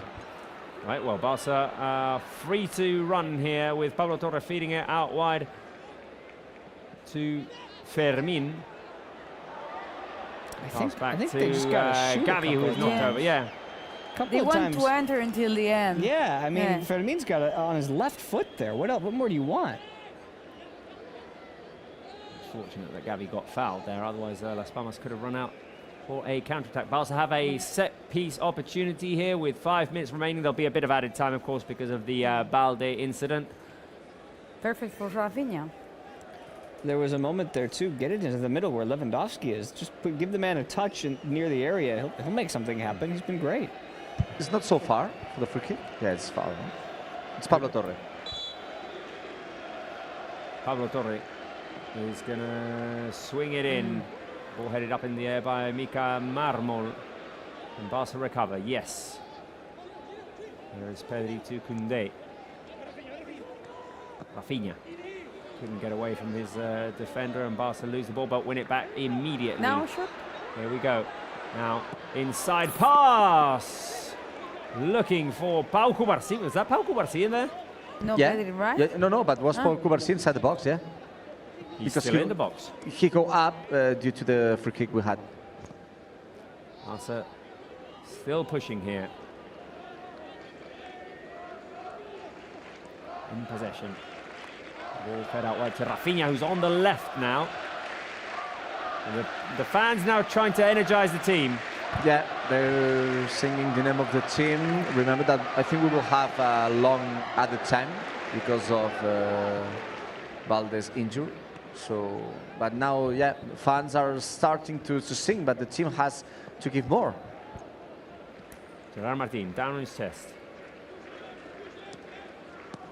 Right, well, Barca free to run here with Pablo Torre feeding it out wide. to Fermin. Pass back think to they just gotta shoot a Gavi, who was couple knocked of over. Yeah. Couple They of want times. to enter until the end. Yeah, I mean, Yeah. Fermin's got it on his left foot there. What else? What more do you want? Fortunate that Gavi got fouled there, otherwise Las Palmas could have run out for a counter-attack. Barça have a set-piece opportunity here with 5 minutes remaining. There'll be a bit of added time, of course, because of the Balde incident. Perfect for Rafinha. There was a moment there too. Get it into the middle where Lewandowski is. Just give the man a touch near the area. He'll make something happen. He's been great. It's not so far for the free kick. Yeah, it's far. No? It's Pablo Torre. Pablo Torre is going to swing it in. Ball headed up in the air by Mika Marmol. And Barca recover, yes. There is Pedri to Koundé. Rafinha couldn't get away from his defender, and Barca lose the ball, but win it back immediately. Now shot. Here we go. Now, inside pass. Looking for Pau Cubarsí. Was that Pau Cubarsí in there? No, Yeah. Pedri, right? Yeah, no, but was Paul Cubarsí inside the box, yeah? He's Because still in the box. He go up due to the free kick we had. Barca still pushing here. In possession. Ball fed out wide to Rafinha, who's on the left now. And the fans now trying to energize the team. Yeah, they're singing the name of the team. Remember that I think we will have a long added time because of Valde's injury. So, but now, yeah, fans are starting to sing, but the team has to give more. Gerard Martin down on his chest.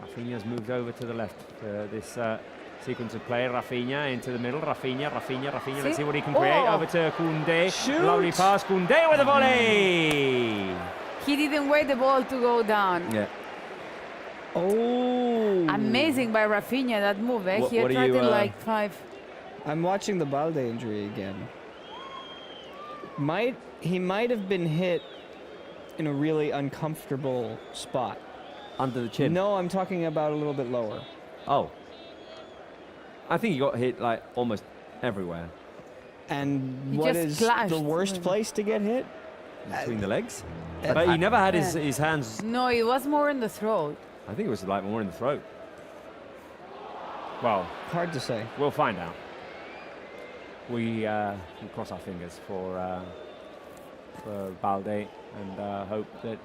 Rafinha's moved over to the left for this sequence of play. Rafinha into the middle. Rafinha. Let's see what he can create. Over to Koundé. Shoot. Lovely pass. Koundé with a volley. He didn't wait the ball to go down. Yeah. Oh! Amazing by Rafinha, that move. Eh? What He do attracted you, like 5. I'm watching the Balde injury again. He might have been hit in a really uncomfortable spot. Under the chin. No, I'm talking about a little bit lower. Oh. I think he got hit like almost everywhere. And He what just is clashed the worst with- place to get hit? Between the legs. But he never had his hands. No, it was more in the throat. I think it was like more in the throat. Well, Hard to say. we'll find out. We cross our fingers for Balde and hope that.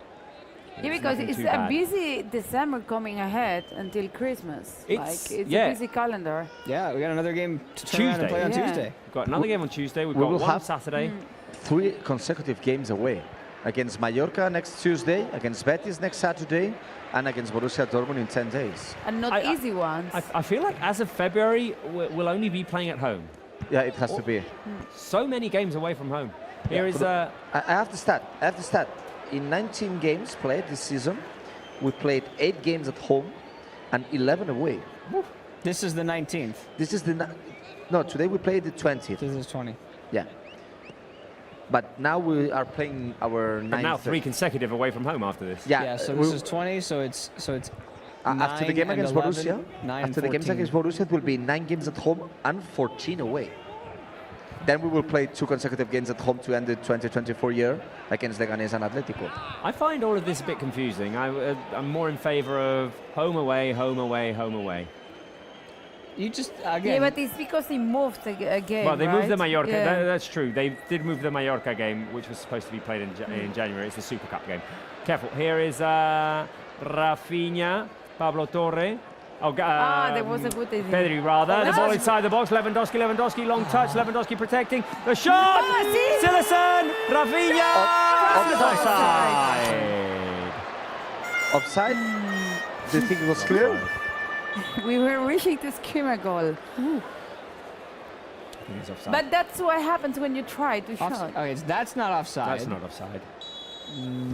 Yeah, because nothing it's too a bad. busy December coming ahead until Christmas. It's- It's yeah. a busy calendar. Yeah, we got another game to turn around and Tuesday. play on Yeah. Tuesday. We've got another game on Tuesday. We've We got will one have- Saturday. 3 consecutive games away. Against Mallorca next Tuesday, against Betis next Saturday, and against Borussia Dortmund in 10 days. And not I- easy ones. I feel like as of February, we'll only be playing at home. Yeah, it has to be. So many games away from home. Here is I have the stat. In 19 games played this season, we played 8 games at home and 11 away. This is the 19th. This is no, today we played the 20th. This is 20. Yeah. But now we are playing our and 9th. now 3 consecutive away from home after this. Yeah, Yeah, so we- this is 20, so it's after the 9 game and against 11, Borussia, 9 and after the games 14. against Borussia, it will be 9 games at home and 14 away. Then we will play 2 consecutive games at home to end the 2024 year against Leganés and Atletico. I find all of this a bit confusing. I'm more in favour of home away, home away, home away. You just yeah, again. but it's because he moved a game. Well, they moved the right? Mallorca. Yeah. That's true. They did move the Mallorca game, which was supposed to be played in January. It's the Super Cup game. Careful. Here is Rafinha, Pablo Torre. Oh, there was a good idea. Pedri, rather. Oh, The that ball was- inside the box. Lewandowski, long touch. Lewandowski protecting. The shot! see? Silerson! Rafinha! Offside. Offside? Do you think it was clear? We were wishing to scream a goal. I think it's offside. But that's what happens when you try to shot. Okay, that's not offside. That's not offside.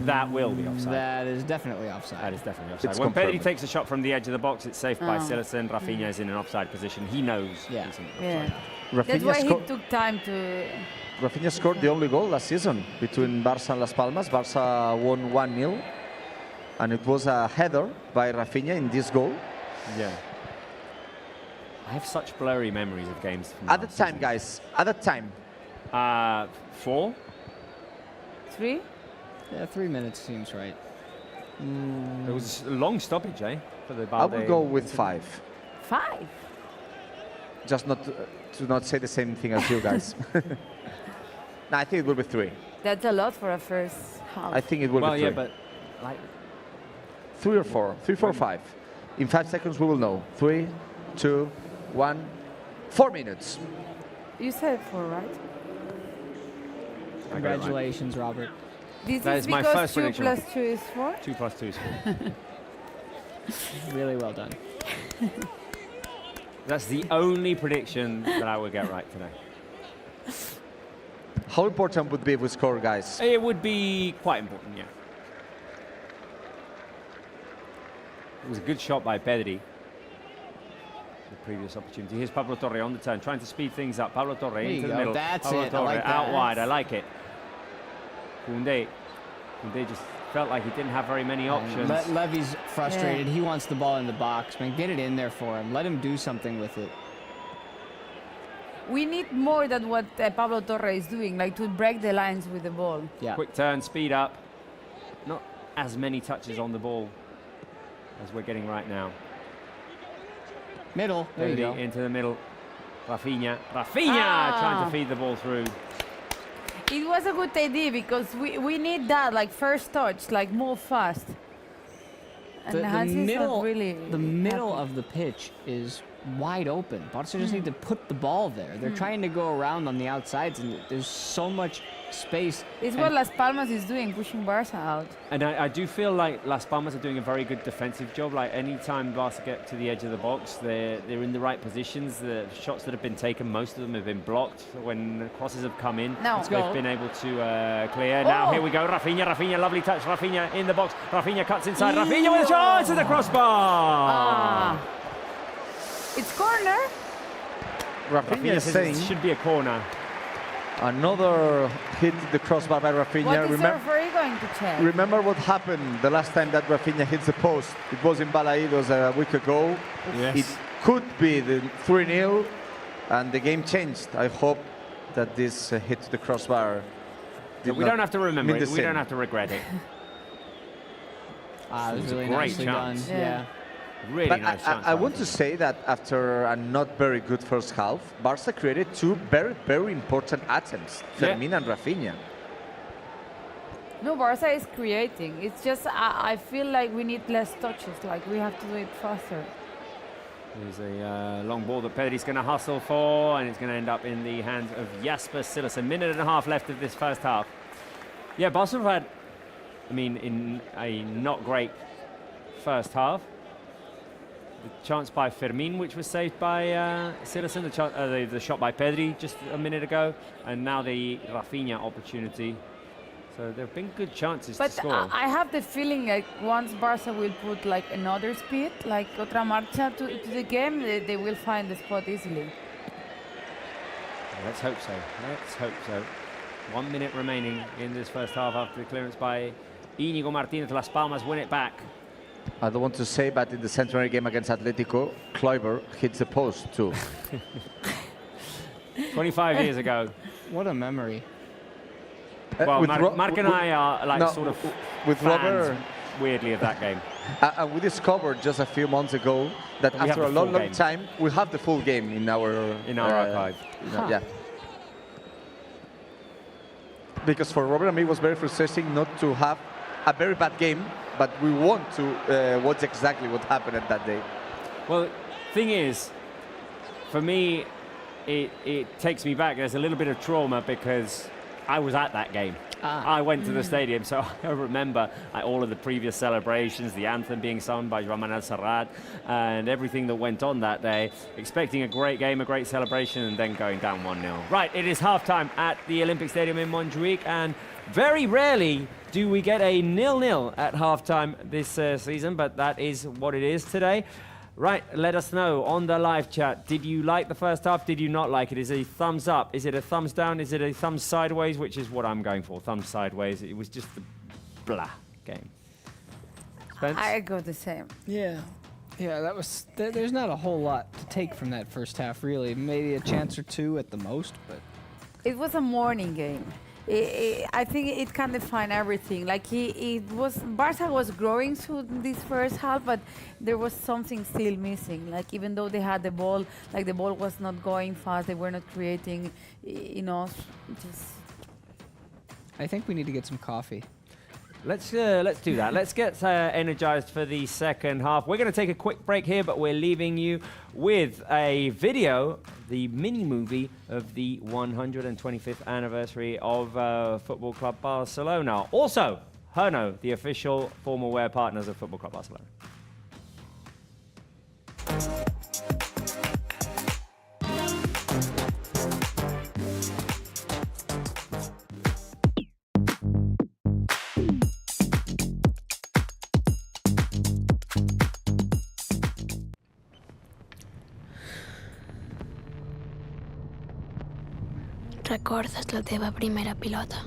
That will be offside. That is definitely That offside. is definitely offside. It's When Pedri confirmed. takes a shot from the edge of the box, it's saved by Oh. Silerson. Rafinha is in an offside position. He knows Yeah. he's in Yeah. offside. That's why he sco- took time to. Rafinha scored the only goal last season between Barça and Las Palmas. Barça won 1-0, and it was a header by Rafinha in this goal. Yeah. have such blurry memories of games. From At the last time, season. guys. At the time. 4? 3? Yeah, 3 minutes seems right. It was a long stoppage, eh? For the I Balde would go with incident. 5. 5? Just not to not say the same thing as you guys. No, I think it will be 3. That's a lot for a first half. I think it will Well, be 3. yeah, but like 3 or 4. 3, 4, 5. In 5 seconds, we will know. 3, 2, 1. 4 minutes. You said 4, right? Congratulations, Robert. This That is is my because first 2 prediction. plus 2 is 4? 2 plus 2 is 4. Really well done. That's the only prediction that I would get right today. How important would be if we score, guys? It would be quite important, yeah. It was a good shot by Pedri. The previous opportunity. Here's Pablo Torre on the turn, trying to speed things up. Pablo Torre you into the go. middle. That's Pablo it. I Torre like out that. wide. I like it. Koundé just felt like he didn't have very many options. Levy's frustrated. Yeah. He wants the ball in the box. Man, get it in there for him. Let him do something with it. We need more than what Pablo Torre is doing, like to break the lines with the ball. Yeah. Quick turn, speed up. Not as many touches on the ball as we're getting right now. Middle. There you Pedri go. into the middle. Rafinha trying to feed the ball through. It was a good idea because we need that, like first touch, like move fast. And Hansy is not really the middle happy. of the pitch is wide open. Barca just need to put the ball there. They're trying to go around on the outsides, and there's so much space. It's and what Las Palmas is doing, pushing Barça out. And I do feel like Las Palmas are doing a very good defensive job. Like any time Barca get to the edge of the box, they're in the right positions. The shots that have been taken, most of them have been blocked. When crosses have come in, No. they've go. been able to clear. Now Oh. here we go, Rafinha, lovely touch. Rafinha in the box. Rafinha cuts inside. Rafinha with a shot to the crossbar. It's corner. Rafinha is says saying it should be a corner. another hit the crossbar by What Rafinha. is the referee going to check? Remember what happened the last time that Rafinha hits the post? It was in Balaídos a week ago. Yes. It could be the 3-0, and the game changed. I hope that this hit to the crossbar. did We not don't have to remember mean it. the We same. don't have to regret it. it was was a really great nicely chance. done. Yeah. Yeah. Really But nice chance. I want to say that after a not very good first half, Barca created 2 very, very important attempts, Yeah. Fermin and Rafinha. No, Barça is creating. It's just I feel like we need less touches. Like we have to do it faster. There's a long ball that Pedri's going to hustle for, and it's going to end up in the hands of Jasper Sillis. A minute and a half left of this first half. Yeah, Barca have had, I mean, in a not great first half. The chance by Fermin, which was saved by Sillis, the shot by Pedri just a minute ago, and now the Rafinha opportunity. So there have been good chances But to score. I have the feeling like once Barça will put like another speed, like otra marcha to the game, they will find the spot easily. Let's hope so. Let's hope so. 1 minute remaining in this first half after the clearance by Íñigo Martínez. Las Palmas win it back. I don't want to say, but in the centenary game against Atletico, Kluivert hits the post too. 25 years ago. What a memory. Well, With Ro- Mark and I are like no, sort of with fans, Robert. weirdly, of that game. And we discovered just a few months ago that We have after the a long, full long game. time, we have the full game in our Archive. Yeah. Because for Robert and me, it was very frustrating not to have a very bad game, but we want to watch exactly what happened at that day. Well, thing is, for me, it takes me back. There's a little bit of trauma because I was at that game. I went to the stadium, so I remember all of the previous celebrations, the anthem being sung by Joan Manuel Serrat, and everything that went on that day, expecting a great game, a great celebration, and then going down 1-0. Right, it is halftime at the Olympic Stadium in Montjuic, and very rarely do we get a 0-0 at halftime this season, but that is what it is today. Right, let us know on the live chat. Did you like the first half? Did you not like it? Is it a thumbs up? Is it a thumbs down? Is it a thumbs sideways? Which is what I'm going for, thumbs sideways. It was just the blah game. Spence? I go the same. Yeah. Yeah, there's not a whole lot to take from that first half, really. Maybe a chance or two at the most, but... It was a morning game. I think it can define everything. Like Barça was growing through this first half, but there was something still missing. Like even though they had the ball, like the ball was not going fast, they were not creating enough. I think we need to get some coffee. Let's do that. Let's get energized for the second half. We're going to take a quick break here, but we're leaving you with a video, the mini movie of the 125th anniversary of Football Club Barcelona. Also, Herno, the official formal wear partners of Football Club Barcelona. Recordes la teva primera pilota?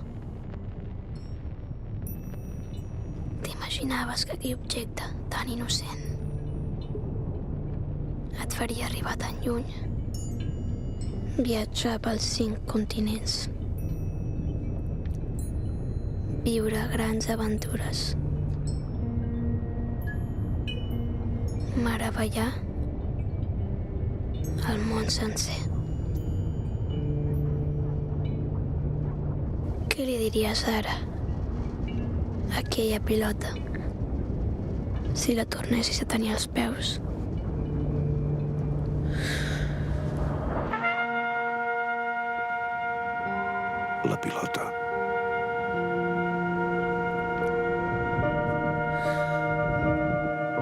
T'imaginaves que aquell objecte tan innocent et faria arribar tan lluny? Viatjar pels 5 continents. Viure grans aventures. Meravellar el món sencer. Què li diries ara a aquella pilota si la tornessis a tenir als peus? La pilota.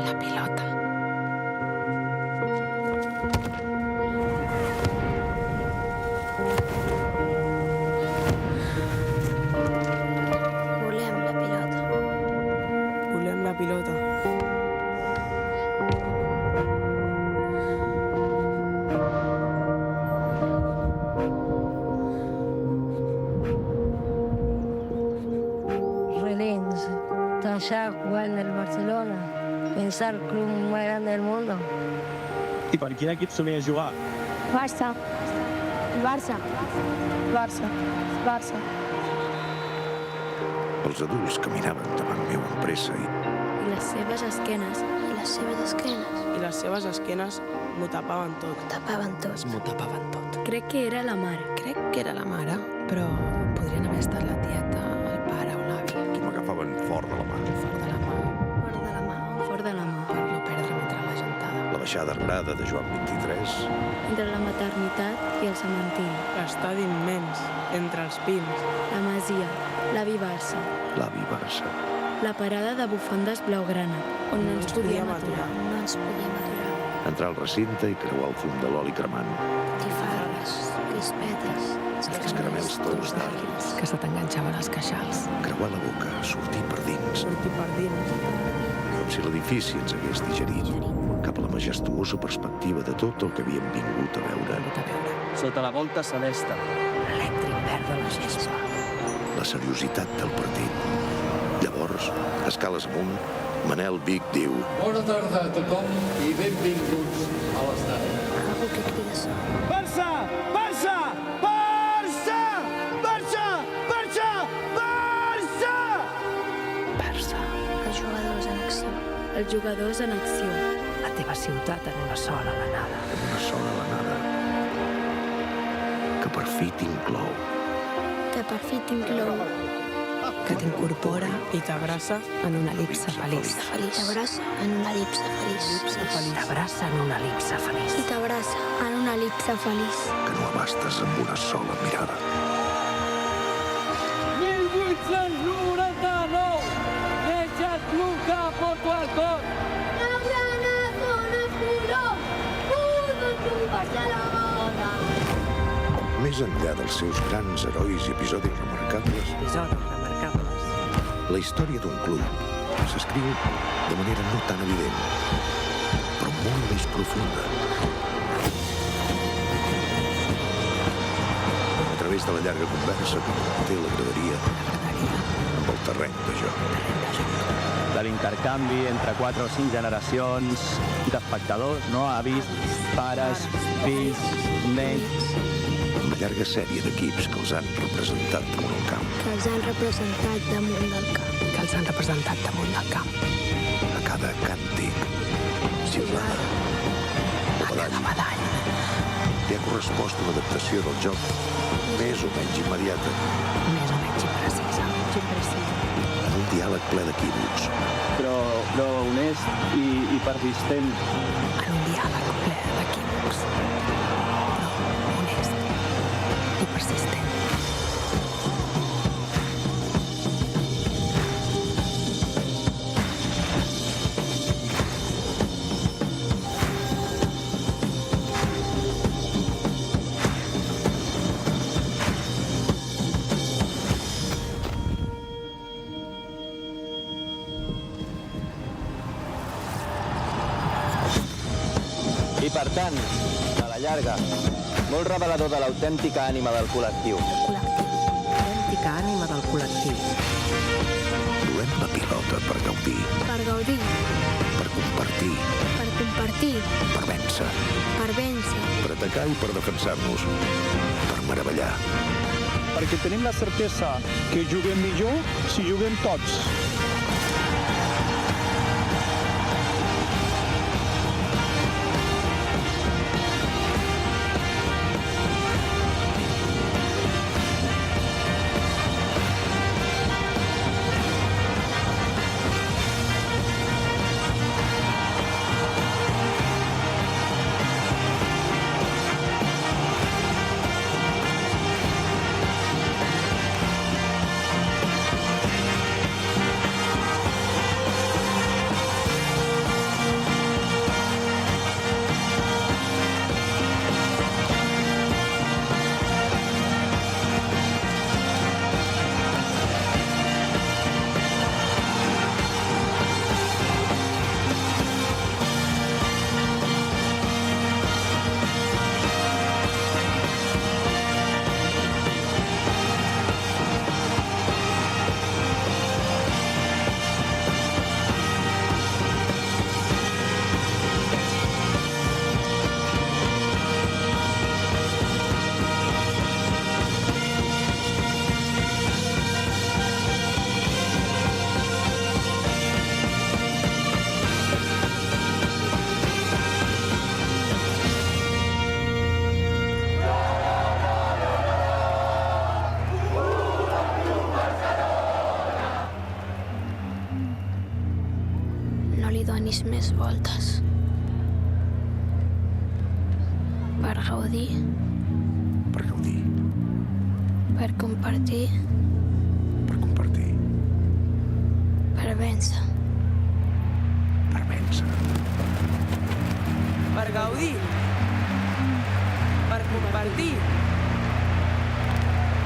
La pilota. Volem la pilota. Volem la pilota. Relens, allá jugando en el Barcelona, pensar el club más grande del mundo. I per quin equip solia jugar? Barça. Barça. Barça. Barça. Els adults caminaven davant meu amb pressa i I les seves esquenes. I les seves esquenes. I les seves esquenes m'ho tapaven tot. Ho tapaven tot. M'ho tapaven tot. Crec que era la mare. Crec que era la mare, però podrien haver estat la tieta, el pare o l'avi. m'agafaven fort de la mà. Fort de la mà, Fort de la mà. Fort de la mà. per no perdre mentre la gentada. La baixada grada de Joan 23, Entre la maternitat i el cementiri. L'estadi immens, entre els pins. La masia. L'avi Barça. l'avi Barça. La parada de bufandes blaugrana, on no ens podíem aturar. No ens podíem aturar. Entrar al recinte i creuar el fum de l'oli cremant. Tifarres, crispetes, Els caramels tots d'all. Que se t'enganxaven als queixals. Creuar la boca, sortir per dins, Sortir per dins. com si l'edifici ens hagués digerit cap a la majestuosa perspectiva de tot el que havíem vingut a veure. Sota la volta celeste. Elèctric verd de la gespa. La seriositat del partit. Llavors, escales amunt, Manel Vic diu: Bona tarda a tothom i benvinguts a l'estadi. Algú que crida sol. Barça! Barça! Barça! Barça! Barça! Barça! Barça. Els jugadors en acció. Els jugadors en acció. La teva ciutat en una sola manada. amb una sola alenada que per fi t'inclou. Que per fi t'inclou. Que t'incorpora i t'abraça en una elipse feliç. Feliç. T'abraça en una elipse feliç. T'abraça en una elipse feliç. I t'abraça en una elipse feliç. Que no abastes amb una sola mirada. 1899! Deixa't Luca porto al cor! Més enllà dels seus grans herois i episodis remarcables, Episodis remarcables. la història d'un club s'escriu de manera no tan evident, però molt més profunda. A través de la llarga conversa que té la graderia, amb el terreny de joc. De l'intercanvi entre 4 o 5 generacions d'espectadors, no? Avis, pares, fills, nets... Una llarga sèrie d'equips que els han representat damunt el camp. Que els han representat damunt del camp. Que els han representat damunt del camp. A cada càntic, xiulada, badall, li ha correspost una adaptació del joc més o menys immediata. Més o menys imprecisa. En un diàleg ple d'equívocs. Però honest i persistent. En un diàleg ple d'equívocs. Però honest i persistent. I per tant, a la llarga, molt revelador de l'autèntica ànima del col·lectiu. L'autèntica ànima del col·lectiu. Volem la pilota per gaudir, Per gaudir, per compartir, per compartir, per vèncer, per vèncer. per atacar i per defensar-nos, per meravellar. Perquè tenim la certesa que juguem millor si juguem tots. No li donis més voltes. Per gaudir, Per gaudir, per compartir, per compartir, per vèncer. per vèncer. Per gaudir, per compartir,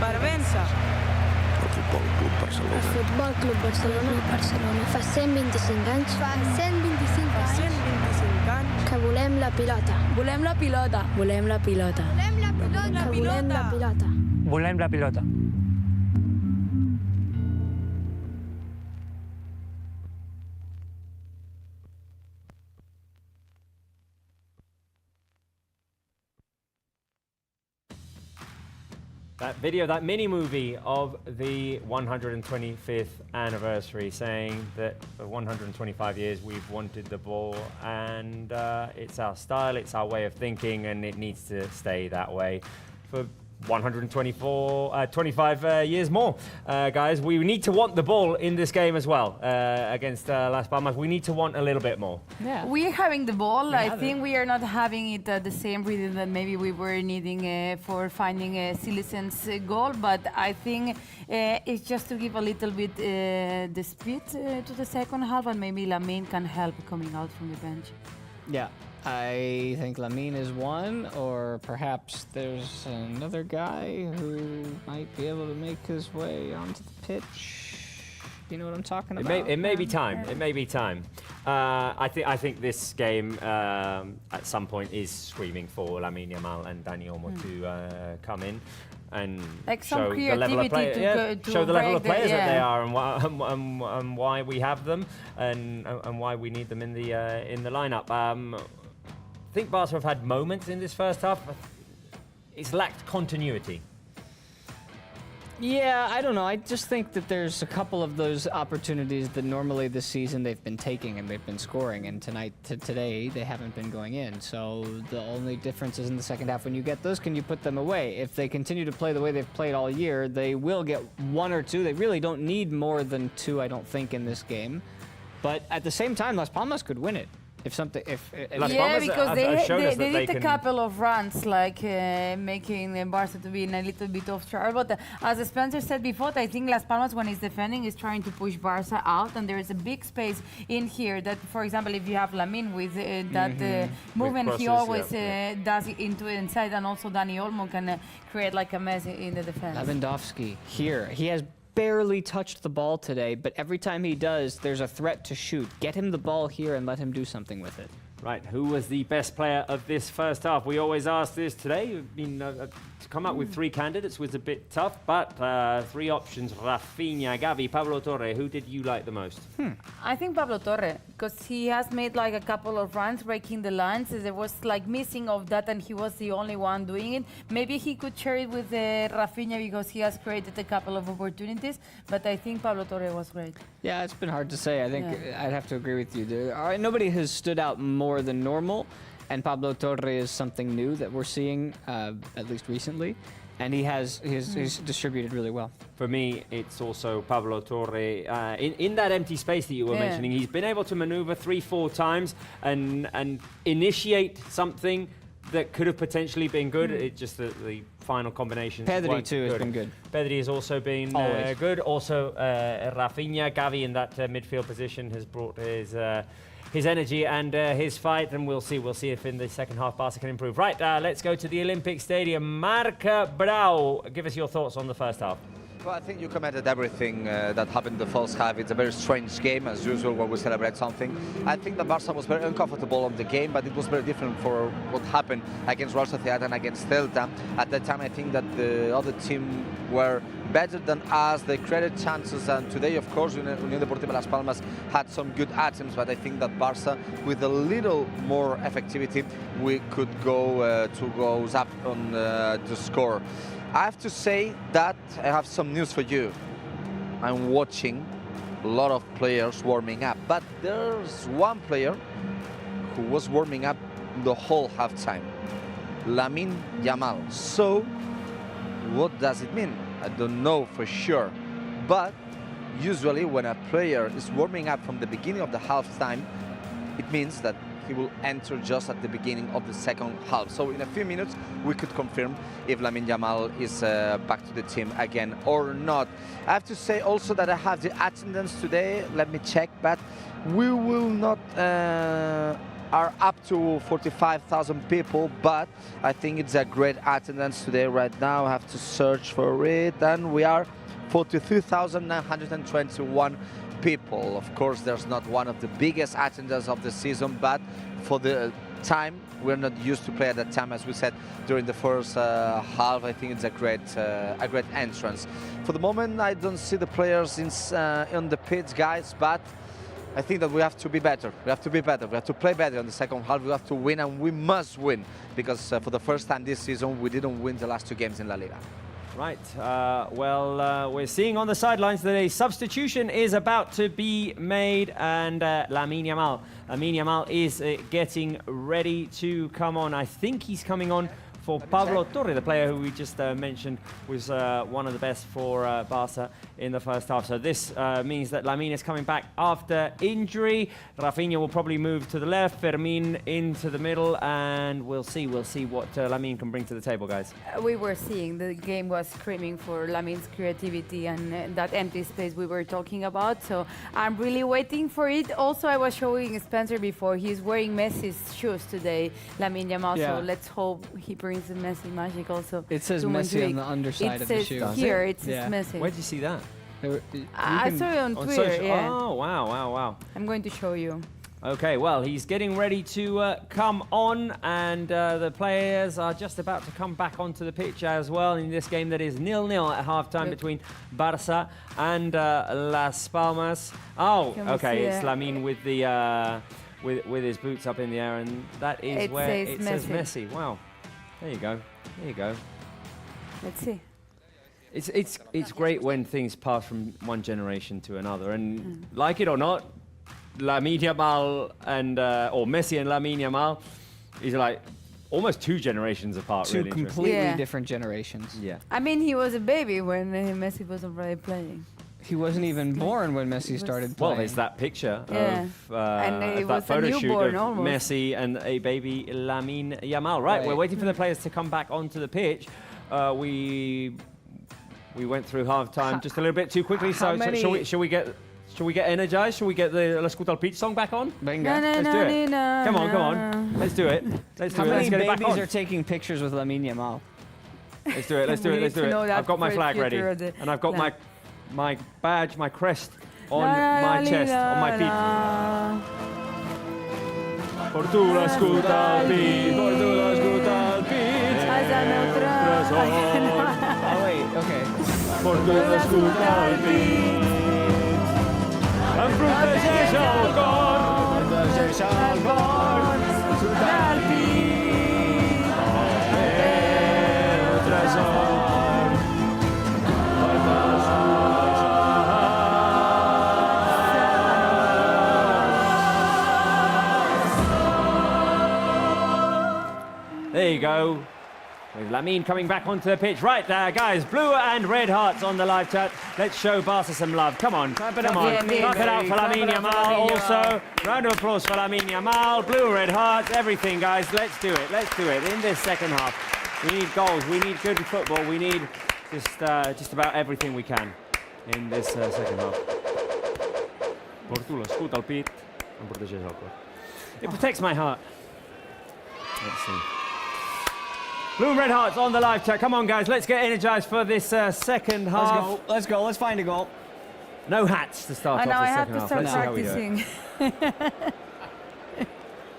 per vèncer. El Futbol Club El Barcelona. Futbol Club Barcelona fa 125 anys. Fa 125 Fa 125 anys. que volem la pilota. Volem la pilota. Volem la pilota. Volem la pilota. Que volem la pilota. Volem la pilota. That video, that mini movie of the 125th anniversary, saying that for 125 years we've wanted the ball, and it's our style, it's our way of thinking, and it needs to stay that way for 25 years more. Guys, we need to want the ball in this game as well against Las Palmas. We need to want a little bit more. Yeah. We're having the ball. I think we are not having it at the same rhythm that maybe we were needing for finding a Silicens goal, but I think it's just to give a little bit the speed to the second half, and maybe Lamine can help coming out from the bench. Yeah, I think Lamine is one, or perhaps there's another guy who might be able to make his way onto the pitch. You know what I'm talking about? It may be time. It may be time. I think this game at some point is screaming for Lamine Yamal and Dani Olmo to come in. and like some show the level of creativity to show the level of break players the- that they yeah. are and why we have them and why we need them in the lineup. I think Barca have had moments in this first half. It's lacked continuity. Yeah, I don't know. I just think that there's a couple of those opportunities that normally this season they've been taking and they've been scoring, and today they haven't been going in. So the only difference is in the second half when you get those, can you put them away? If they continue to play the way they've played all year, they will get one or two. They really don't need more than two, I don't think, in this game. But at the same time, Las Palmas could win it. If something, Las yeah, Palmas because have they shown us that they did a can- couple of runs, like making Barca to be in a little bit off track. But as Spencer said before, I think Las Palmas, when he's defending, is trying to push Barca out, and there is a big space in here. That, for example, if you have Lamine with that movement, crosses, he always yeah. does it into inside, and also Dani Olmo can create like a mess in the defense. Lewandowski here, he has barely touched the ball today, but every time he does, there's a threat to shoot. Get him the ball here and let him do something with it. Right, who was the best player of this first half? We always ask this today. We've been to come up with three candidates was a bit tough, but three options: Rafinha, Gavi, Pablo Torre. Who did you like the most? I think Pablo Torre, because he has made like a couple of runs breaking the lines. There was like missing of that, and he was the only one doing it. Maybe he could share it with Rafinha because he has created a couple of opportunities, but I think Pablo Torre was great. Yeah, it's been hard to say. I think I'd have to agree with you. Nobody has stood out more than normal, and Pablo Torre is something new that we're seeing, at least recently, and he's distributed really well. For me, it's also Pablo Torre. In that empty space that you were mentioning, he's been able to maneuver 3-4 times and initiate something that could have potentially been good. It's just the final combination. Pedri too has been good. Pedri has also been good. Also, Rafinha, Gavi in that midfield position has brought his energy and his fight, and we'll see if in the second half Barca can improve. Right, let's go to the Olympic Stadium. Marc Brau, give us your thoughts on the first half. Well, I think you commented everything that happened in the first half. It's a very strange game, as usual, when we celebrate something. I think that Barca was very uncomfortable on the game, but it was very different for what happened against Real Sociedad and against Celta. At that time, I think that the other team were better than us. They created chances, and today, of course, Unión Deportiva Las Palmas had some good attempts, but I think that Barca, with a little more effectivity, we could go 2 goals up on the score. I have to say that I have some news for you. I'm watching a lot of players warming up, but there's one player who was warming up the whole halftime, Lamine Yamal. So, what does it mean? I don't know for sure, but usually when a player is warming up from the beginning of the halftime, it means that he will enter just at the beginning of the second half. So in a few minutes, we could confirm if Lamine Yamal is back to the team again or not. I have to say also that I have the attendance today. Let me check, but we will not are up to 45,000 people, but I think it's a great attendance today. Right now, I have to search for it, and we are 42,921 people. Of course, there's not one of the biggest attendance of the season, but for the time, we're not used to play at that time, as we said during the first half. I think it's a great entrance. For the moment, I don't see the players on the pitch, guys, but I think that we have to be better. We have to be better. We have to play better in the second half. We have to win, and we must win, because for the first time this season, we didn't win the last 2 games in La Liga. Right, we're seeing on the sidelines that a substitution is about to be made, and Lamine Yamal is getting ready to come on. I think he's coming on for Pablo Torre, the player who we just mentioned was one of the best for Barca in the first half. So this means that Lamine is coming back after injury. Rafinha will probably move to the left, Fermin into the middle, and we'll see what Lamine can bring to the table, guys. We were seeing the game was screaming for Lamine's creativity and that empty space we were talking about. So I'm really waiting for it. Also, I was showing Spencer before. He's wearing Messi's shoes today, Lamine Yamal. Yeah. So let's hope he brings the Messi magic also. It says to Messi Montjuic. on the underside of the shoe. Here, it says Messi. Where did you see that? I saw it on Twitter, social. yeah. Oh, wow. I'm going to show you. Okay, well, he's getting ready to come on, and the players are just about to come back onto the pitch as well in this game that is 0-0 at halftime between Barça and Las Palmas. Oh, okay, it's Lamine with the with his boots up in the air, and that is where it says Messi. Wow, there you go, there you go. Let's see. It's great when things pass from one generation to another, and like it or not, Lamine Yamal and or Messi and Lamine Yamal is like almost 2 generations apart. Two really completely different generations. Yeah. I mean, he was a baby when Messi wasn't really playing. He wasn't even born when Messi started playing. Well, there's that picture of that photo shoot of almost. Messi and a baby Lamine Yamal. Right, we're waiting for the players to come back onto the pitch. We went through half-time just a little bit too quickly, so shall we get energized? Shall we get the L'escuta al Pitch song back on? Venga. Let's do it. Come on. Let's do it. Let's do it. Let's get it back on. How many babies are taking pictures with Lamine Yamal? Let's do it. Let's do it. I've got my flag ready, and I've got my badge, my crest on my chest, on my feet. Por tu l'escuta al pit, por tu l'escuta al pit. Oh wait, okay. Por tu l'escuta al pit. Em protegeix el cor, protegeix el cor, del pit. El tresor, el tresor. There you go. With Lamine coming back onto the pitch. Right there, guys. Blue and red hearts on the live chat. Let's show Barca some love. Come on. Clap it out for Lamine Yamal. Also, round of applause for Lamine Yamal. Blue, red hearts, everything, guys. Let's do it. Let's do it in this second half. We need goals. We need good football. We need just about everything we can in this second half. It protects my heart. Let's see. Blue and red hearts on the live chat. Come on, guys. Let's get energized for this second half. Let's go. Let's find a goal. No hats to start off the second half. Let's see how we do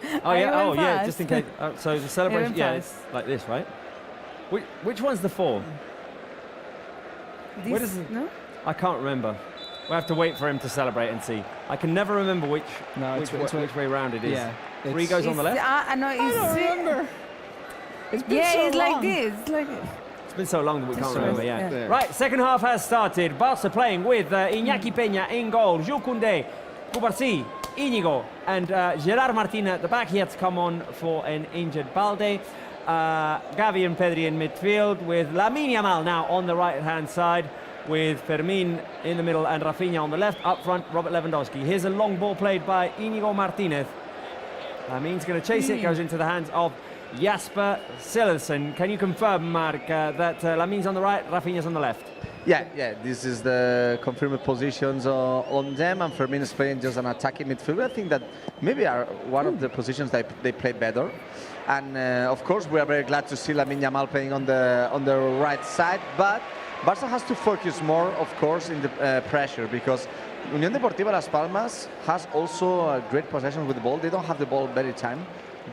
it. Oh yeah. Just in case. So the celebration. Yeah, it's like this, right? Which one's the 4? Where does it? No. I can't remember. We have to wait for him to celebrate and see. I can never remember which way round it is. Yeah. 3 goes on the left. I don't remember. It's been so it's long. like this. It's like this. It's been so long that we can't remember, yeah. Right, second half has started. Barca playing with Iñaki Peña in goal, Jules Koundé, Cubarsí, Íñigo, and Gerard Martín at the back. He had to come on for an injured Balde. Gavi and Pedri in midfield, with Lamine Yamal now on the right-hand side, with Fermín in the middle and Rafinha on the left. Up front, Robert Lewandowski. Here's a long ball played by Íñigo Martínez. Lamine's going to chase it, goes into the hands of Jasper Sillerson. Can you confirm, Mark, that Lamine's on the right, Rafinha's on the left? Yeah, this is the confirmed positions on them, and Fermín is playing just an attacking midfield. I think that maybe are one of the positions that they play better. And of course, we are very glad to see Lamine Yamal playing on the right side, but Barça has to focus more, of course, in the pressure, because Unión Deportiva Las Palmas has also a great possession with the ball. They don't have the ball very time.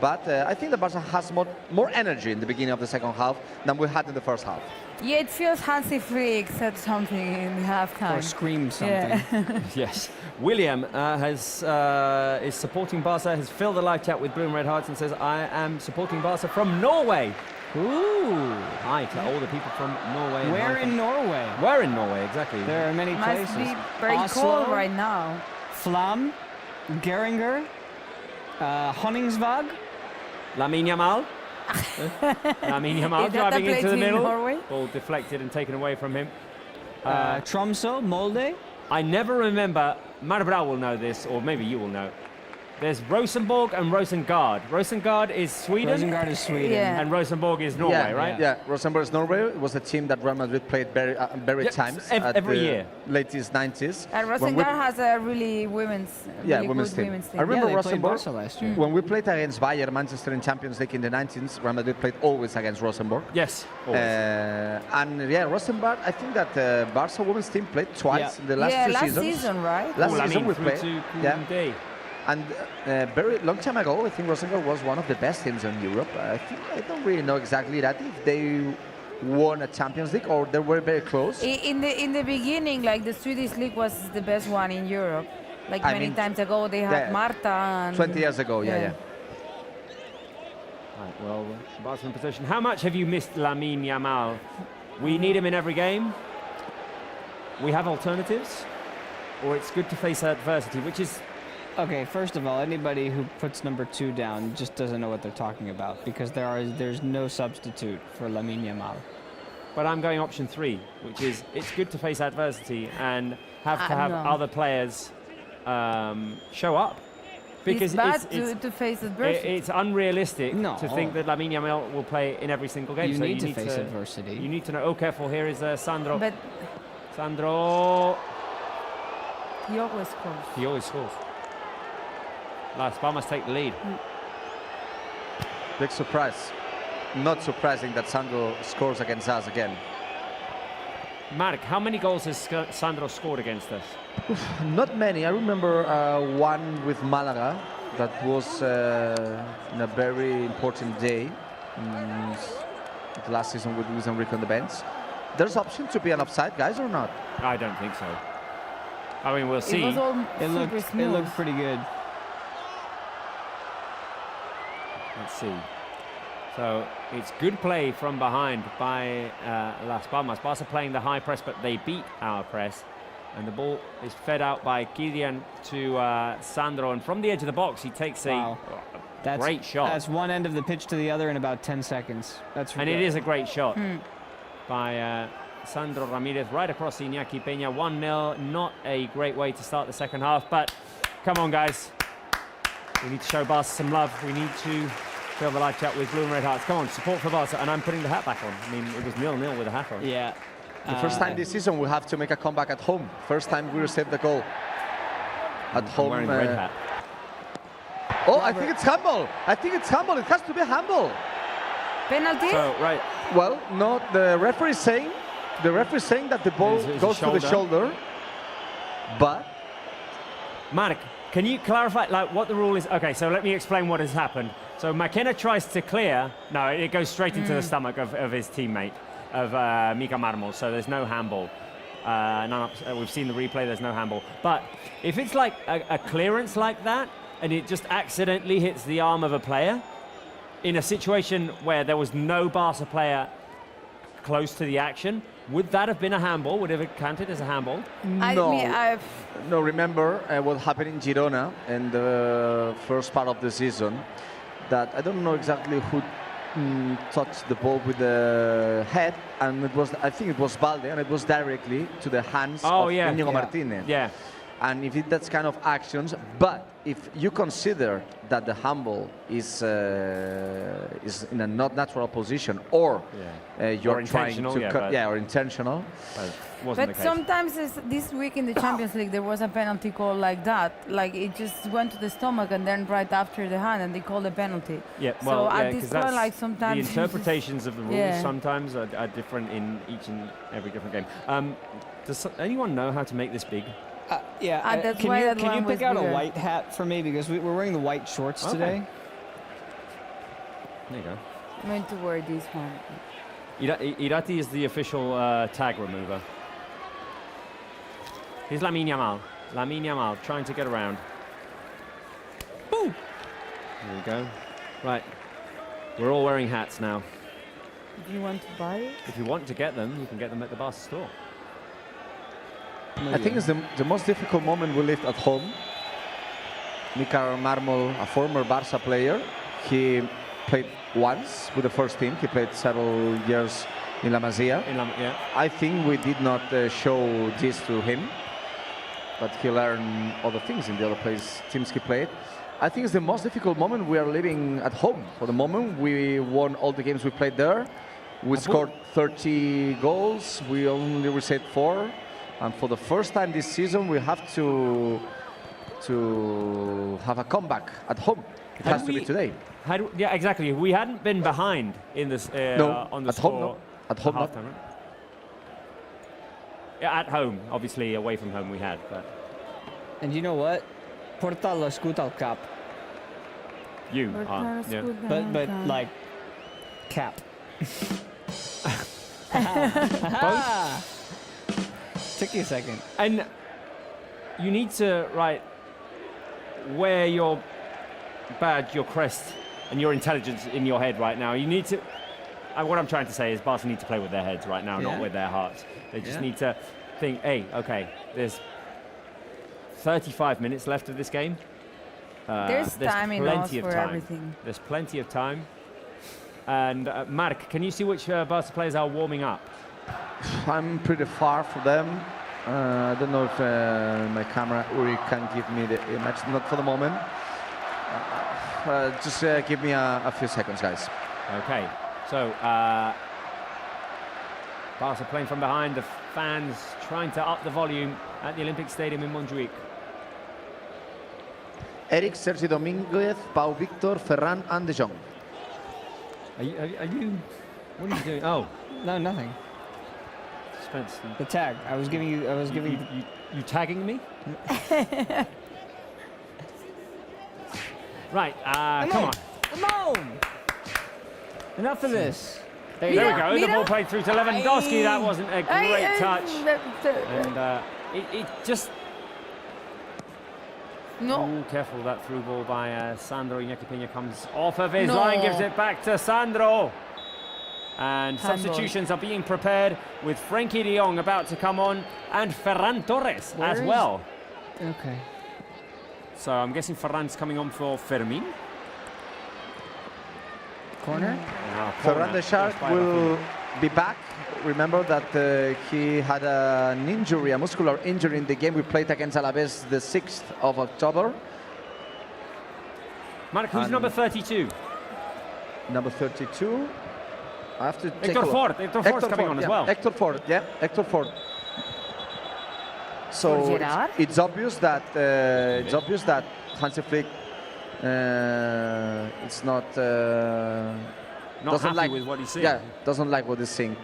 But I think that Barca has more energy in the beginning of the second half than we had in the first half. Yeah, it feels Hansy Flick said something in halftime. Or screamed something. Yeah. Yes. William is supporting Barca, has filled the live chat with blue and red hearts and says, I am supporting Barca from Norway. Ooh. Hi to all the people from Norway. Where in Norway? Where in Norway, exactly. There are many places. Must be very Oslo, cold right now. Flam, Geringer, Honningsvåg. Lamine Yamal. Lamine Yamal driving into the middle. Norway? Ball deflected and taken away from him. Tromsø, Molde. I never remember, Marbra will know this, or maybe you will know. There's Rosenborg and Rosengard. Rosengard is Sweden. Rosengard is Sweden. Yeah. And Rosenborg is Norway, right? Yeah, Rosenborg is Norway. It was a team that Real Madrid played very times. Every year. Latest 90s. And Rosengard has a really women's team. I remember Rosenborg last year. When we played against Bayern Manchester in Champions League in the 19s, Real Madrid played always against Rosenborg. Yes, always. And yeah, Rosenborg, I think that Barca women's team played twice in the last two seasons. Last season, right? Last season we played. Yeah. And very long time ago, I think Rosenborg was one of the best teams in Europe. I don't really know exactly that if they won a Champions League or they were very close. In the beginning, like the Swedish league was the best one in Europe. Like many times ago, they had Marta. And 20 years ago, yeah. Right, well, Barca in possession. How much have you missed Lamine Yamal? We need him in every game. We have alternatives, or it's good to face adversity, which is... Okay, first of all, anybody who puts number 2 down just doesn't know what they're talking about, because there's no substitute for Lamine Yamal. But I'm going option 3, which is it's good to face adversity and have to have other players show up. Because it's bad to face adversity. It's unrealistic to think that Lamine Yamal will play in every single game. You need to face adversity. You need to know. Oh, careful! Here is Sandro. But Sandro. He always scores. He always scores. Las Palmas take the lead. Big surprise. Not surprising that Sandro scores against us again. Mark, how many goals has Sandro scored against us? Not many. I remember one with Malaga that was in a very important day. Last season with Luis Enrique on the bench. There's option to be an offside, guys, or not? I don't think so. I mean, we'll see. It looked pretty good. Let's see. So it's good play from behind by Las Palmas. Barca playing the high press, but they beat our press. And the ball is fed out by Kylian to Sandro. And from the edge of the box, he takes a great shot. That's one end of the pitch to the other in about 10 seconds. And it is a great shot by Sandro Ramirez right across Iñaki Peña. 1-0. Not a great way to start the second half. But come on, guys. We need to show Barca some love. We need to fill the live chat with blue and red hearts. Come on, support for Barca. And I'm putting the hat back on. I mean, it was 0-0 with a hat on. Yeah. The first time this season we have to make a comeback at home. First time we received the goal at home. Wearing the red hat. Oh, I think it's handball. I think it's handball. It has to be handball. Penalty? So, right. Well, no. The referee is saying that the ball goes to the shoulder. But Mark, can you clarify like what the rule is? Okay, so let me explain what has happened. So McKenna tries to clear. No, it goes straight into the stomach of his teammate. Of Mika Marmol, so there's no handball. We've seen the replay, there's no handball. But if it's like a clearance like that, and it just accidentally hits the arm of a player, in a situation where there was no Barca player close to the action, would that have been a handball? Would it have counted as a handball? No. No, remember what happened in Girona in the first part of the season, that I don't know exactly who touched the ball with the head, and I think it was Balde, and it was directly to the hands of Íñigo Martínez. Yeah. And if that's kind of actions, but if you consider that the handball is in a not natural position, or you're trying to cut, or intentional. But sometimes this week in the Champions League there was a penalty call like that. Like it just went to the stomach and then right after the hand, and they called a penalty. Yeah, well, so at this point, like sometimes the interpretations of the rules sometimes are different in each and every different game. Does anyone know how to make this big? That's can why you pick out a white hat for me, because we're wearing the white shorts today? There you go. I'm going to wear this one. Irati is the official tag remover. Here's Lamine Yamal. Lamine Yamal trying to get around. Boom! There we go. Right. We're all wearing hats now. Do you want to buy it? If you want to get them, you can get them at the Barca store. I think it's the most difficult moment we lived at home. Mika Marmol, a former Barca player, he played once with the first team. He played several years in La Masia. I think we did not show this to him, but he learned other things in the other teams he played. I think it's the most difficult moment we are living at home. For the moment, we won all the games we played there. We scored 30 goals. We only received 4. And for the first time this season, we have to have a comeback at home. It has to be today. Yeah, exactly. We hadn't been behind in this on the score. Home, no. At home, half time, right? Yeah, at home. Obviously, away from home we had. But and you know what? Porta l'escut al cap. You are. Yeah. But like, cap. Both? Took you a second. And you need to, wear your badge, your crest, and your intelligence in your head right now. You need to... what I'm trying to say is Barca need to play with their heads right now, not with their hearts. They just need to think, hey, okay, there's 35 minutes left of this game. There's time enough for everything. There's plenty of time. And Marc, can you see which Barca players are warming up? I'm pretty far from them. I don't know if my camera Uri can give me the image. Not for the moment. Just give me a few seconds, guys. Okay. So, Barca playing from behind, the fans trying to up the volume at the Olympic Stadium in Montjuic. Eric, Sergi Dominguez, Pau Victor, Ferran, and De Jong. Are you... What are you doing? Oh. No, nothing. Spence. The tag. I was giving you... You tagging me? Right, come on. Come on! Enough of this. There we go. The ball played through to Lewandowski. That wasn't a great touch. And it just... No. Ooh, careful, that through ball by Sandro. Iñaki Peña comes off of his line, gives it back to Sandro. And substitutions are being prepared with Frenkie de Jong about to come on and Ferran Torres as well. Okay. So I'm guessing Ferran's coming on for Fermin. Corner? Ferran the Shark will be back. Remember that he had an injury, a muscular injury in the game we played against Alaves the 6th of October. Marc, who's number 32? Number 32? I have to take Hector Ford. Hector Ford's coming on as well. Hector Ford, Hector Ford. So it's obvious that Hansy Flick it's not doesn't happy like with what he's seeing. Yeah, doesn't like what he's seeing.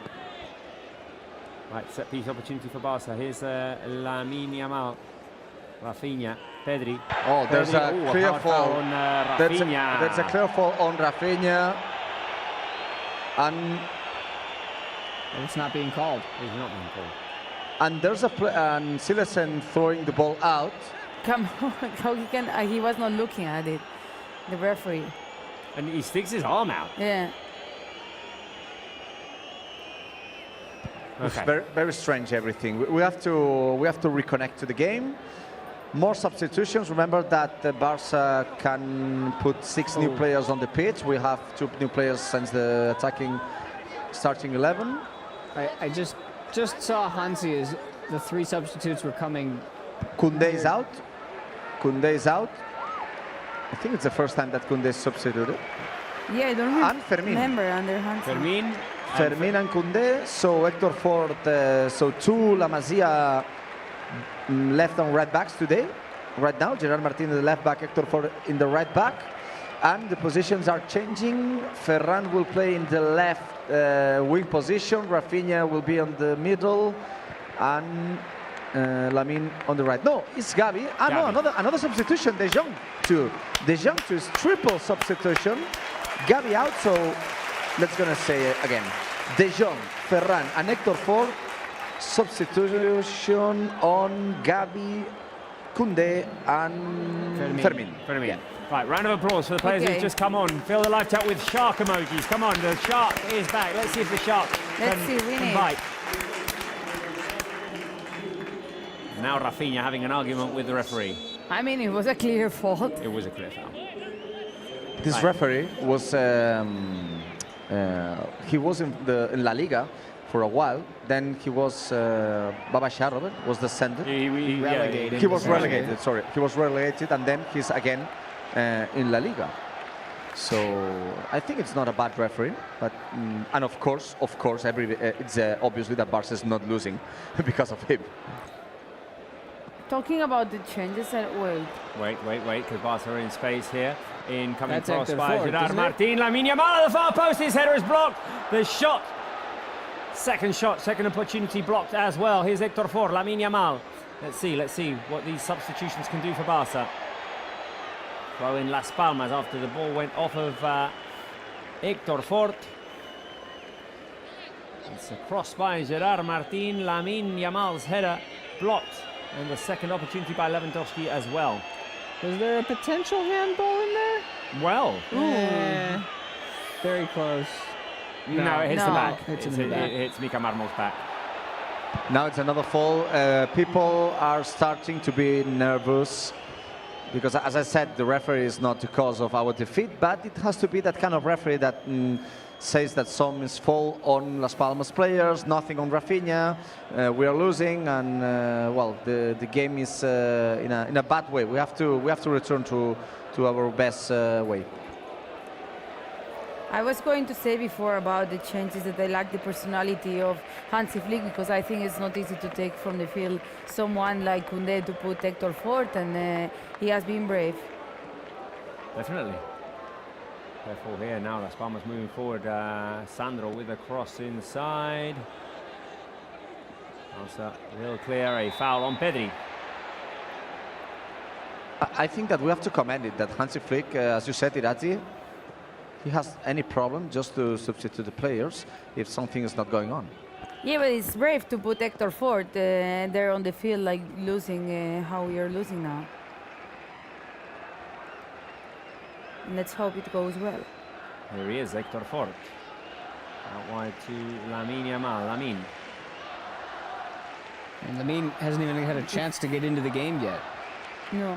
Right, set piece opportunity for Barca. Here's Lamine Yamal, Rafinha, Pedri. Oh, there's Pedri. a clear foul on Rafinha. There's a clear foul on Rafinha, and it's not being called. It's not being called. And there's a and Silesen throwing the ball out. Come on, how he can? He was not looking at it. The referee. And he sticks his arm out. Yeah. Okay. Very, very strange everything. We have to reconnect to the game. More substitutions. Remember that Barca can put 6 new players on the pitch. We have 2 new players since the starting 11. I just saw Hansy as the 3 substitutes were coming. Koundé is out. Koundé is out. I think it's the first time that Koundé is substituted. Yeah, I don't remember under Hansy. Fermin and Koundé. So Hector Ford. So 2 La Masia left and right backs today. Right now, Gerard Martin in the left back, Hector Ford in the right back. And the positions are changing. Ferran will play in the left wing position. Rafinha will be on the middle. And Lamine on the right. No, it's Gavi. No, another substitution. De Jong too. De Jong too is triple substitution. Gavi out, so let's gonna say it again. De Jong, Ferran, and Hector Ford. Substitution on Gavi, Koundé, and Fermin. Yeah. Right, round of applause for the players who've just come on. Fill the live chat with shark emojis. Come on, the shark is back. Let's see if the shark can bite. Now Rafinha having an argument with the referee. I mean, it was a clear fault. It was a clear foul. This referee was he was in La Liga for a while. Then he was Baba Robert was descended. He was relegated. Sorry, he was relegated, and then he's again in La Liga. So I think it's not a bad referee, but and of course, it's obviously that Barca is not losing because of him. Talking about the changes, Wait, because Barca are in space here. Incoming cross Hector by Ford, Gerard Martin. Lamine Yamal at the far post. His header is blocked. The shot. Second opportunity blocked as well. Here's Hector Ford, Lamine Yamal. Let's see what these substitutions can do for Barca. Throw in Las Palmas after the ball went off of Héctor Fort. It's a cross by Gerard Martin. Lamine Yamal's header blocked. And the second opportunity by Lewandowski as well. Was there a potential handball in there? Well. Very close. No, it hits the back. It hits Mika Marmol's back. Now it's another fall. People are starting to be nervous because, as I said, the referee is not the cause of our defeat, but it has to be that kind of referee that says that some is fall on Las Palmas players, nothing on Rafinha. We are losing, and well, the game is in a bad way. We have to return to our best way. I was going to say before about the changes that I like the personality of Hansy Flick, because I think it's not easy to take from the field someone like Koundé to put Héctor Fort, and he has been brave. Definitely. Careful here now. Las Palmas moving forward. Sandro with a cross inside. Barça will clear a foul on Pedri. I think that we have to commend it that Hansy Flick, as you said, Irati, he has any problem just to substitute the players if something is not going on. Yeah, but it's brave to put Héctor Fort there on the field, like losing how we are losing now. And let's hope it goes well. Here he is, Héctor Fort. Out wide to Lamine Yamal. Lamine. And Lamine hasn't even had a chance to get into the game yet. No.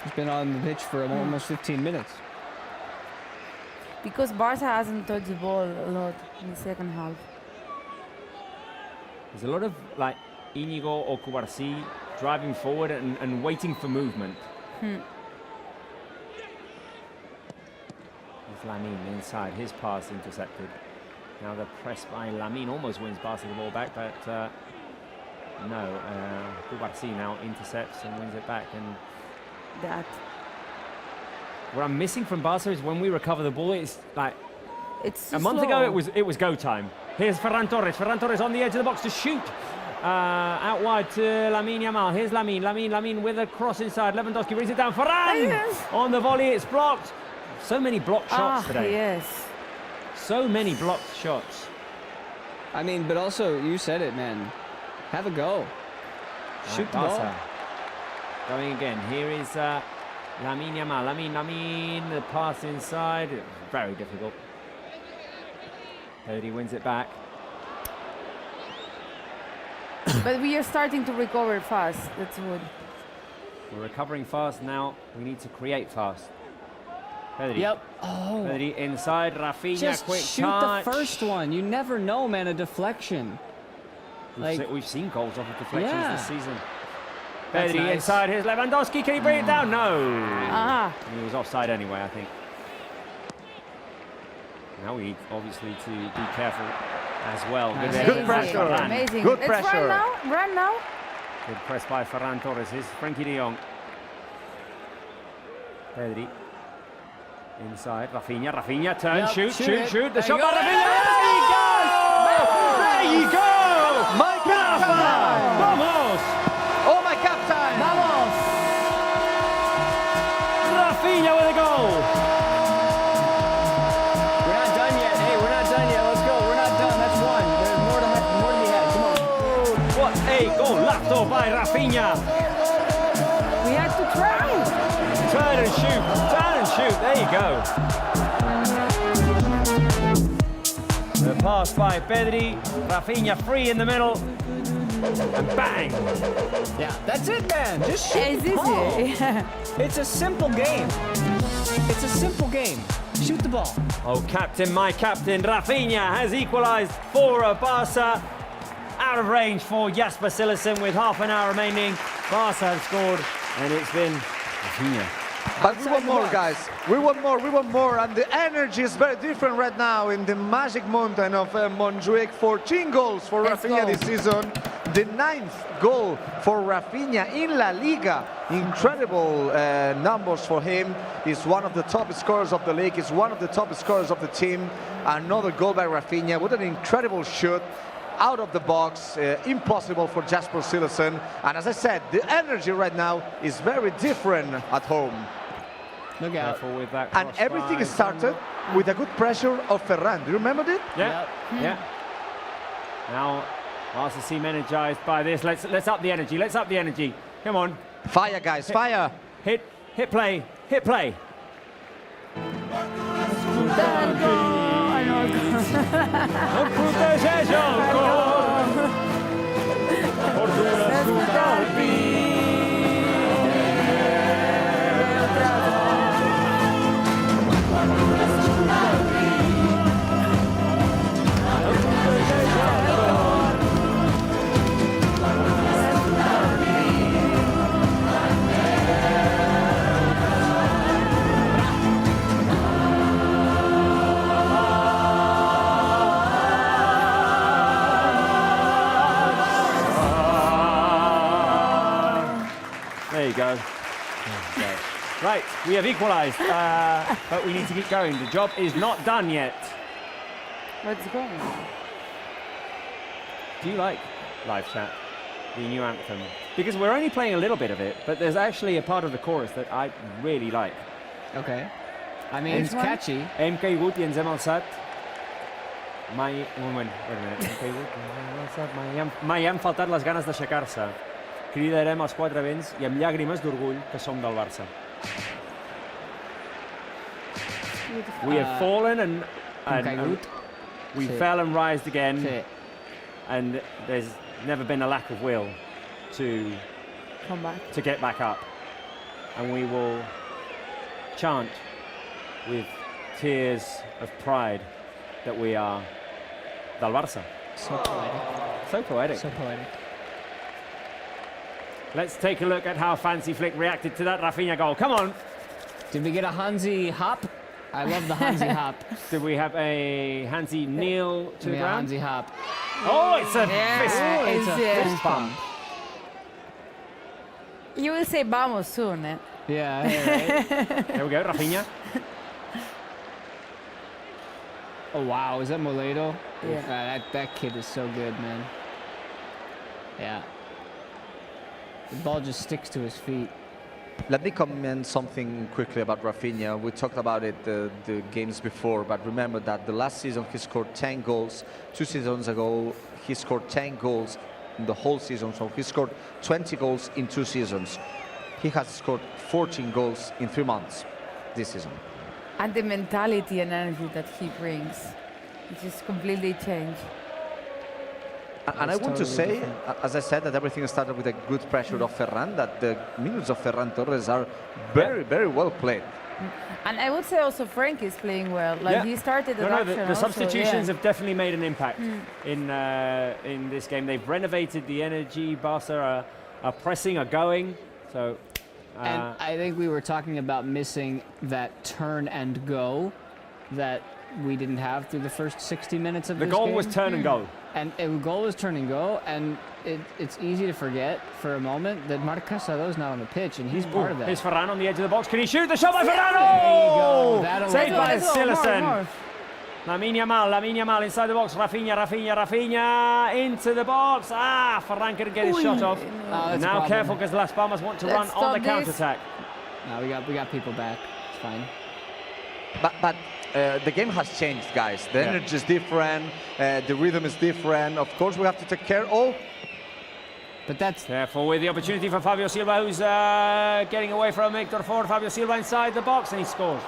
He's been on the pitch for almost 15 minutes. Because Barça hasn't touched the ball a lot in the second half. There's a lot of like Íñigo or Cubarsí driving forward and waiting for movement. There's Lamine inside, his pass intercepted. Now the press by Lamine almost wins Barça the ball back, but no, Cubarsí now intercepts and wins it back. And what I'm missing from Barça is when we recover the ball, it's like a month ago it was go time. Here's Ferran Torres. Ferran Torres on the edge of the box to shoot. Out wide to Lamine Yamal. Here's Lamine with a cross inside. Lewandowski brings it down. Ferran on the volley. It's blocked. So many blocked shots today. Yes. So many blocked shots. I mean, but also, you said it, man. Have a go. Shoot the ball. Going again. Here is Lamine Yamal. Lamine, the pass inside. Very difficult. Pedri wins it back. But we are starting to recover fast. That's good. We're recovering fast now. We need to create fast. Pedri. Yep. Oh. Pedri inside. Rafinha, just quick shoot touch. the first one. You never know, man. A deflection. We've seen goals off of deflections this season. That's Pedri nice. inside. Here's Lewandowski. Can he bring it down? No. He was offside anyway, I think. Now we need, obviously, to be careful as well. Good pressure. Amazing. Good Let's pressure. Run now. Good press by Ferran Torres. Here's Frenkie de Jong. Pedri. Inside. Rafinha. Turn. Shoot. The shot by Rafinha. There you go. My captain! Vamos! Oh, my captain! Vamos! Rafinha with a goal! We're not done yet. Hey, we're not done yet. Let's go. We're not done. That's one. There's more to be had. Come on. What a golazo by Rafinha! We have to try! Turn and shoot. There you go. The pass by Pedri. Rafinha free in the middle. And bang! Yeah, that's it, man. Just shoot It's the ball. easy. It's a simple game. It's a simple game. Shoot the ball. Oh, my captain, Rafinha has equalised for Barça. Out of range for Jasper Cillessen with half an hour remaining. Barça have scored, and it's been Rafinha. But we want more, guys. We want more. And the energy is very different right now in the magic mountain of Montjuic. 14 goals for Rafinha this season. The 9th goal for Rafinha in La Liga. Incredible numbers for him. He's one of the top scorers of the league. He's one of the top scorers of the team. Another goal by Rafinha. What an incredible shoot. Out of the box, impossible for Jasper Cillessen. And as I said, the energy right now is very different at home. Look out. Careful with that. And everything started with a good pressure of Ferran. Do you remember it? Yeah. Yeah. Now, Barca seem energized by this. Let's up the energy. Let's up the energy. Come on. Fire, guys, fire. Hit play. Hit play. There you go. Okay. Right, we have equalised, but we need to keep going. The job is not done yet. What's going on? Do you like live chat, the new anthem? Because we're only playing a little bit of it, but there's actually a part of the chorus that I really like. Okay. I mean, it's catchy. Hem caigut I ens hem alçat. Mai... Un moment, wait a minute. Hem caigut, hem alçat, mai han faltat les ganes d'aixecar-se. Cridarem als quatre vents i amb llàgrimes d'orgull que som del Barça. We have fallen and we fell and rised again. And there's never been a lack of will to come back, to get back up. And we will chant with tears of pride that we are del Barça. So poetic. So poetic. So poetic. Let's take a look at how Hansy Flick reacted to that Rafinha goal. Come on. Did we get a Hansy hop? I love the Hansy hop. Did we have a Hansy kneel to the ground? Hansy hop. Oh, it's a fist pump. You will say vamos soon, eh? Yeah, right. There we go, Rafinha. Oh, wow. Is that Moledo? Yeah. That kid is so good, man. Yeah. The ball just sticks to his feet. Let me comment something quickly about Rafinha. We talked about it the games before, but remember that the last season he scored 10 goals. 2 seasons ago, he scored 10 goals in the whole season. So he scored 20 goals in 2 seasons. He has scored 14 goals in 3 months this season. And the mentality and energy that he brings, it just completely changed. And I want to say, as I said, that everything started with a good pressure of Ferran, that the minutes of Ferran Torres are very, very well played. And I would say also Frank is playing well. Like he started the substitutions have definitely made an impact in this game. They've renovated the energy. Barca are pressing, are going. So, and I think we were talking about missing that turn and go that we didn't have through the first 60 minutes of this game. The goal was turn and go. And the goal was turn and go, and it's easy to forget for a moment that Marc Casado's not on the pitch, and he's part of that. Here's Ferran on the edge of the box. Can he shoot? The shot by Ferran! There you go. Saved by Silerson. Lamine Yamal inside the box. Rafinha into the box. Ferran couldn't get his shot off. Now careful because Las Palmas want to run on the counter-attack. No, we got people back. It's fine. But the game has changed, guys. The energy is different. The rhythm is different. Of course, we have to take care. But that's careful with the opportunity for Fabio Silva, who's getting away from Hector Ford. Fabio Silva inside the box, and he scores.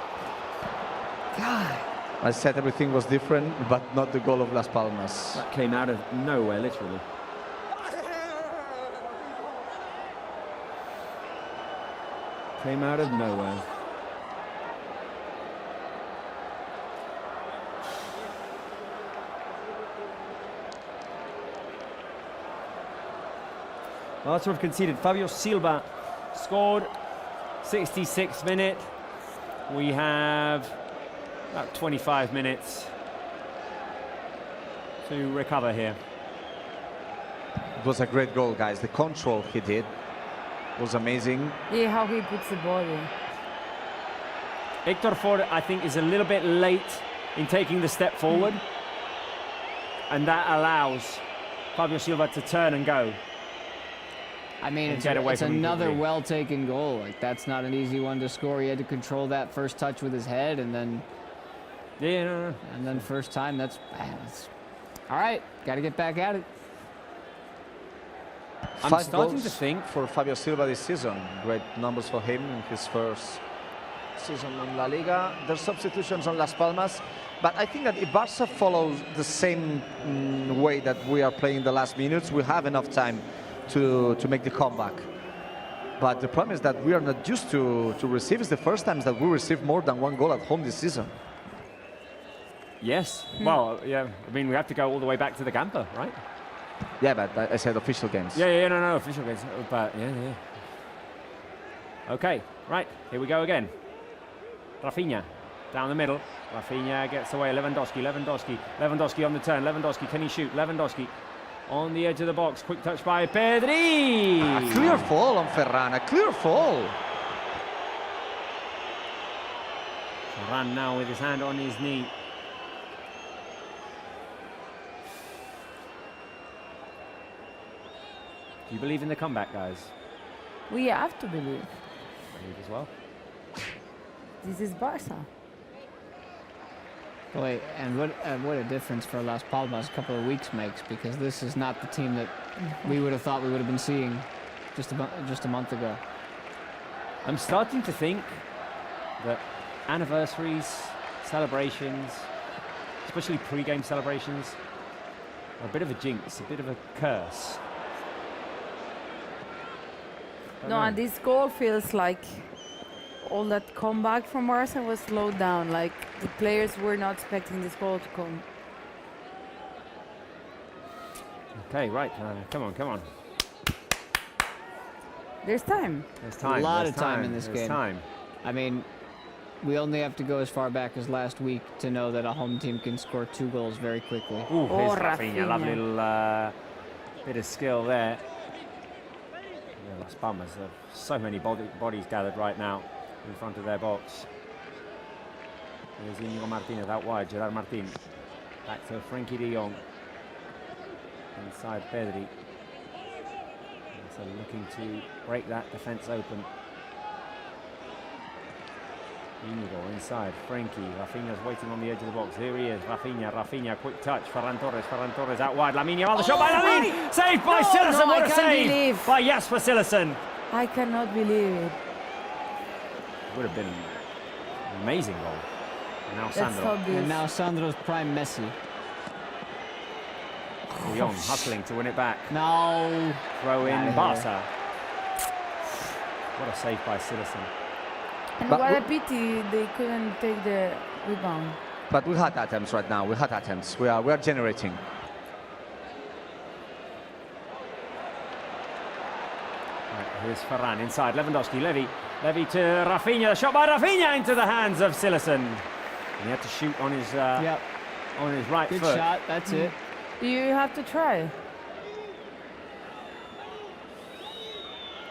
God. I said everything was different, but not the goal of Las Palmas. That came out of nowhere, literally. Came out of nowhere. Barca have conceded. Fabio Silva scored 66th minute. We have about 25 minutes to recover here. It was a great goal, guys. The control he did was amazing. Yeah, how he puts the ball in. Hector Ford, I think, is a little bit late in taking the step forward. And that allows Fabio Silva to turn and go. I mean, and it's, get away it's from him another quickly. well-taken goal. Like, that's not an easy one to score. He had to control that first touch with his head, and then... Yeah, no. And then first time, that's all right, got to get back at it. I'm 5 starting goals to think for Fabio Silva this season. Great numbers for him in his first season in La Liga. There's substitutions on Las Palmas, but I think that if Barça follows the same way that we are playing the last minutes, we have enough time to make the comeback. But the problem is that we are not used to receive. It's the first time that we receive more than 1 goal at home this season. Yes. Well, yeah. I mean, we have to go all the way back to the camper, right? Yeah, but I said official games. Yeah, no, official games. But yeah. Okay, right. Here we go again. Rafinha down the middle. Rafinha gets away. Lewandowski on the turn. Lewandowski, can he shoot? Lewandowski on the edge of the box. Quick touch by Pedri. A clear fall on Ferran. A clear fall. Ferran now with his hand on his knee. Do you believe in the comeback, guys? We have to believe. Believe as well. This is Barça. Boy, and what a difference for Las Palmas a couple of weeks makes, because this is not the team that we would have thought we would have been seeing just a month ago. I'm starting to think that anniversaries, celebrations, especially pre-game celebrations, are a bit of a jinx, a bit of a curse. No, and this goal feels like all that comeback from Barca was slowed down. Like the players were not expecting this goal to come. Okay, right. Come on. There's time. There's time. A lot There's of time in this There's game. Time. I mean, we only have to go as far back as last week to know that a home team can score 2 goals very quickly. Ooh, Oh, here's Rafinha. Rafinha. Lovely little bit of skill there. Yeah, Las Palmas have so many bodies gathered right now in front of their box. There's Íñigo Martínez out wide. Gerard Martín. Back to Frenkie de Jong. Inside Pedri. So looking to break that defence open. Íñigo inside. Frenkie. Rafinha's waiting on the edge of the box. Here he is. Rafinha. Quick touch. Ferran Torres out wide. Lamine Yamal. The shot by Lamine. Saved by Silesen. No, What I a can't save believe. by Jasper Silesen. I cannot believe it. Would have been an amazing goal. And now That's Sandro. obvious. And now Sandro's prime Messi. De Jong hustling to win it back. No. Throw in Outta here. Barca. What a save by Silesen. And But what a pity they couldn't take the rebound. But we had attempts right now. We had attempts. We are generating. Right, here's Ferran inside. Lewandowski. Levy to Rafinha. The shot by Rafinha into the hands of Silesen. And he had to shoot on his on his right Good foot. shot. That's it. You have to try.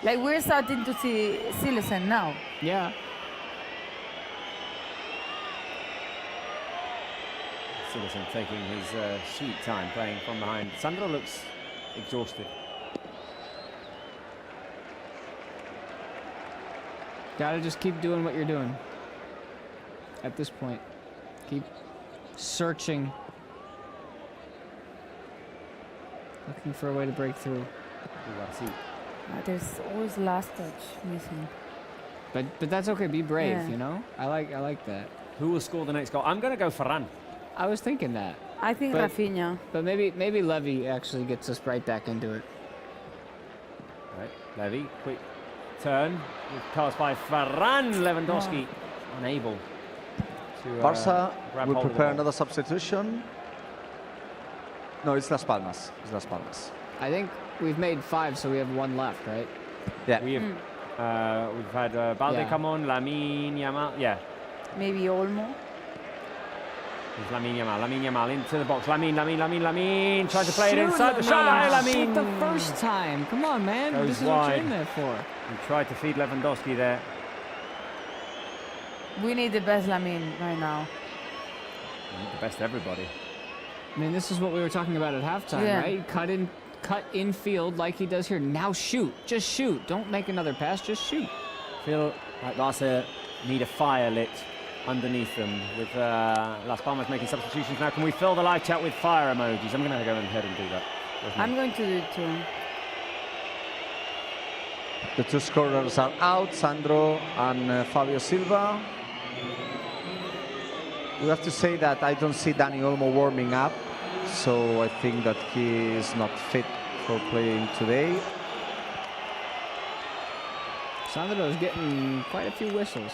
Like we're starting to see Silesen now. Yeah. Silesen taking his sweet time playing from behind. Sandro looks exhausted. Gotta just keep doing what you're doing. At this point, keep searching, looking for a way to break through. There's always last touch missing. But that's okay. Be brave, Yeah. you know. I like that. Who will score the next goal? I'm going to go Ferran. I was thinking that. I think But- Rafinha. But maybe Levy actually gets us right back into it. Right, Levy, quick turn. Good pass by Ferran. Lewandowski unable to Barca grab will hold of the prepare ball. another substitution. No, it's Las Palmas. It's Las Palmas. I think we've made 5, so we have 1 left, right? Yeah. We've had Balde Yeah. come on, Lamine Yamal. Yeah, Maybe Olmo. it's Lamine Yamal into the box. Lamine. Trying to play it Shoot, inside the shot by Lamine. Lamine. Shoot the first time. Come on, man. Goes This is what wide. you're in there for. He tried to feed Lewandowski there. We need the best Lamine right now. The best everybody. I mean, this is what we were talking about at halftime, Yeah. right? cut infield like he does here. Now shoot. Just shoot. Don't make another pass. Just shoot. Feel like Barca need a fire lit underneath them with Las Palmas making substitutions now. Can we fill the live chat with fire emojis? I'm going to go ahead and do that. I'm going to do it too. The two scorers are out, Sandro and Fabio Silva. We have to say that I don't see Dani Olmo warming up, so I think that he is not fit for playing today. Sandro is getting quite a few whistles.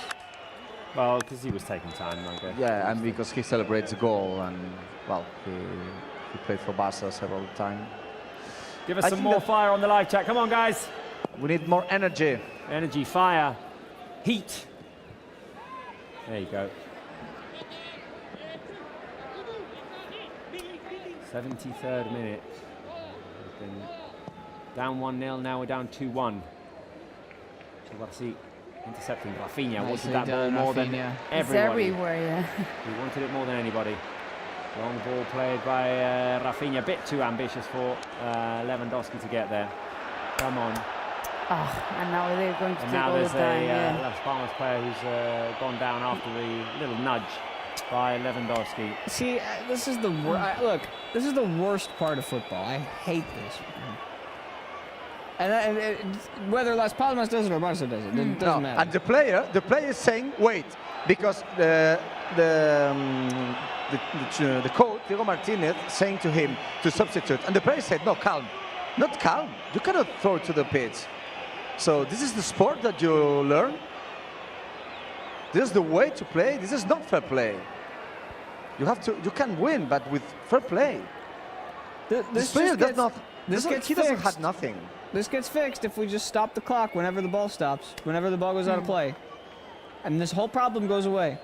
Well, because he was taking time, I guess. Yeah, and because he celebrates a goal, and well, he played for Barca several times. Give us some more fire on the live chat. Come on, guys. We need more energy. Energy, fire, heat. There you go. 73rd minute. We've been down 1-0, now we're down 2-1. Chelsea intercepting Rafinha. Wanted that ball more than everybody. It's everywhere, yeah. He wanted it more than anybody. Long ball played by Rafinha. A bit too ambitious for Lewandowski to get there. Come on. Oh, and now they're going to take now all the there's time. a Las Palmas player who's gone down after the little nudge by Lewandowski. See, this is the look. This is the worst part of football. I hate this. And whether Las Palmas does it or Barca does it, it doesn't matter. And the player is saying, wait, because the coach Diego Martinez saying to him to substitute, and the player said, no, calm, not calm. You cannot throw it to the pitch. So this is the sport that you learn. This is the way to play. This is not fair play. You can win, but with fair play. This player doesn't have nothing. This gets fixed if we just stop the clock whenever the ball stops, whenever the ball goes out of play. And this whole problem goes away.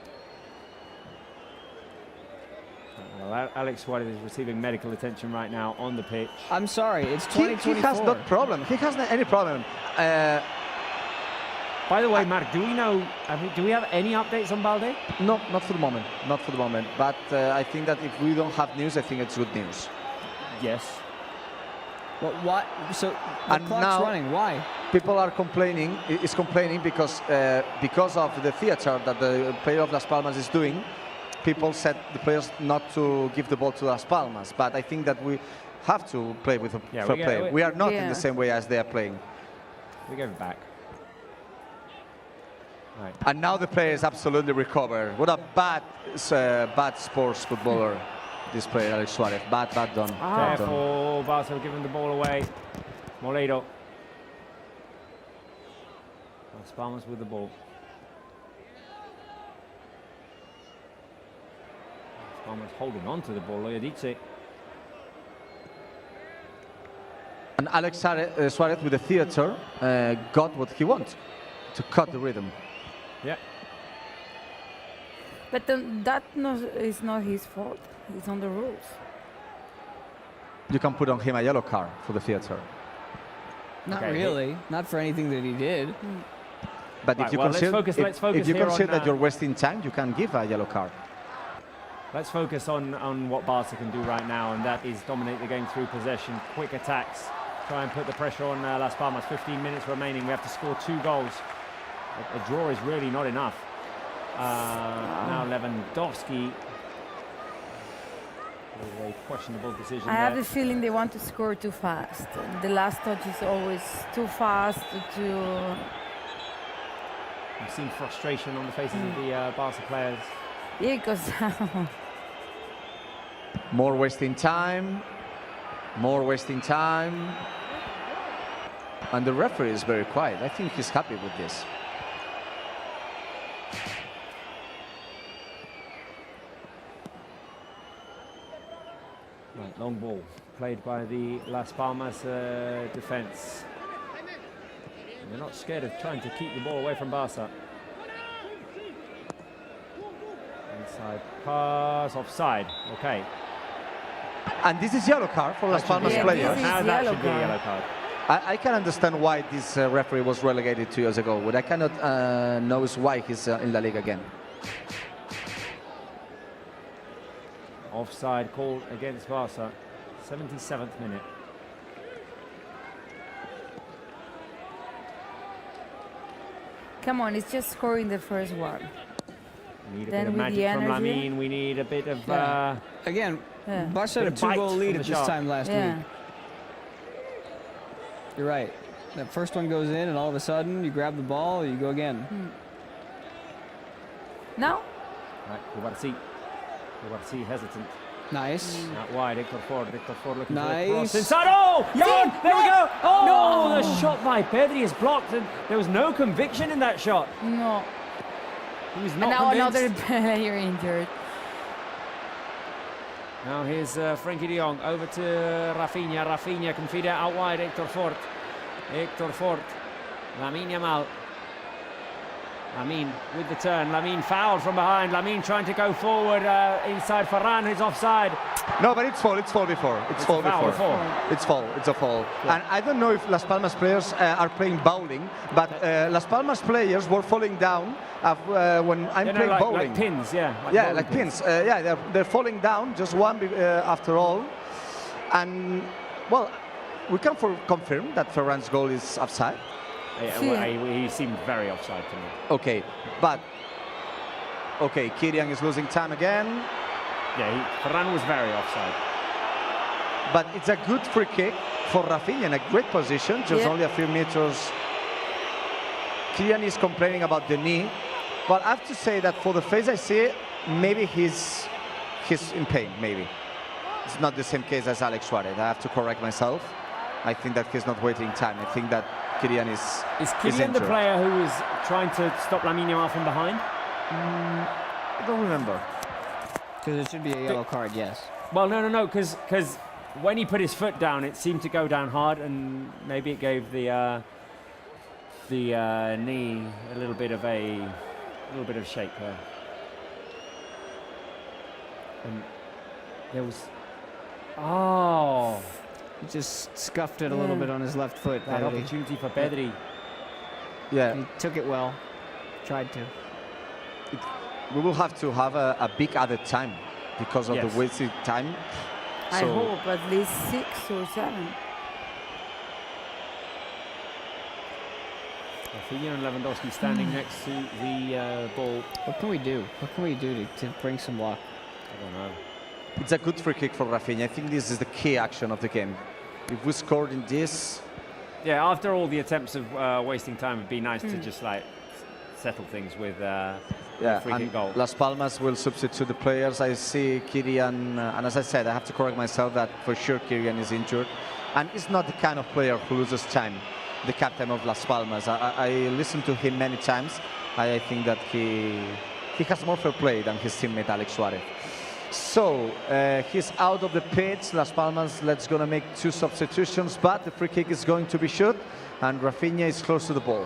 Well, Alex Suarez is receiving medical attention right now on the pitch. I'm sorry, it's 2024. He has no problem. He has any problem. By the way, Mark, do we know? Do we have any updates on Balde? No, not for the moment. Not for the moment. But I think that if we don't have news, I think it's good news. Yes. Well, what? So the clock's now running. Why? People are complaining. Is complaining because of the theater that the player of Las Palmas is doing. People said the players not to give the ball to Las Palmas, but I think that we have to play with a fair play. We are not in the same way as they are playing. We gave it back. Right. And now the player is absolutely recovered. What a bad sports footballer, this player, Alex Suarez. Bad done. Careful, Barca giving the ball away. Moledo. Las Palmas with the ball. Las Palmas holding on to the ball, Loyadice. And Alex Suarez with the theater got what he wanted, to cut the rhythm. Yeah. But that is not his fault. It's on the rules. You can put on him a yellow card for the theater. Not really. Not for anything that he did. But if you consider, if you consider that you're wasting time, you can give a yellow card. Let's focus on what Barca can do right now, and that is dominate the game through possession, quick attacks, try and put the pressure on Las Palmas. 15 minutes remaining. We have to score 2 goals. A draw is really not enough. Now Lewandowski with a questionable decision. I have the feeling they want to score too fast. The last touch is always too fast. I've seen frustration on the faces of the Barca players. Yeah, because more wasting time. More wasting time. And the referee is very quiet. I think he's happy with this. Right, long ball played by the Las Palmas defense. They're not scared of trying to keep the ball away from Barca. Inside pass, offside. Okay. And this is yellow card for Las Palmas players. That should be a yellow card. I can understand why this referee was relegated 2 years ago. What I cannot know is why he's in La Liga again. Offside called against Barca. 77th minute. Come on, it's just scoring the first one. We need a Then bit of with the magic from energy. Lamine. We need a bit of... Again, Yeah. Barca had a Bit of bite 2-goal lead from at the this shot. time last Yeah. week. You're right. That first one goes in, and all of a sudden, you grab the ball, you go again. No? Right, Cubarsí hesitant. Nice. Out wide, Héctor Ford looking for the Nice. cross inside. Oh, Jan, there we go. Oh, No. the shot by Pedri is blocked, and there was no conviction in that shot. No. He was And not now convinced. another player injured. Now here's Frenkie de Jong over to Rafinha. Rafinha can feed it out wide. Héctor Ford. Lamine Yamal. Lamine with the turn. Lamine fouled from behind. Lamine trying to go forward inside Ferran, who's offside. No, but it's foul before. It's foul foul before. before. It's a foul. And I don't know if Las Palmas players are playing bowling, but Las Palmas players were falling down when I'm playing bowling. Like pins, yeah. Yeah, bowling like pins. They're falling down, just one after all. And, well, we can confirm that Ferran's goal is offside. He seemed very offside to me. Okay, but... Okay, Kylian is losing time again. Yeah, Ferran was very offside. But it's a good free kick for Rafinha in a great position, just only a few meters. Kylian is complaining about the knee. But I have to say that for the face I see, maybe he's in pain, maybe. It's not the same case as Alex Suarez. I have to correct myself. I think that he's not waiting time. I think that Kylian is Kylian the injured. player who was trying to stop Lamine Yamal from behind? I don't remember. Because it should be a yellow card, yes. Well, no, because when he put his foot down, it seemed to go down hard, and maybe it gave the knee a little bit of shake there. And there was, He just scuffed it a little bit on his left foot. that Pedri. opportunity for Pedri. Yeah. He took it well. Tried to. We will have to have a big added time because of the wasted time. I hope at least 6 or 7. Rafinha and Lewandowski standing next to the ball. What can we do? What can we do to bring some luck? I don't know. It's a good free kick for Rafinha. I think this is the key action of the game. If we scored in this... Yeah, after all the attempts of wasting time, it'd be nice to just like settle things with free kick goal. Las Palmas will substitute the players. I see Kylian, and as I said, I have to correct myself that for sure Kylian is injured. And he's not the kind of player who loses time, the captain of Las Palmas. I listened to him many times. I think that he has more fair play than his teammate Alex Suarez. So he's out of the pitch. Las Palmas, let's gonna make 2 substitutions, but the free kick is going to be shot, and Rafinha is close to the ball.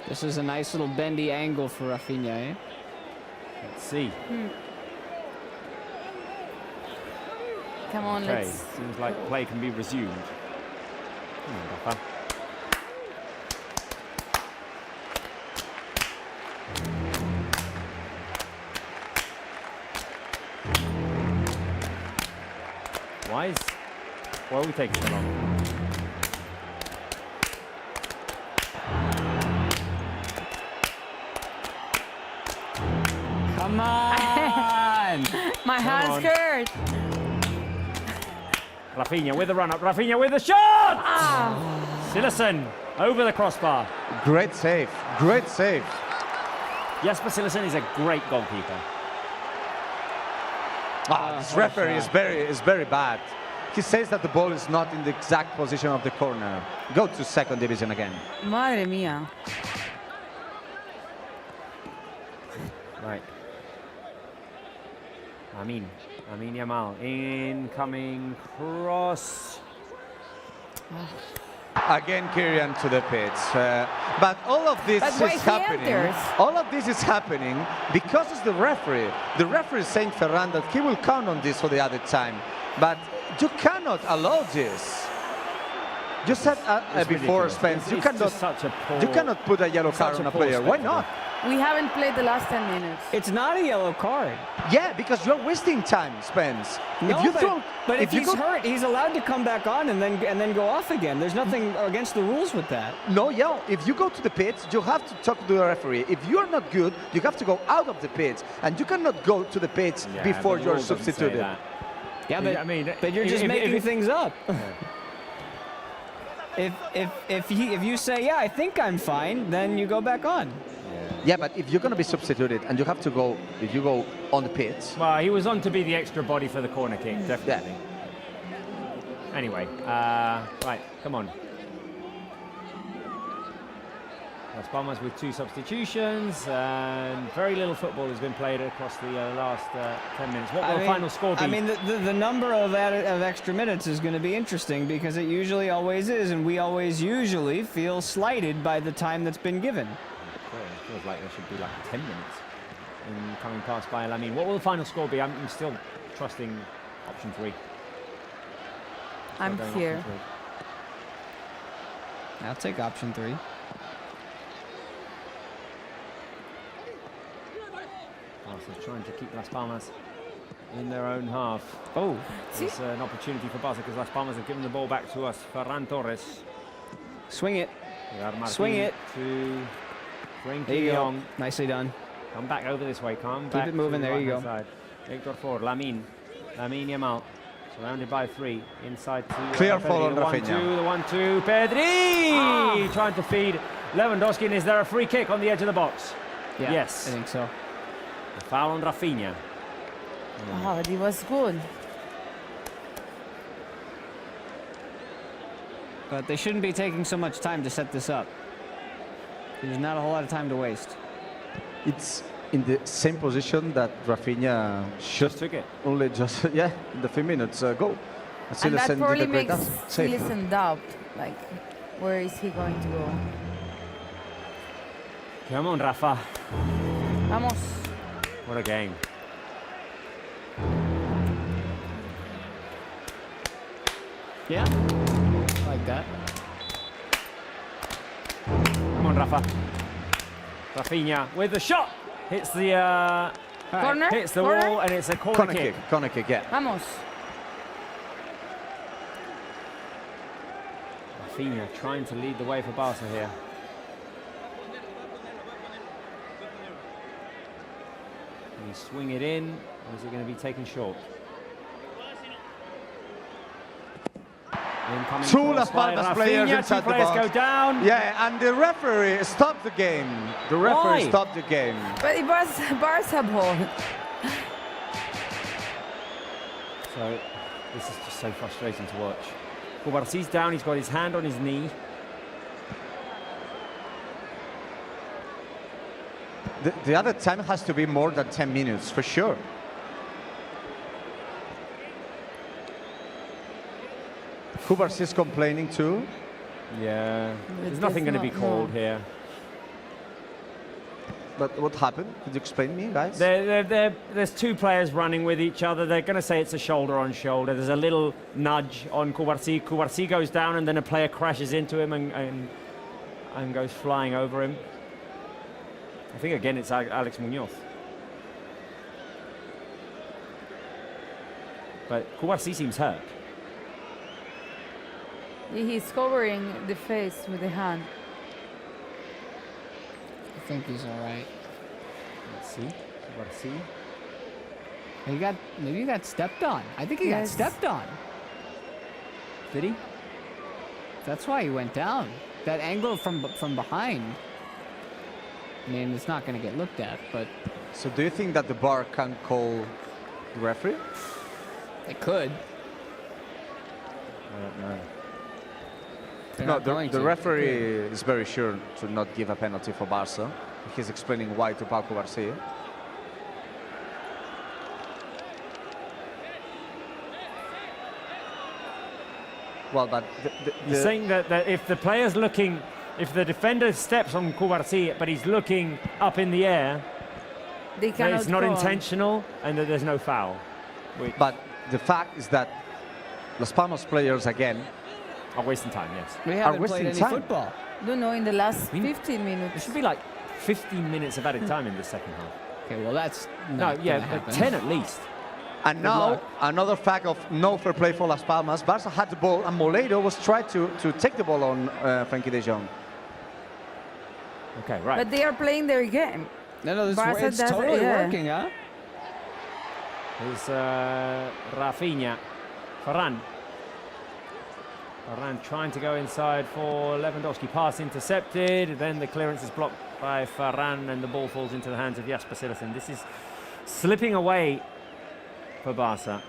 This is a nice little bendy angle for Rafinha, eh? Let's see. Come on, Okay, let's... seems like play can be resumed. Come on, Rafa. Why are we taking so long? Come on! My hands hurt. Rafinha with the run-up. Rafinha with the shot! Silasson over the crossbar. Great save. Great save. Jesper Silasson is a great goalkeeper. This referee is very bad. He says that the ball is not in the exact position of the corner. Go to second division again. Madre mía. Right. Lamine Yamal, incoming cross. Again, Kylian to the pitch. But all of this is happening. All of this is happening because it's the referee. The referee is saying Ferran that he will count on this for the other time. But you cannot allow this. You said before, Spence, you cannot put a yellow card on a player. Why not? We haven't played the last 10 minutes. It's not a yellow card. Yeah, because you're wasting time, Spence. No, if you but if he's hurt, he's allowed to come back on and then go off again. There's nothing against the rules with that. No, yeah. If you go to the pitch, you have to talk to the referee. If you're not good, you have to go out of the pitch, and you cannot go to the pitch before you're substituted. Yeah, but I mean, but you're just making things up. If you say, yeah, I think I'm fine, then you go back on. Yeah, but if you're going to be substituted and you have to go, if you go on the pitch. Well, he was on to be the extra body for the corner kick, definitely. Yeah. Anyway, right, come on. Las Palmas with 2 substitutions, and very little football has been played across the last 10 minutes. What will the final score be? I mean, the number of extra minutes is going to be interesting because it usually always is, and we always usually feel slighted by the time that's been given. It feels like there should be like 10 minutes in coming past by Lamine. What will the final score be? I'm still trusting option 3. I'm here. I'll take option 3. Barca trying to keep Las Palmas in their own half. Oh, it's an opportunity for Barca because Las Palmas have given the ball back to us. Ferran Torres. Swing it. Swing it. To Frankie there you go. Young. Nicely done. Come back over this way. Come Keep back. Keep it moving. There you go. Side. Victor Ford. Lamine Yamal. Surrounded by 3. Inside 2. Clear foul on Rafinha. The 1-2. Pedri trying to feed Lewandowski. And is there a free kick on the edge of the box? Yeah, yes. I think so. A foul on Rafinha. Wow, it was good. But they shouldn't be taking so much time to set this up. There's not a whole lot of time to waste. It's in the same position that Rafinha should took it. Only just, in the 3 minutes ago. And that probably makes Silas doubt, like, where is he going to go? Come on, Rafa. Vamos. What a game. Yeah, like that. Come on, Rafa. Rafinha with the shot. Hits the corner. Hits the wall, and it's a corner kick. Corner kick, yeah. Vamos. Rafinha trying to lead the way for Barca here. Can he swing it in, or is it going to be taken short? Two Las Palmas players inside the box. Go down. Yeah, and the referee stopped the game. The referee stopped the game. But it was Barca ball. So this is just so frustrating to watch. Cubarsi's down. He's got his hand on his knee. The other time has to be more than 10 minutes, for sure. Cubarsi is complaining too. Yeah, there's nothing going to be called here. But what happened? Could you explain to me, guys? There's 2 players running with each other. They're going to say it's a shoulder on shoulder. There's a little nudge on Cubarsi. Cubarsi goes down, and then a player crashes into him and goes flying over him. I think again it's Alex Munoz. But Cubarsi seems hurt. He's covering the face with the hand. I think he's all right. Let's see. Cubarsi. Maybe he got stepped on. I think he got stepped on. Did he? That's why he went down. That angle from behind. I mean, it's not going to get looked at, but... So do you think that the VAR can call the referee? They could. I don't know. No, the referee is very sure to not give a penalty for Barca. He's explaining why to Pau Cubarsi. Well, but you're saying that if the player's looking, if the defender steps on Cubarsi, but he's looking up in the air, that it's not intentional and that there's no foul. But the fact is that Las Palmas players again are wasting time. Yes, we haven't played any football. No, in the last 15 minutes. There should be like 15 minutes of added time in the second half. Okay, well that's No, not yeah, gonna but happen. 10 at least. And now, another fact of no fair play for Las Palmas. Barça had the ball, and Moledo was trying to take the ball on Frankie de Jong. Okay, right. But they are playing their game. No, it's doesn't- totally yeah. working, huh? Here's Rafinha. Varane. Varane trying to go inside for Lewandowski. Pass intercepted. Then the clearance is blocked by Varane, and the ball falls into the hands of Jasper Cillessen. This is slipping away for Barca.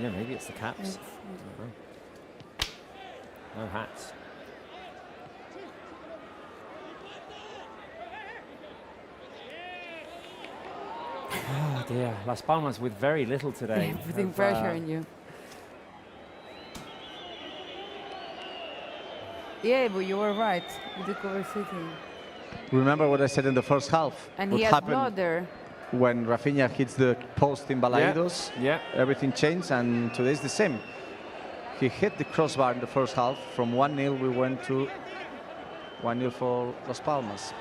Yeah, maybe it's the caps. I don't know. No hats. Oh dear, Las Palmas with very little today. Putting pressure on you. Yeah, but you were right with the cover sitting. Remember what I said in the first half? And what he has happened blood there. when Rafinha hits the post in Balaidos? Yeah. Everything changed, and today's the same. He hit the crossbar in the first half. From 1-0, we went to 1-0 for Las Palmas.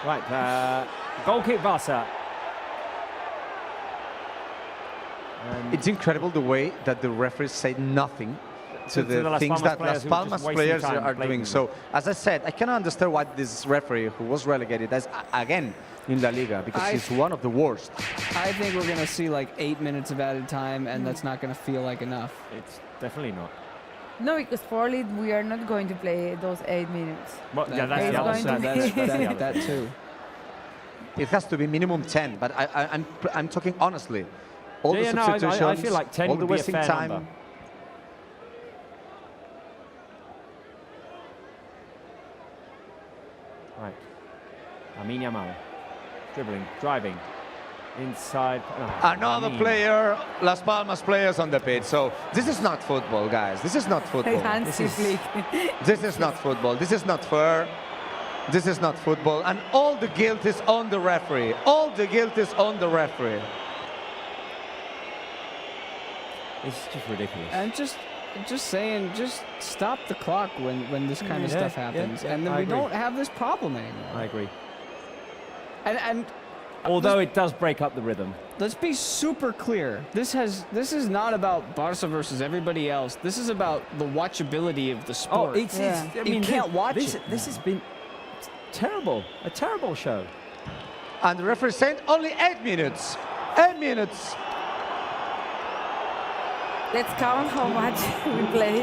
Right, goal kick Barca. It's incredible the way that the referees say nothing to the Las things Palmas that players Las who are just Palmas wasting players time are doing. blatantly. So, as I said, I cannot understand why this referee, who was relegated as again in La Liga, because he's one of the worst. I think we're gonna see like 8 minutes of added time, and that's not gonna feel like enough. It's definitely not. No, because probably we are not going to play those 8 minutes. Well, yeah, that's It's the other going side. to That's be- the other That thing. too. It has to be minimum 10, but I'm talking honestly. All Yeah, the no, I substitutions, feel like 10 all the would be a wasting fair time. number. Right. Lamine Yamal. Dribbling, driving. Inside. Oh, Another Lamine. player, Las Palmas players on the pitch. So this is not football, guys. This is not football. Hansy Flick. This is not football. This is not fair. This is not football. And all the guilt is on the referee. All the guilt is on the referee. It's just ridiculous. And just saying, just stop the clock when this kind of Yeah, stuff yeah, happens, yeah, and then I we agree. don't have this problem anymore. I agree. And Although it does break up the rhythm. let's be super clear. This is not about Barca versus everybody else. This is about the watchability of the sport. it's I you mean, can't watch this, it. This has been terrible. A terrible show. And the referee said only 8 minutes. 8 minutes. Let's count how much we play.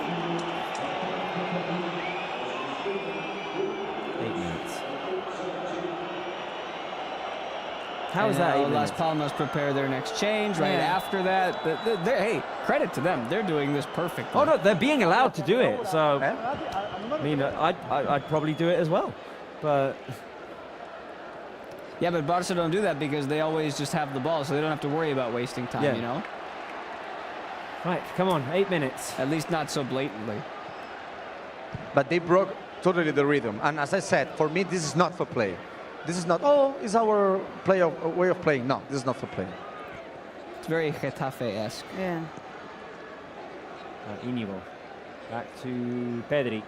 8 minutes. How is that 8 Las minutes? Palmas prepare their next change right Yeah. after that. Hey, credit to them. They're doing this perfectly. Oh no, they're being allowed to do it. So, I mean, I'd probably do it as well. But Yeah, but Barca don't do that because they always just have the ball, so they don't have to worry about wasting time, Yeah. you know? right, come on, 8 minutes. At least not so blatantly. But they broke totally the rhythm. And as I said, for me, this is not for play. This is not, oh, it's our way of playing. No, this is not for play. It's very Getafe-esque. Yeah. Íñigo. Back to Pedri.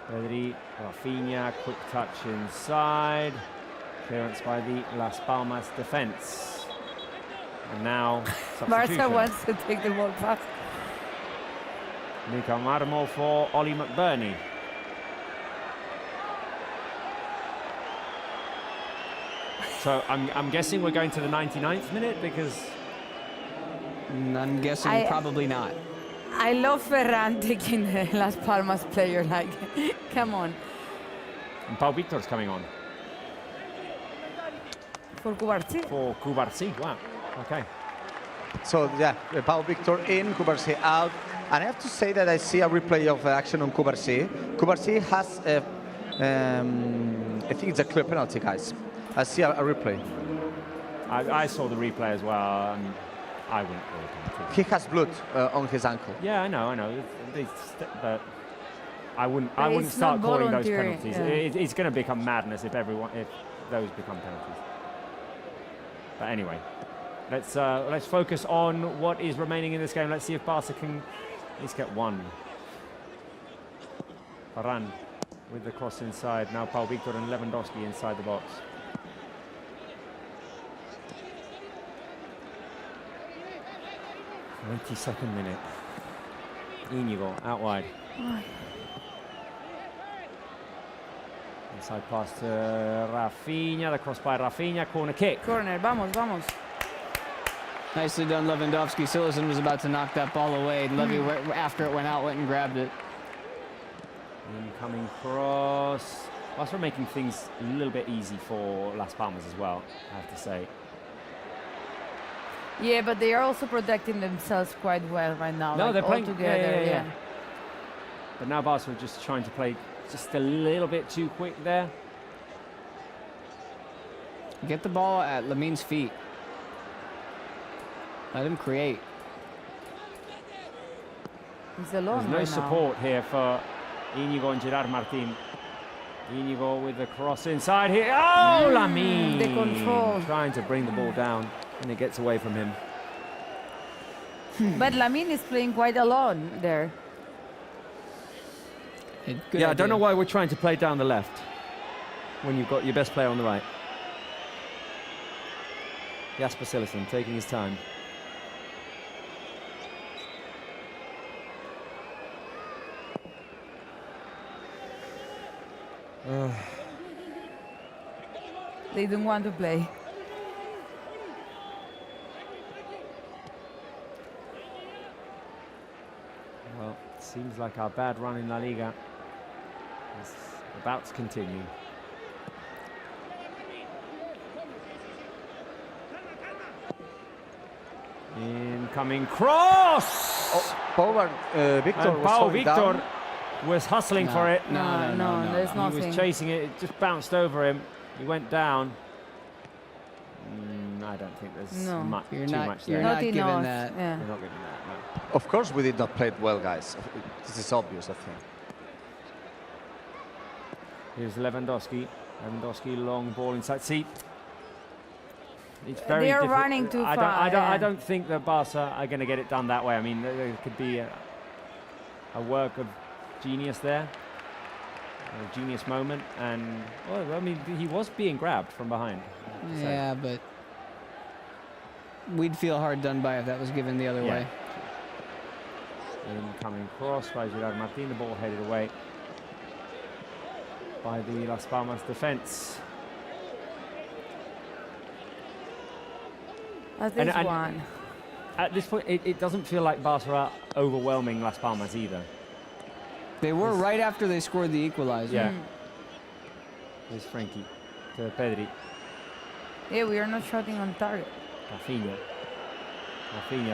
Pedri, Rafinha, quick touch inside. Clearance by the Las Palmas defense. And now, Barca substitution. wants to take the ball fast. Nico Marmo for Ollie McBurney. So I'm guessing we're going to the 99th minute because I'm guessing probably not. I love Ferran taking the Las Palmas player. Like, come on. and Pau Victor's coming on For Cubarci. for Cubarci. Wow. Okay. So, yeah, Pau Victor in, Cubarci out. And I have to say that I see a replay of action on Cubarci. Cubarci has, I think it's a clear penalty, guys. I see a replay. I saw the replay as well. And I wouldn't call it penalty. He has blood on his ankle. Yeah, I know. But I wouldn't it's start not calling those voluntary, penalties. yeah. It's going to become madness if those become penalties. But anyway, let's focus on what is remaining in this game. Let's see if Barca can at least get one. Varane with the cross inside. Now Pau Victor and Lewandowski inside the box. '92nd minute. Íñigo out wide. Inside pass to Rafinha. The cross by Rafinha. Corner kick. Corner, vamos, vamos. Nicely done, Lewandowski. Silesen was about to knock that ball away. Levy, after it went out, went and grabbed it. Incoming cross. Barca making things a little bit easy for Las Palmas as well, I have to say. Yeah, but they are also protecting themselves quite well right now. No, like they're playing together. yeah. But now Barca are just trying to play just a little bit too quick there. Get the ball at Lamin's feet. Let him create. He's alone. There's no support here for Íñigo and Gerard Martin. Íñigo with the cross inside here. Oh, Lamin! The control. Trying to bring the ball down, and it gets away from him. But Lamin is playing quite alone there. I don't know why we're trying to play down the left when you've got your best player on the right. Jasper Silesen taking his time. They don't want to play. Well, it seems like our bad run in La Liga is about to continue. Incoming cross! Pau Victor was hustling for it. No, there's nothing. He was chasing it. It just bounced over him. He went down. I don't think there's too much there. You're not giving that. Yeah. You're not giving that, no. Of course, we did not play it well, guys. This is obvious, I think. Here's Lewandowski. Lewandowski, long ball inside. See, it's very They're difficult. running too far. I don't think that Barca are going to get it done that way. I mean, there could be a work of genius there, a genius moment, and well, I mean, he was being grabbed from behind. Yeah, but we'd feel hard done by if that was given the other way. Incoming cross by Gerard Martin. The ball headed away by the Las Palmas defense. And one. At this point, it doesn't feel like Barca are overwhelming Las Palmas either. They were right after they scored the equalizer. Yeah. Here's Frankie to Pedri. Yeah, we are not shooting on target. Rafinha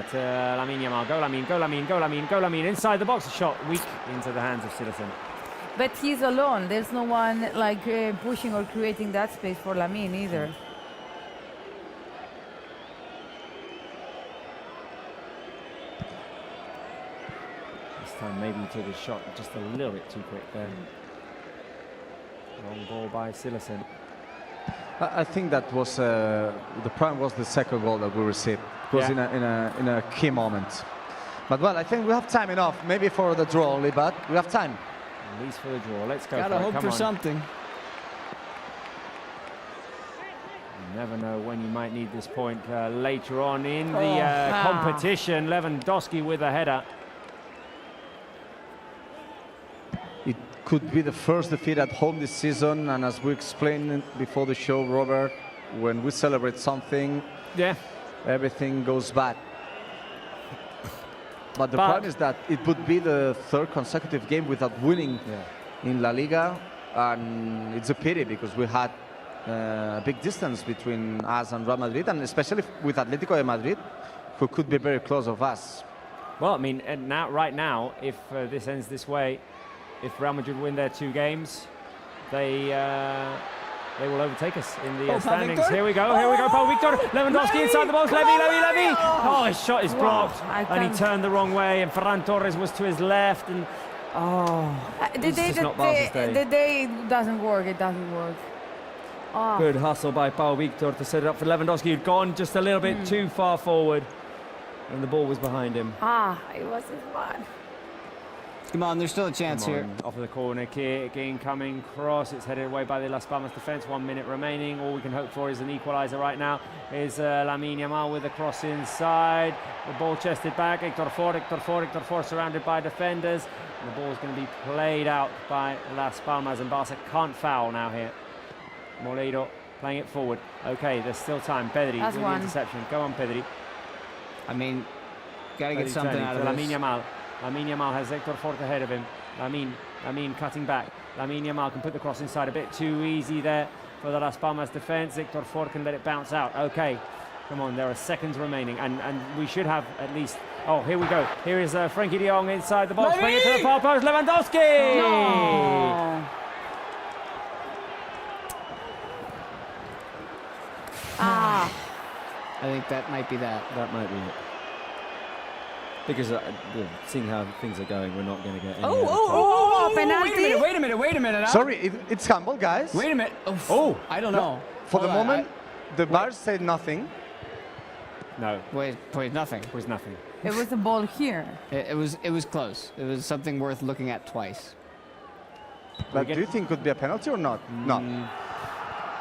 to Lamine Yamal. Go Lamine, go Lamine, go Lamine, go Lamine. Inside the box, a shot weak into the hands of Silesen. But he's alone. There's no one like pushing or creating that space for Lamine either. This time maybe he took his shot just a little bit too quick there. Long ball by Silesen. I think that was the problem was the second goal that we received. It was in a key moment. But well, I think we have time enough. Maybe for the draw only, but we have time. At least for the draw. Let's go. Gotta hope Come for on. something. You never know when you might need this point later on in the competition. Lewandowski with a header. It could be the first defeat at home this season, and as we explained before the show, Robert, when we celebrate something, everything goes bad. But the problem is that it would be the third consecutive game without winning in La Liga, and it's a pity because we had a big distance between us and Real Madrid, and especially with Atletico de Madrid, who could be very close of us. Well, I mean, right now, if this ends this way, if Real Madrid win their 2 games, they will overtake us in the standings. Here we go, Pau Victor. Lewandowski inside the box. Levy. Oh, his shot is blocked. And he turned the wrong way, and Ferran Torres was to his left. And It's just not Barca's day. The day doesn't work. It doesn't work. Oh. Good hustle by Pau Victor to set it up for Lewandowski. He'd gone just a little bit too far forward, and the ball was behind him. It wasn't fun. Come on, there's still a chance here. Off of the corner kick, incoming cross. It's headed away by the Las Palmas defense. 1 minute remaining. All we can hope for is an equalizer right now. Is Lamine Yamal with the cross inside. The ball chested back. Héctor Ford surrounded by defenders. And the ball's going to be played out by Las Palmas, and Barca can't foul now here. Moledo playing it forward. Okay, there's still time. Pedri with the interception. Go on, Pedri. I mean, gotta get something out of this. Lamine Yamal has Héctor Ford ahead of him. Lamine cutting back. Lamine Yamal can put the cross inside. A bit too easy there for the Las Palmas defense. Héctor Ford can let it bounce out. Okay, come on, there are seconds remaining, and we should have at least... Oh, here we go. Here is Frenkie de Jong inside the box. Playing it to the far post. Lewandowski! No. I think that might be that. That might be it. Because seeing how things are going, we're not going to get any penalty. Wait a minute. Sorry, it's handball, guys. Wait a minute. I don't know. For the moment, the VAR said nothing. No. Wait, nothing. It was nothing. It was a ball here. It was close. It was something worth looking at twice. But do you think it could be a penalty or not? No.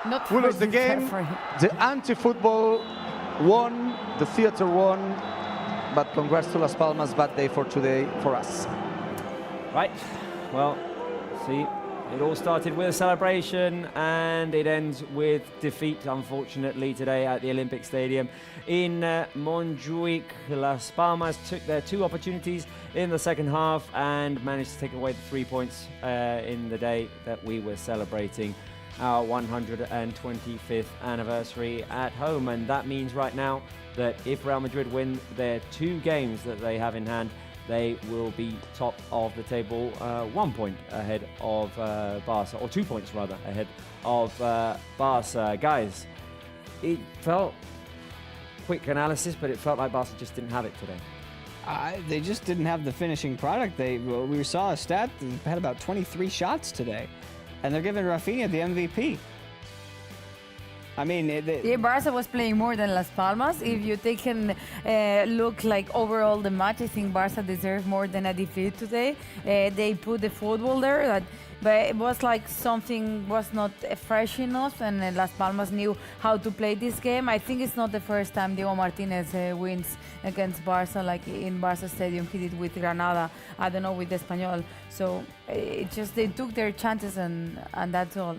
Not We lost the game. The anti-football won. The theater won. But congrats to Las Palmas. Bad day for today for us. Right. Well, see, it all started with a celebration and it ends with defeat, unfortunately, today at the Olympic Stadium in Montjuic. Las Palmas took their 2 opportunities in the second half and managed to take away the 3 points in the day that we were celebrating our 125th anniversary at home. And that means right now that if Real Madrid win their 2 games that they have in hand, they will be top of the table, 1 point ahead of Barca, or 2 points rather ahead of Barca. Guys, it felt, quick analysis, but it felt like Barca just didn't have it today. They just didn't have the finishing product. We saw a stat, they had about 23 shots today, and they're giving Rafinha the MVP. I mean, Barca was playing more than Las Palmas. If you take a look like overall the match, I think Barca deserved more than a defeat today. They put the football there, but it was like something was not fresh enough, and Las Palmas knew how to play this game. I think it's not the first time Diego Martinez wins against Barca, like in Barca Stadium. He did with Granada, I don't know, with Espanyol. So it just, they took their chances, and that's all.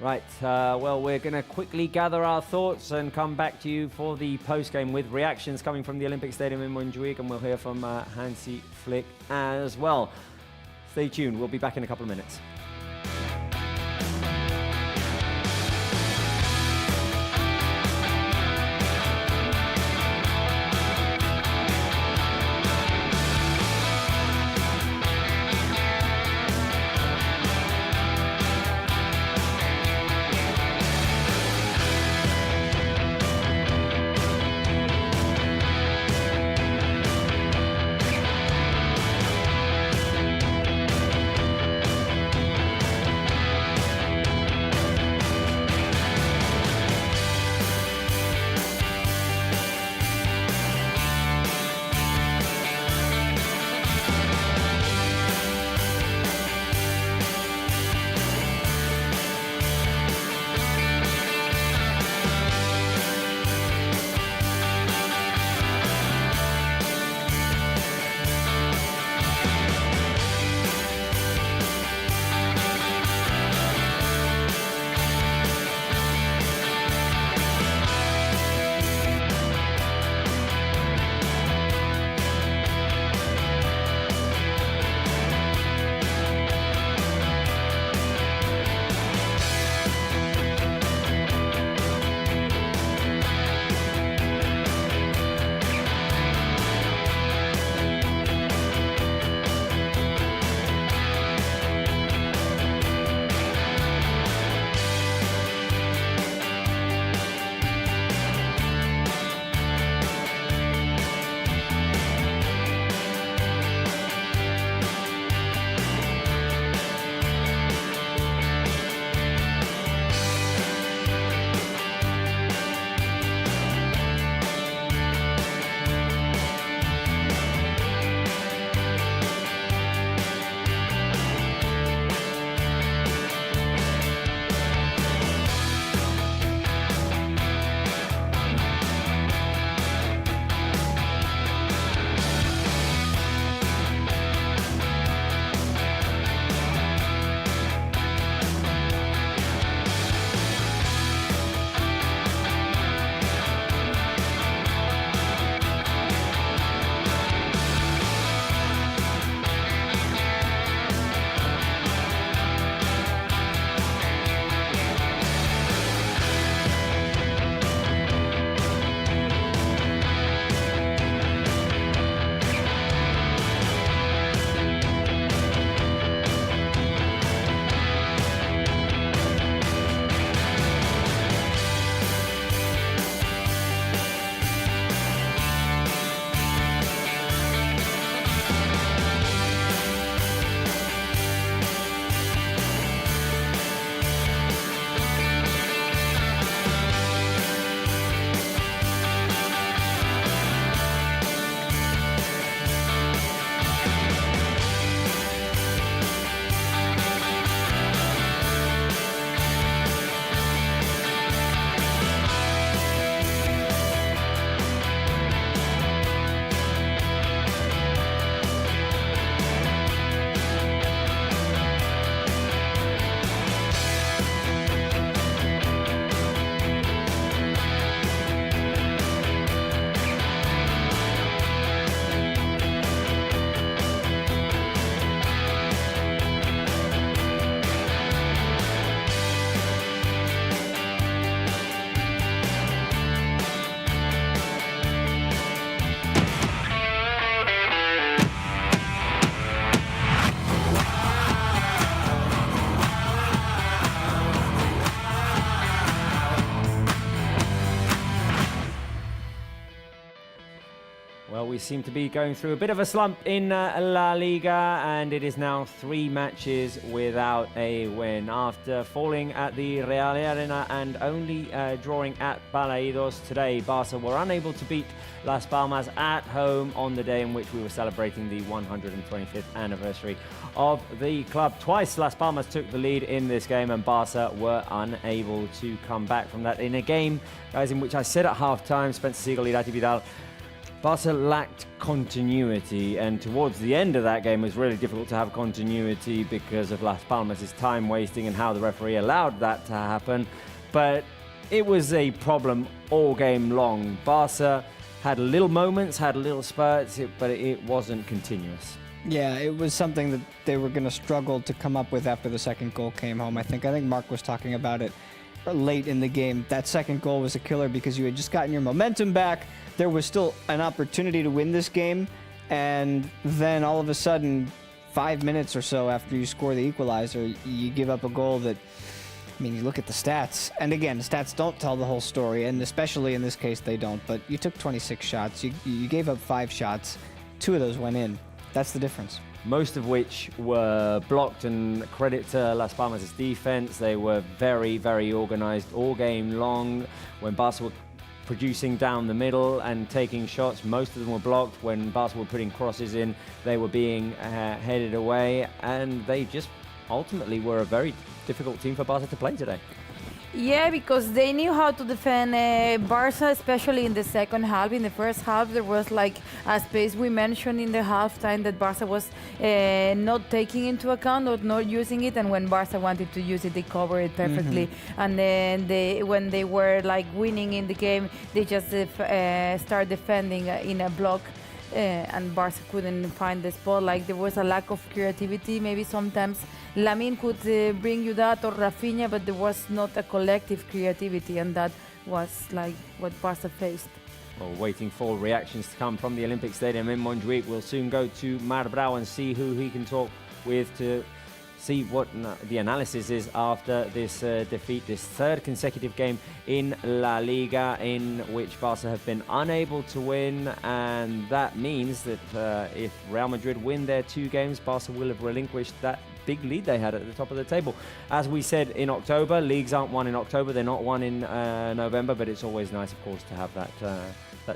Right, well, we're going to quickly gather our thoughts and come back to you for the post-game with reactions coming from the Olympic Stadium in Montjuic, and we'll hear from Hansy Flick as well. Stay tuned, we'll be back in a couple of minutes. seem to be going through a bit of a slump in La Liga, and it is now 3 matches without a win. After falling at the Real Arena and only drawing at Balaidos today, Barca were unable to beat Las Palmas at home on the day in which we were celebrating the 125th anniversary of the club. Twice Las Palmas took the lead in this game, and Barca were unable to come back from that in a game, guys, in which I said at half-time, Spencer Segal, Irati Vidal, Barca lacked continuity, and towards the end of that game it was really difficult to have continuity because of Las Palmas' time wasting and how the referee allowed that to happen. But it was a problem all game long. Barca had little moments, had little spurts, but it wasn't continuous. Yeah, it was something that they were going to struggle to come up with after the second goal came home. I think Mark was talking about it late in the game. That second goal was a killer because you had just gotten your momentum back. There was still an opportunity to win this game, and then all of a sudden, 5 minutes or so after you score the equalizer, you give up a goal that, I mean, you look at the stats, and again, the stats don't tell the whole story, and especially in this case, they don't, but you took 26 shots, you gave up 5 shots, 2 of those went in. That's the difference. Most of which were blocked, and credit to Las Palmas' defense. They were very, very organized all game long. When Barca were producing down the middle and taking shots, most of them were blocked. When Barca were putting crosses in, they were being headed away, and they just ultimately were a very difficult team for Barca to play today. Yeah, because they knew how to defend Barca, especially in the second half. In the first half, there was like a space we mentioned in the halftime that Barca was not taking into account or not using it. And when Barca wanted to use it, they covered it perfectly. Mm-hmm. And then when they were like winning in the game, they just start defending in a block. And Barca couldn't find the spot. Like there was a lack of creativity. Maybe sometimes Lamine could bring you that, or Rafinha, but there was not a collective creativity, and that was like what Barca faced. Well, waiting for reactions to come from the Olympic Stadium in Montjuic. We'll soon go to Marbrau and see who he can talk with to see what the analysis is after this defeat, this 3rd consecutive game in La Liga in which Barca have been unable to win, and that means that if Real Madrid win their 2 games, Barca will have relinquished that big lead they had at the top of the table. As we said in October, leagues aren't won in October, they're not won in November, but it's always nice, of course, to have that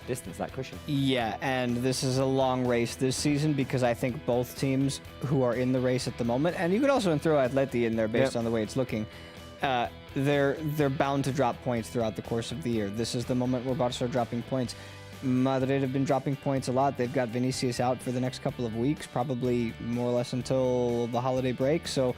distance, that cushion. Yeah, and this is a long race this season because I think both teams who are in the race at the moment, and you could also throw Atleti in there based on the way it's looking, they're bound to drop points throughout the course of the year. This is the moment where Barca are dropping points. Madrid have been dropping points a lot. They've got Vinicius out for the next couple of weeks, probably more or less until the holiday break. So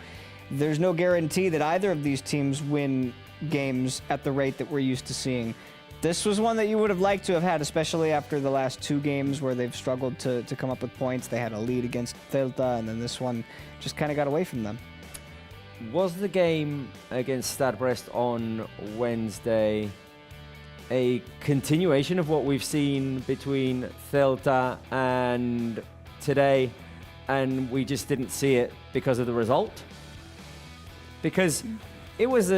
there's no guarantee that either of these teams win games at the rate that we're used to seeing. This was one that you would have liked to have had, especially after the last 2 games where they've struggled to come up with points. They had a lead against Celta, and then this one just kind of got away from them. Was the game against Stade Brest on Wednesday a continuation of what we've seen between Celta and today, and we just didn't see it because of the result? Because it was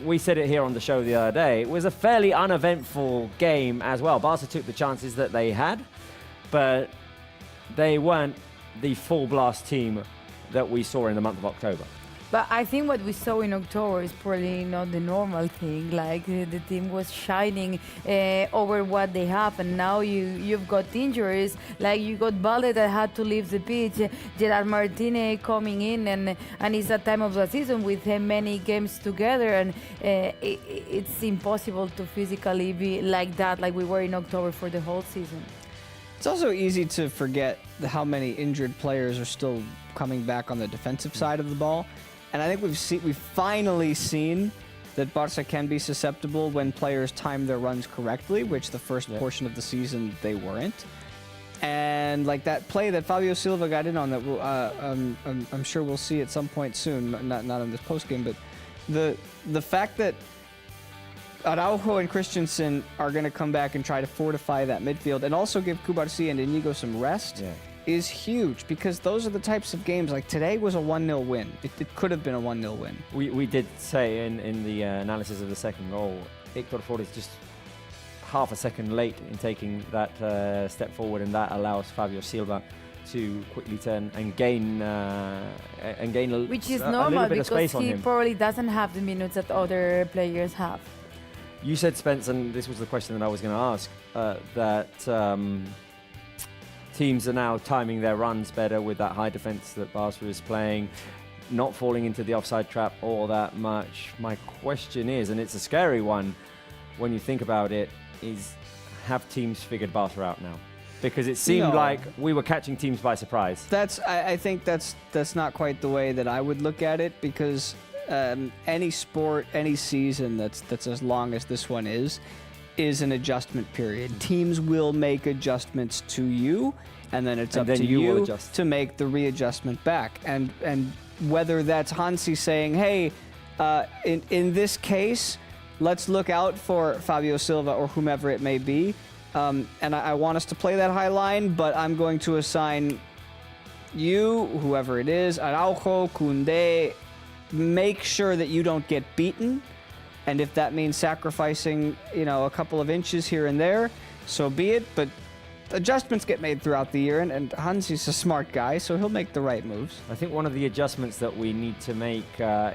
we said it here on the show the other day, it was a fairly uneventful game as well. Barca took the chances that they had, but they weren't the full blast team that we saw in the month of October. But I think what we saw in October is probably not the normal thing. Like the team was shining over what they have, and now you've got injuries. Like you got Balde that had to leave the pitch, Gerard Martinez coming in, and it's that time of the season with many games together, and it's impossible to physically be like that, like we were in October for the whole season. It's also easy to forget how many injured players are still coming back on the defensive side of the ball. And I think we've finally seen that Barca can be susceptible when players time their runs correctly, which the first portion of the season they weren't. And like that play that Fabio Silva got in on, that I'm sure we'll see at some point soon, not in this postgame, but the fact that Araujo and Christensen are going to come back and try to fortify that midfield and also give Cubarsí and Inigo some rest is huge, because those are the types of games. Like today was a 1-0 win. It could have been a 1-0 win. We did say in the analysis of the second goal, Héctor Fortes just half a second late in taking that step forward, and that allows Fabio Silva to quickly turn and gain which is a normal little bit of because space on he him. probably doesn't have the minutes that other players have. You said, Spence, and this was the question that I was going to ask, that teams are now timing their runs better with that high defense that Barca is playing, not falling into the offside trap all that much. My question is, and it's a scary one when you think about it, is have teams figured Barca out now? Because it seemed like we were catching teams by surprise. I think that's not quite the way that I would look at it, because any sport, any season that's as long as this one is an adjustment period. Teams will make adjustments to you, and then it's up to you to make the readjustment back. And whether that's Hansy saying, hey, in this case, let's look out for Fabio Silva or whomever it may be, and I want us to play that high line, but I'm going to assign you, whoever it is, Araujo, Koundé, make sure that you don't get beaten. And if that means sacrificing, a couple of inches here and there, so be it. But adjustments get made throughout the year, and Hansy's a smart guy, so he'll make the right moves. I think one of the adjustments that we need to make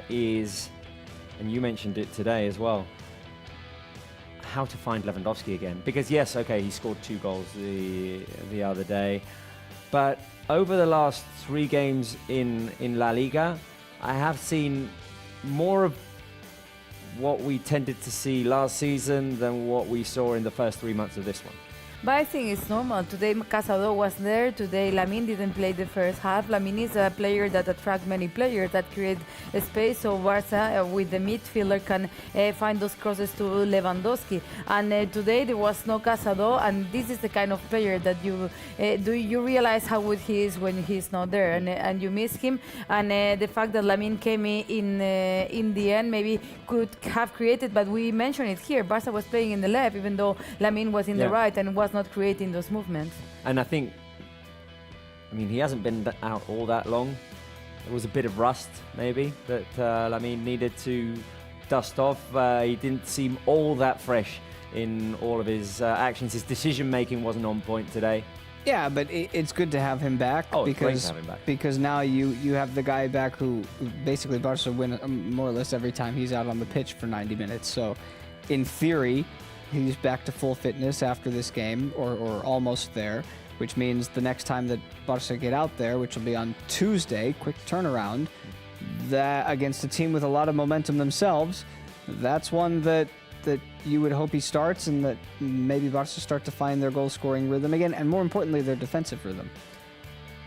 is, and you mentioned it today as well, how to find Lewandowski again. Because yes, okay, he scored 2 goals the other day, but over the last 3 games in La Liga, I have seen more of what we tended to see last season than what we saw in the first 3 months of this one. But I think it's normal. Today Casado was there. Today Lamine didn't play the first half. Lamine is a player that attracts many players, that create a space, so Barca with the midfielder can find those crosses to Lewandowski. And today there was no Casado, and this is the kind of player that you realize how good he is when he's not there, and you miss him. And the fact that Lamine came in the end maybe could have created, but we mentioned it here, Barca was playing in the left even though Lamine was in the right and was not creating those movements. And I think, he hasn't been out all that long. There was a bit of rust, maybe, that Lamine needed to dust off. He didn't seem all that fresh in all of his actions. His decision-making wasn't on point today. Yeah, but it's good to have him back. Oh, because, it's great to have him back. Because now you have the guy back who basically Barca win more or less every time he's out on the pitch for 90 minutes. So, in theory, he's back to full fitness after this game, or almost there, which means the next time that Barca get out there, which will be on Tuesday, quick turnaround, that against a team with a lot of momentum themselves, that's one that you would hope he starts, and that maybe Barca start to find their goal-scoring rhythm again, and more importantly, their defensive rhythm.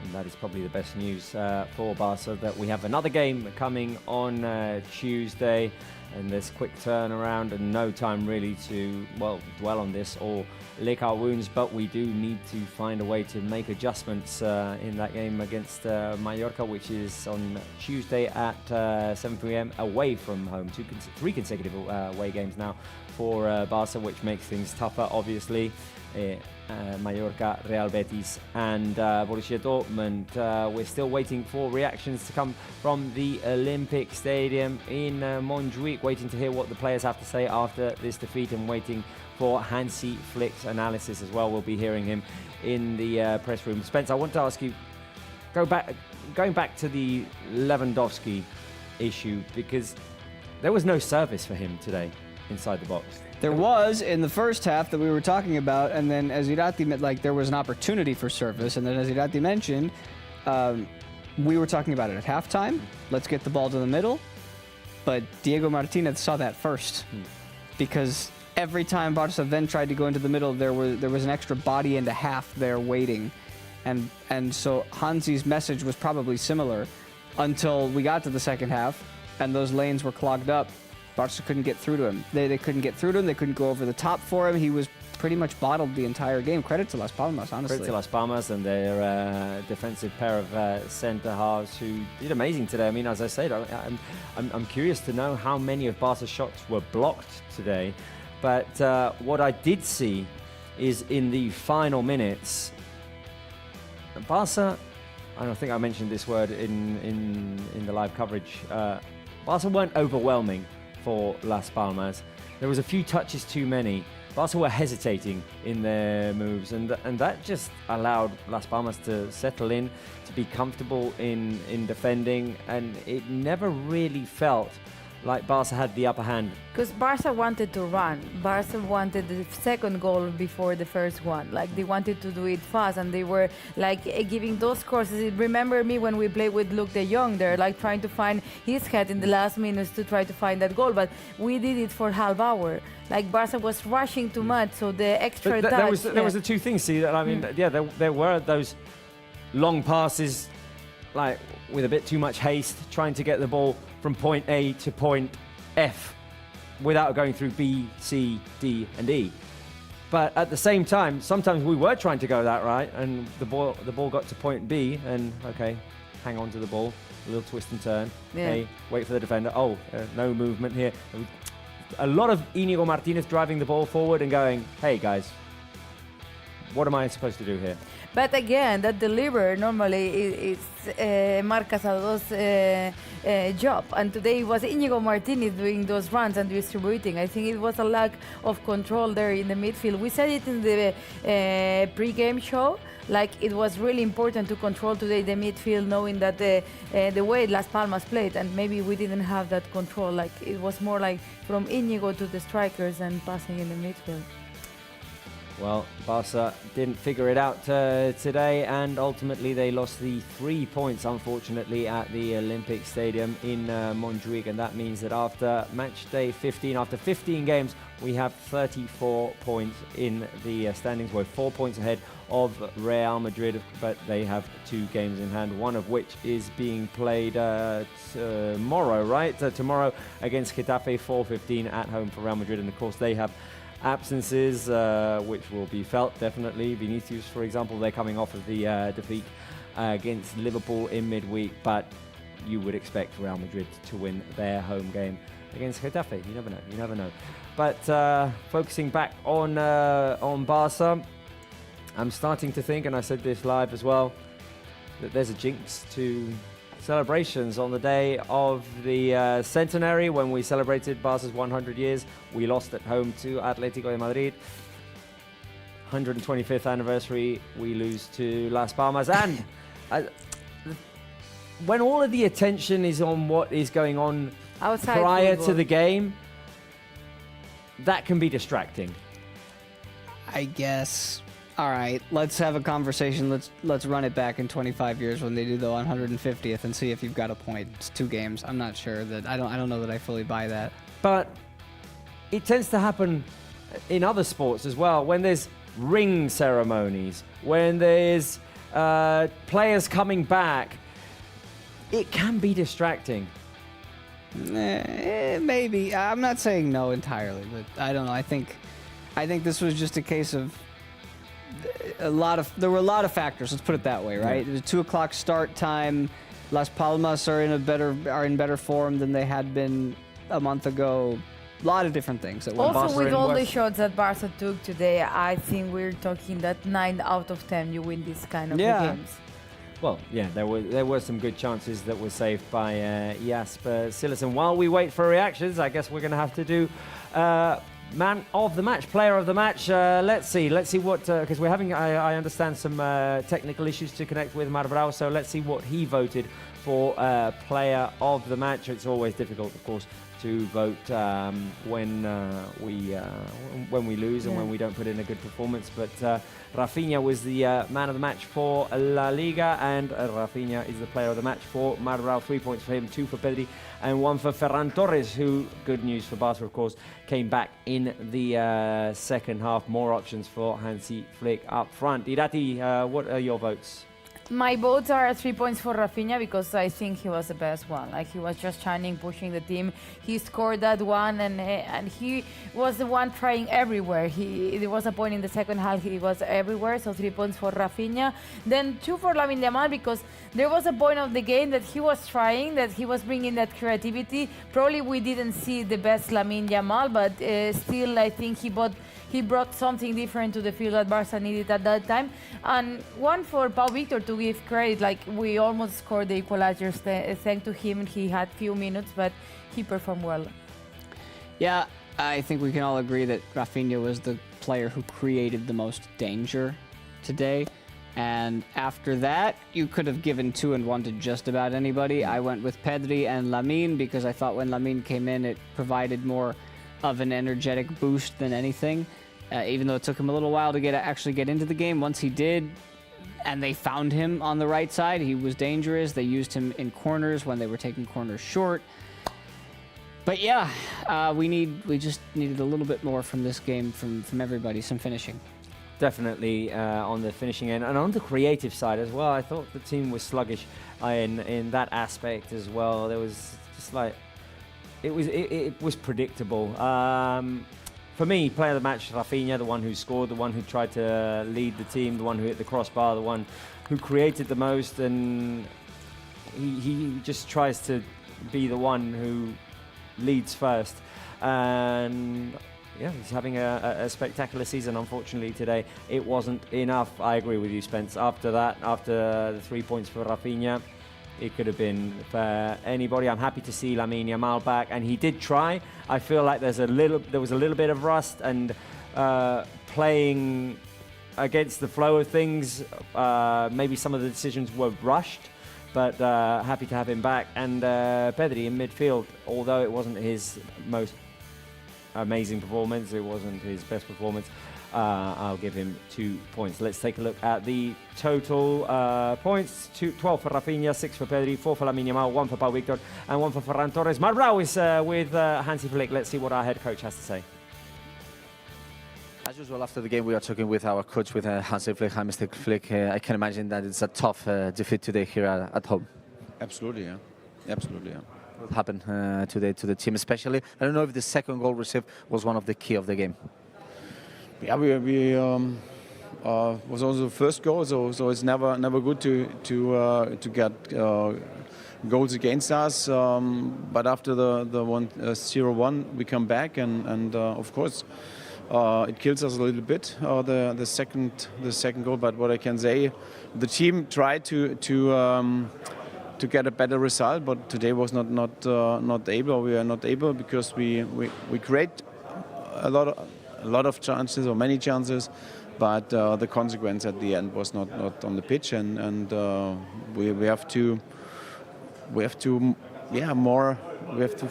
And that is probably the best news for Barca, that we have another game coming on Tuesday, and there's quick turnaround and no time really to, dwell on this or lick our wounds, but we do need to find a way to make adjustments in that game against Mallorca, which is on Tuesday at 7 p.m. away from home. 3 consecutive away games now for Barca, which makes things tougher, obviously. Mallorca, Real Betis and Borussia Dortmund. We're still waiting for reactions to come from the Olympic Stadium in Montjuic, waiting to hear what the players have to say after this defeat, and waiting for Hansy Flick's analysis as well. We'll be hearing him in the press room. Spence, I want to ask you, going back to the Lewandowski issue, because there was no service for him today inside the box. There was in the first half that we were talking about, and then as Irati, there was an opportunity for service, and then as Irati mentioned, we were talking about it at halftime. Let's get the ball to the middle, but Diego Martinez saw that first, because every time Barca then tried to go into the middle, there was an extra body and a half there waiting, and so Hansy's message was probably similar until we got to the second half, and those lanes were clogged up. Barca couldn't get through to him. They couldn't get through to him. They couldn't go over the top for him. He was pretty much bottled the entire game. Credit to Las Palmas, honestly. Credit to Las Palmas and their defensive pair of centre halves who did amazing today. As I said, I'm curious to know how many of Barca's shots were blocked today. But what I did see is in the final minutes, Barca, I don't think I mentioned this word in the live coverage, Barca weren't overwhelming for Las Palmas. There was a few touches too many, Barca were hesitating in their moves, and that just allowed Las Palmas to settle in, to be comfortable in defending, and it never really felt like Barca had the upper hand. Because Barca wanted to run. Barca wanted the second goal before the first one. Like, they wanted to do it fast, and they were like giving those courses. Remember me when we played with Luke de Jong? They're like trying to find his head in the last minutes to try to find that goal, but we did it for half hour. Like, Barca was rushing too much, so the extra touch. There was the two things. See, I mean, there were those long passes, like with a bit too much haste, trying to get the ball from point A to point F without going through B, C, D, and E. But at the same time, sometimes we were trying to go that right, and the ball got to point B, and okay, hang on to the ball, a little twist and turn. Yeah. Hey, wait for the defender. Oh, no movement here. A lot of Íñigo Martínez driving the ball forward and going, hey guys, what am I supposed to do here? But again, that deliver normally is Marc Casado's job. And today it was Íñigo Martínez doing those runs and distributing. I think it was a lack of control there in the midfield. We said it in the pre-game show. Like, it was really important to control today the midfield, knowing that the way Las Palmas played, and maybe we didn't have that control. Like, it was more like from Íñigo to the strikers and passing in the midfield. Well, Barca didn't figure it out today, and ultimately they lost the 3 points, unfortunately, at the Olympic Stadium in Montjuic, and that means that after match day 15, after 15 games, we have 34 points in the standings. We're 4 points ahead of Real Madrid, but they have 2 games in hand, one of which is being played tomorrow, right? Tomorrow against Getafe, 4:15 at home for Real Madrid, and of course they have absences, which will be felt definitely. Vinicius, for example, they're coming off of the defeat against Liverpool in midweek, but you would expect Real Madrid to win their home game against Getafe. You never know. But focusing back on Barca, I'm starting to think, and I said this live as well, that there's a jinx to celebrations on the day of the centenary when we celebrated Barca's 100 years. We lost at home to Atlético de Madrid. 125th anniversary, we lose to Las Palmas. And when all of the attention is on what is going on outside prior football to the game, that can be distracting. I guess. All right, let's have a conversation. Let's run it back in 25 years when they do the 150th and see if you've got a point. It's 2 games. I'm not sure that I don't know that I fully buy that. But it tends to happen in other sports as well. When there's ring ceremonies, when there's players coming back, it can be distracting. Maybe. I'm not saying no entirely, but I don't know. I think this was just a case of there were a lot of factors. Let's put it that way, right? It was 2:00 start time. Las Palmas are in better form than they had been a month ago. A lot of different things. That also, with all the shots that Barca took today, I think we're talking that 9 out of 10 you win this kind of games. Well, yeah, there were some good chances that were saved by Jasper Silas. And while we wait for reactions, I guess we're going to have to do man of the match, player of the match. Let's see what, because we're having, I understand, some technical issues to connect with Marbrao, so let's see what he voted for player of the match. It's always difficult, of course, to vote when we lose and when we don't put in a good performance. But Rafinha was the man of the match for La Liga, and Rafinha is the player of the match for Marbrao. 3 points for him, 2 for Pedri, and 1 for Ferran Torres, who, good news for Barca, of course, came back in the second half. More options for Hansy Flick up front. Irati, what are your votes? My votes are 3 points for Rafinha because I think he was the best one. Like, he was just shining, pushing the team. He scored that one, and he was the one trying everywhere. There was a point in the second half he was everywhere. So 3 points for Rafinha. Then 2 for Lamine Yamal because there was a point of the game that he was trying, that he was bringing that creativity. Probably we didn't see the best Lamine Yamal, but still I think he brought something different to the field that Barca needed at that time. And 1 for Pau Victor, to give credit. Like, we almost scored the equalizers. Thanks to him, he had few minutes, but he performed well. Yeah, I think we can all agree that Rafinha was the player who created the most danger today. And after that, you could have given 2 and 1 to just about anybody. I went with Pedri and Lamine because I thought when Lamine came in, it provided more of an energetic boost than anything. Even though it took him a little while to actually get into the game, once he did, and they found him on the right side, he was dangerous. They used him in corners when they were taking corners short. But yeah, we just needed a little bit more from this game, from everybody, some finishing. Definitely on the finishing end and on the creative side as well. I thought the team was sluggish in that aspect as well. There was just like it was predictable. For me, player of the match, Rafinha, the one who scored, the one who tried to lead the team, the one who hit the crossbar, the one who created the most, and he just tries to be the one who leads first. And yeah, he's having a spectacular season. Unfortunately today, it wasn't enough. I agree with you, Spence. After that, after the 3 points for Rafinha, it could have been for anybody. I'm happy to see Lamine Yamal back, and he did try. I feel like there was a little bit of rust, and playing against the flow of things, maybe some of the decisions were rushed, but happy to have him back. And Pedri in midfield, although it wasn't his most amazing performance, it wasn't his best performance, I'll give him 2 points. Let's take a look at the total points. 12 for Rafinha, 6 for Pedri, 4 for Lamine Yamal, 1 for Pau Victor, and 1 for Ferran Torres. Marbrau is with Hansy Flick. Let's see what our head coach has to say. As usual, after the game, we are talking with our coach, with Hansy Flick. Hi, Mr. Flick. I can imagine that it's a tough defeat today here at home. Absolutely, yeah. Absolutely, yeah. What happened today to the team, especially? I don't know if the second goal received was one of the key of the game. Yeah, we was also the first goal, so it's never good to get goals against us. But after the 0-1, we come back, and of course it kills us a little bit, the second goal. But what I can say, the team tried to get a better result, but today was not able. We are not able because we create a lot of chances, or many chances, but the consequence at the end was not on the pitch, and we have to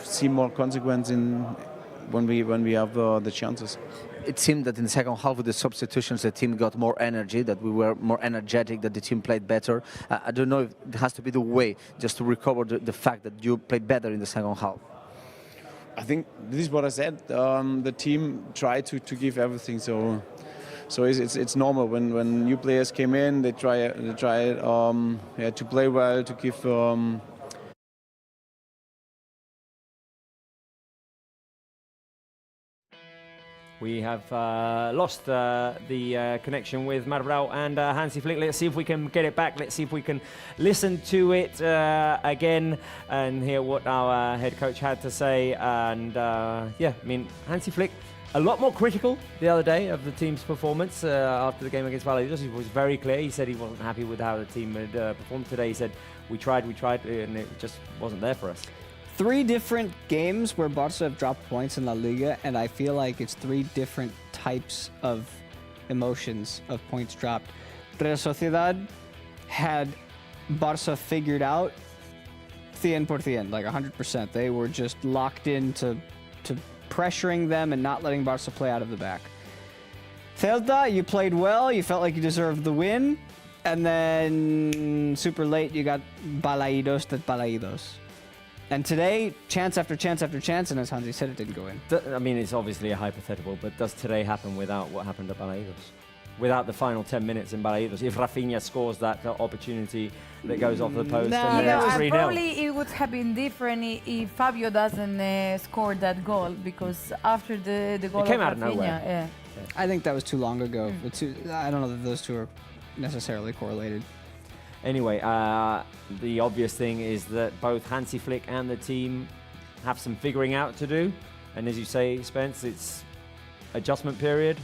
see more consequence in when we have the chances. It seemed that in the second half with the substitutions, the team got more energy, that we were more energetic, that the team played better. I don't know if it has to be the way just to recover the fact that you played better in the second half. I think this is what I said. The team tried to give everything, so it's normal when new players came in. They try to play well, to give. We have lost the connection with Marbrau and Hansy Flick. Let's see if we can get it back. Let's see if we can listen to it again and hear what our head coach had to say. And yeah, I mean, Hansy Flick, a lot more critical the other day of the team's performance after the game against Valladolid. He was very clear. He said he wasn't happy with how the team had performed today. He said, we tried, and it just wasn't there for us. 3 different games where Barça have dropped points in La Liga, and I feel like it's 3 different types of emotions of points dropped. Real Sociedad had Barça figured out 100%, like 100%. They were just locked into pressuring them and not letting Barça play out of the back. Celta, you played well, you felt like you deserved the win, and then super late you got balaídos. And today, chance after chance after chance, and as Hansy said, it didn't go in. I mean, it's obviously a hypothetical, but does today happen without what happened at Balaidos? Without the final 10 minutes in Balaidos? If Rafinha scores that opportunity that goes off the post, and then it's 3-0. Probably it would have been different if Fabio doesn't score that goal, because after the goal it came of out of Rafinha, nowhere. yeah. I think that was too long ago. I don't know that those two are necessarily correlated. Anyway, the obvious thing is that both Hansy Flick and the team have some figuring out to do. And as you say, Spence, it's adjustment period.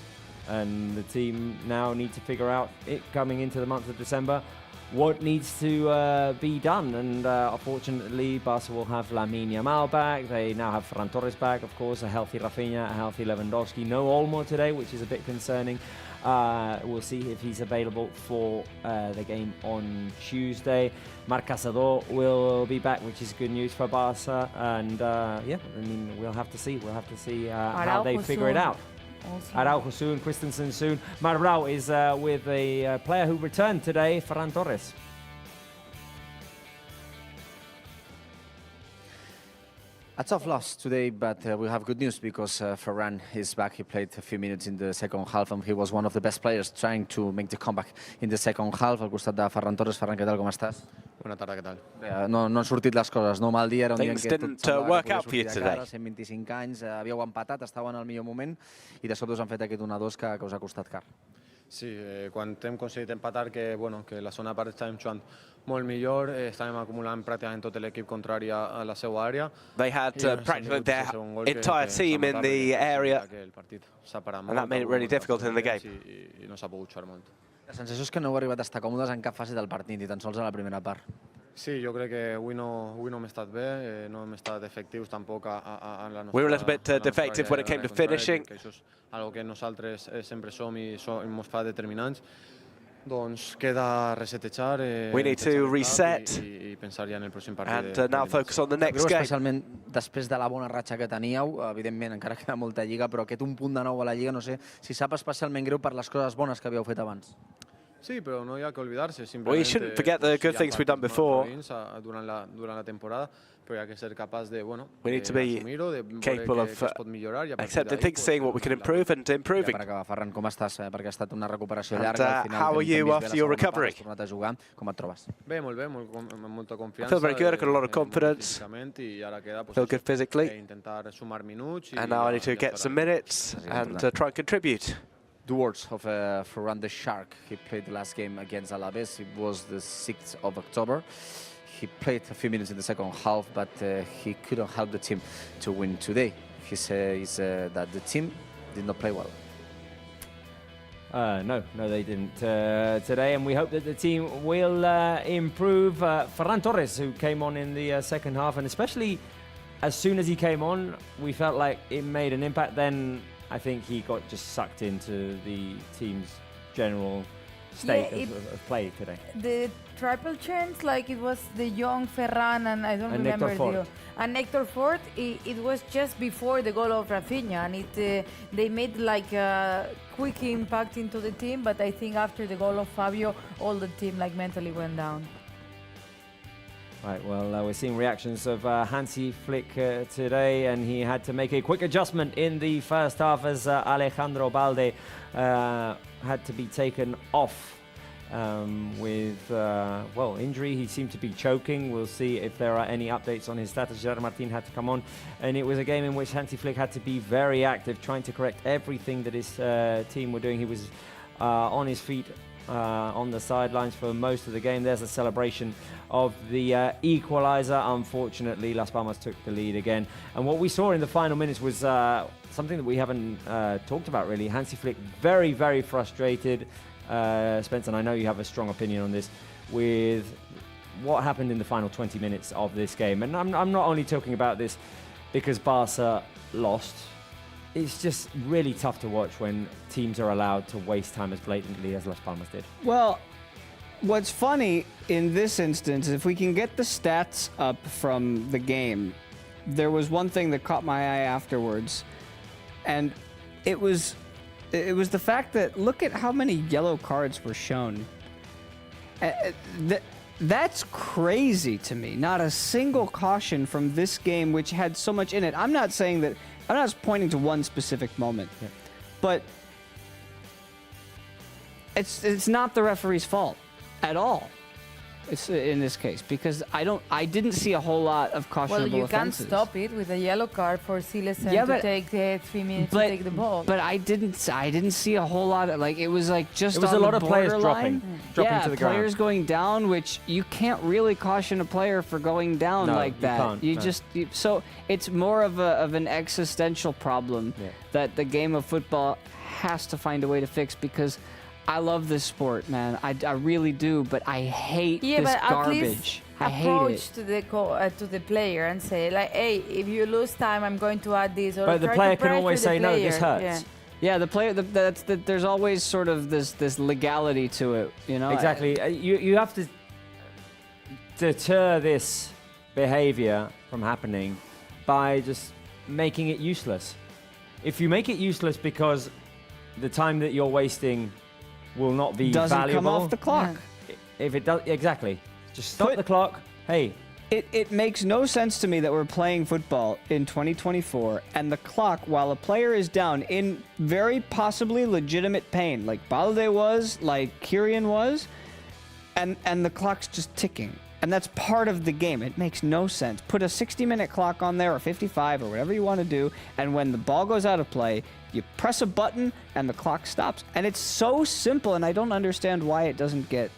And the team now need to figure out it coming into the month of December. what needs to be done. And unfortunately, Barca will have Lamine Yamal back. They now have Ferran Torres back, of course, a healthy Rafinha, a healthy Lewandowski. No Olmo today, which is a bit concerning. We'll see if he's available for the game on Tuesday. Marc Casador will be back, which is good news for Barca. And yeah, I mean, we'll have to see. We'll have to see how they figure it out. Araujo soon, Christensen soon. Marbrau is with a player who returned today, Ferran Torres. A tough loss today, but we have good news because Ferran is back. He played a few minutes in the second half and he was one of the best players trying to make the comeback in the second half. Al costat de Ferran Torres. Ferran, què tal, com estàs? Bona tarda, què tal? No han sortit les coses, no? Mal dia, era un dia en què Things didn't work out for you today. 125 anys, havíeu empatat, estàveu en el millor moment i de sobte us han fet aquest 1-2 que us ha costat car. Sí, quan hem aconseguit empatar, que la segona part estàvem jugant molt millor, estàvem acumulant pràcticament tot l'equip contrari a la seva àrea. They had practically their entire team in the area, and that made it really difficult in the game. I no s'ha pogut jugar molt. La sensació és que no heu arribat a estar còmodes en cap fase del partit, ni tan sols a la primera part. Sí, jo crec que avui no hem estat bé, no hem estat efectius tampoc a la nostra... We were a little bit defective when it came to finishing. Això és algo que nosaltres sempre som i ens fa determinants. Doncs queda resetejar, we need to reset i pensar ja en el pròxim partit. And now focus on the next game. Especialment després de la bona ratxa que teníeu, evidentment encara queda molta lliga, però aquest un punt de nou a la lliga, no sé si sap especialment greu per les coses bones que havíeu fet abans. Sí, però no hi ha que oblidar-se. We shouldn't forget the good things we've done before. Durant la temporada, però hi ha que ser capaç de, we need to be capable of accepting things, seeing what we can improve and improving. Per acabar, Ferran, com estàs? Perquè ha estat una recuperació And llarga. Al final, how are you after your recovery? Has tornat a jugar. Com et trobes? Bé, molt bé, amb molta confiança. I feel very good, I've got a lot of confidence. Feel good physically. Intentar sumar minuts. And now I need to get some minutes and try and contribute. The words of Ferran the Shark. He played the last game against Alaves. It was the 6th of October. He played a few minutes in the second half, but he couldn't help the team to win today. He says that the team did not play well. No, they didn't today, and we hope that the team will improve. Ferran Torres, who came on in the second half, and especially as soon as he came on, we felt like it made an impact. Then I think he got just sucked into the team's general state of play today. The triple chance, like it was the young Ferran and I don't remember and Hector Ford. It was just before the goal of Rafinha, and they made like a quick impact into the team. But I think after the goal of Fabio, all the team like mentally went down. Right, well, we're seeing reactions of Hansy Flick today, and he had to make a quick adjustment in the first half as Alejandro Balde had to be taken off with, injury. He seemed to be choking. We'll see if there are any updates on his status. Gerard Martin had to come on, and it was a game in which Hansy Flick had to be very active, trying to correct everything that his team were doing. He was on his feet on the sidelines for most of the game. There's a celebration of the equalizer. Unfortunately, Las Palmas took the lead again. And what we saw in the final minutes was something that we haven't talked about really. Hansy Flick very, very frustrated. Spencer, and I know you have a strong opinion on this, with what happened in the final 20 minutes of this game. And I'm not only talking about this because Barca lost. It's just really tough to watch when teams are allowed to waste time as blatantly as Las Palmas did. Well, what's funny in this instance, if we can get the stats up from the game, there was one thing that caught my eye afterwards, and it was the fact that look at how many yellow cards were shown. That's crazy to me. Not a single caution from this game, which had so much in it. I'm not saying that. I'm not pointing to one specific moment, but it's not the referee's fault at all. It's in this case because I didn't see a whole lot of cautionable offenses. Can't stop it with a yellow card for Silesen to take 3 minutes to take the ball. But I didn't see a whole lot of it was like just. It was on a lot the of players dropping to the ground. Players going down, which you can't really caution a player for going down like that. So it's more of an existential problem that the game of football has to find a way to fix, because I love this sport, man. I really do, but I hate this but garbage. At least I hate approach it. to the player and say like, hey, if you lose time, I'm going to add this. Or But the try player to can always pressure say, the no, this player. hurts. Yeah, the player. There's always sort of this legality to it, you know. Exactly. You have to deter this behavior from happening by just making it useless. If you make it useless because the time that you're wasting will not be doesn't valuable. come off the clock. If it does, exactly. Just stop the clock. Hey. It makes no sense to me that we're playing football in 2024 and the clock, while a player is down in very possibly legitimate pain, like Balde was, like Kyrian was, and the clock's just ticking. And that's part of the game. It makes no sense. Put a 60-minute clock on there, or 55, or whatever you want to do, and when the ball goes out of play, you press a button and the clock stops. And it's so simple, and I don't understand why it doesn't get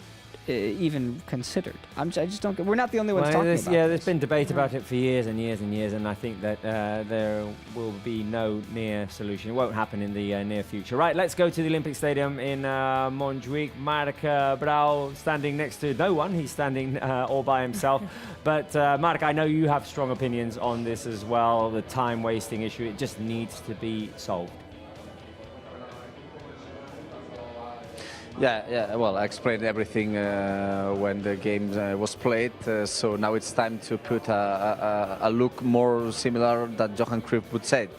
even considered. I just don't get. We're not the only ones talking about Yeah, this. there's been debate about it for years and years and years, and I think that there will be no near solution. It won't happen in the near future. Right, let's go to the Olympic Stadium in Montjuic. Marc Brau standing next to no one. He's standing all by himself. But Marc, I know you have strong opinions on this as well, the time-wasting issue. It just needs to be solved. Yeah. Well, I explained everything when the game was played. So now it's time to put a look more similar that Johan Cruyff would say.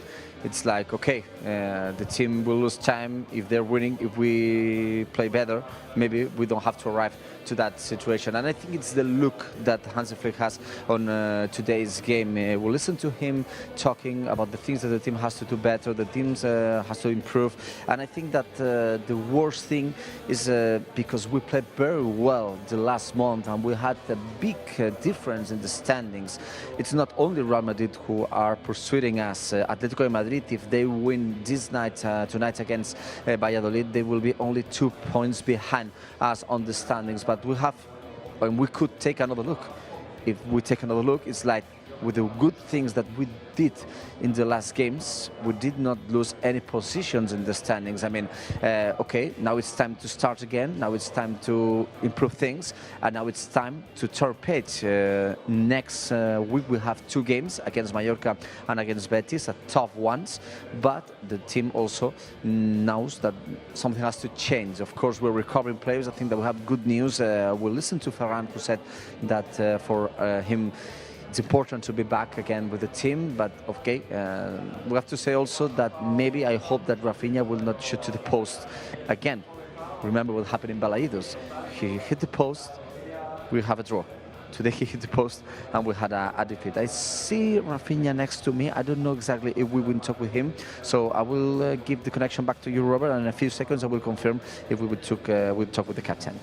It's like, okay, the team will lose time if they're winning. If we play better, maybe we don't have to arrive to that situation. And I think it's the look that Hansy Flick has on today's game. We'll listen to him talking about the things that the team has to do better, the team has to improve. And I think that the worst thing is because we played very well the last month and we had a big difference in the standings. It's not only Real Madrid who are pursuing us. Atletico de Madrid, if they win this night, tonight against Valladolid, they will be only 2 points behind us on the standings. But we have, and we could take another look. If we take another look, it's like with the good things that we did in the last games, we did not lose any positions in the standings. I mean, okay, now it's time to start again. Now it's time to improve things, and now it's time to turn page. Next week we have 2 games against Mallorca and against Betis, tough ones. But the team also knows that something has to change. Of course, we're recovering players. I think that we have good news. We'll listen to Ferran, who said that for him, it's important to be back again with the team, but okay, we have to say also that maybe I hope that Rafinha will not shoot to the post again. Remember what happened in Balaidos. He hit the post, we have a draw. Today he hit the post and we had a defeat. I see Rafinha next to me. I don't know exactly if we will talk with him, so I will give the connection back to you, Robert, and in a few seconds I will confirm if we would talk with the captain.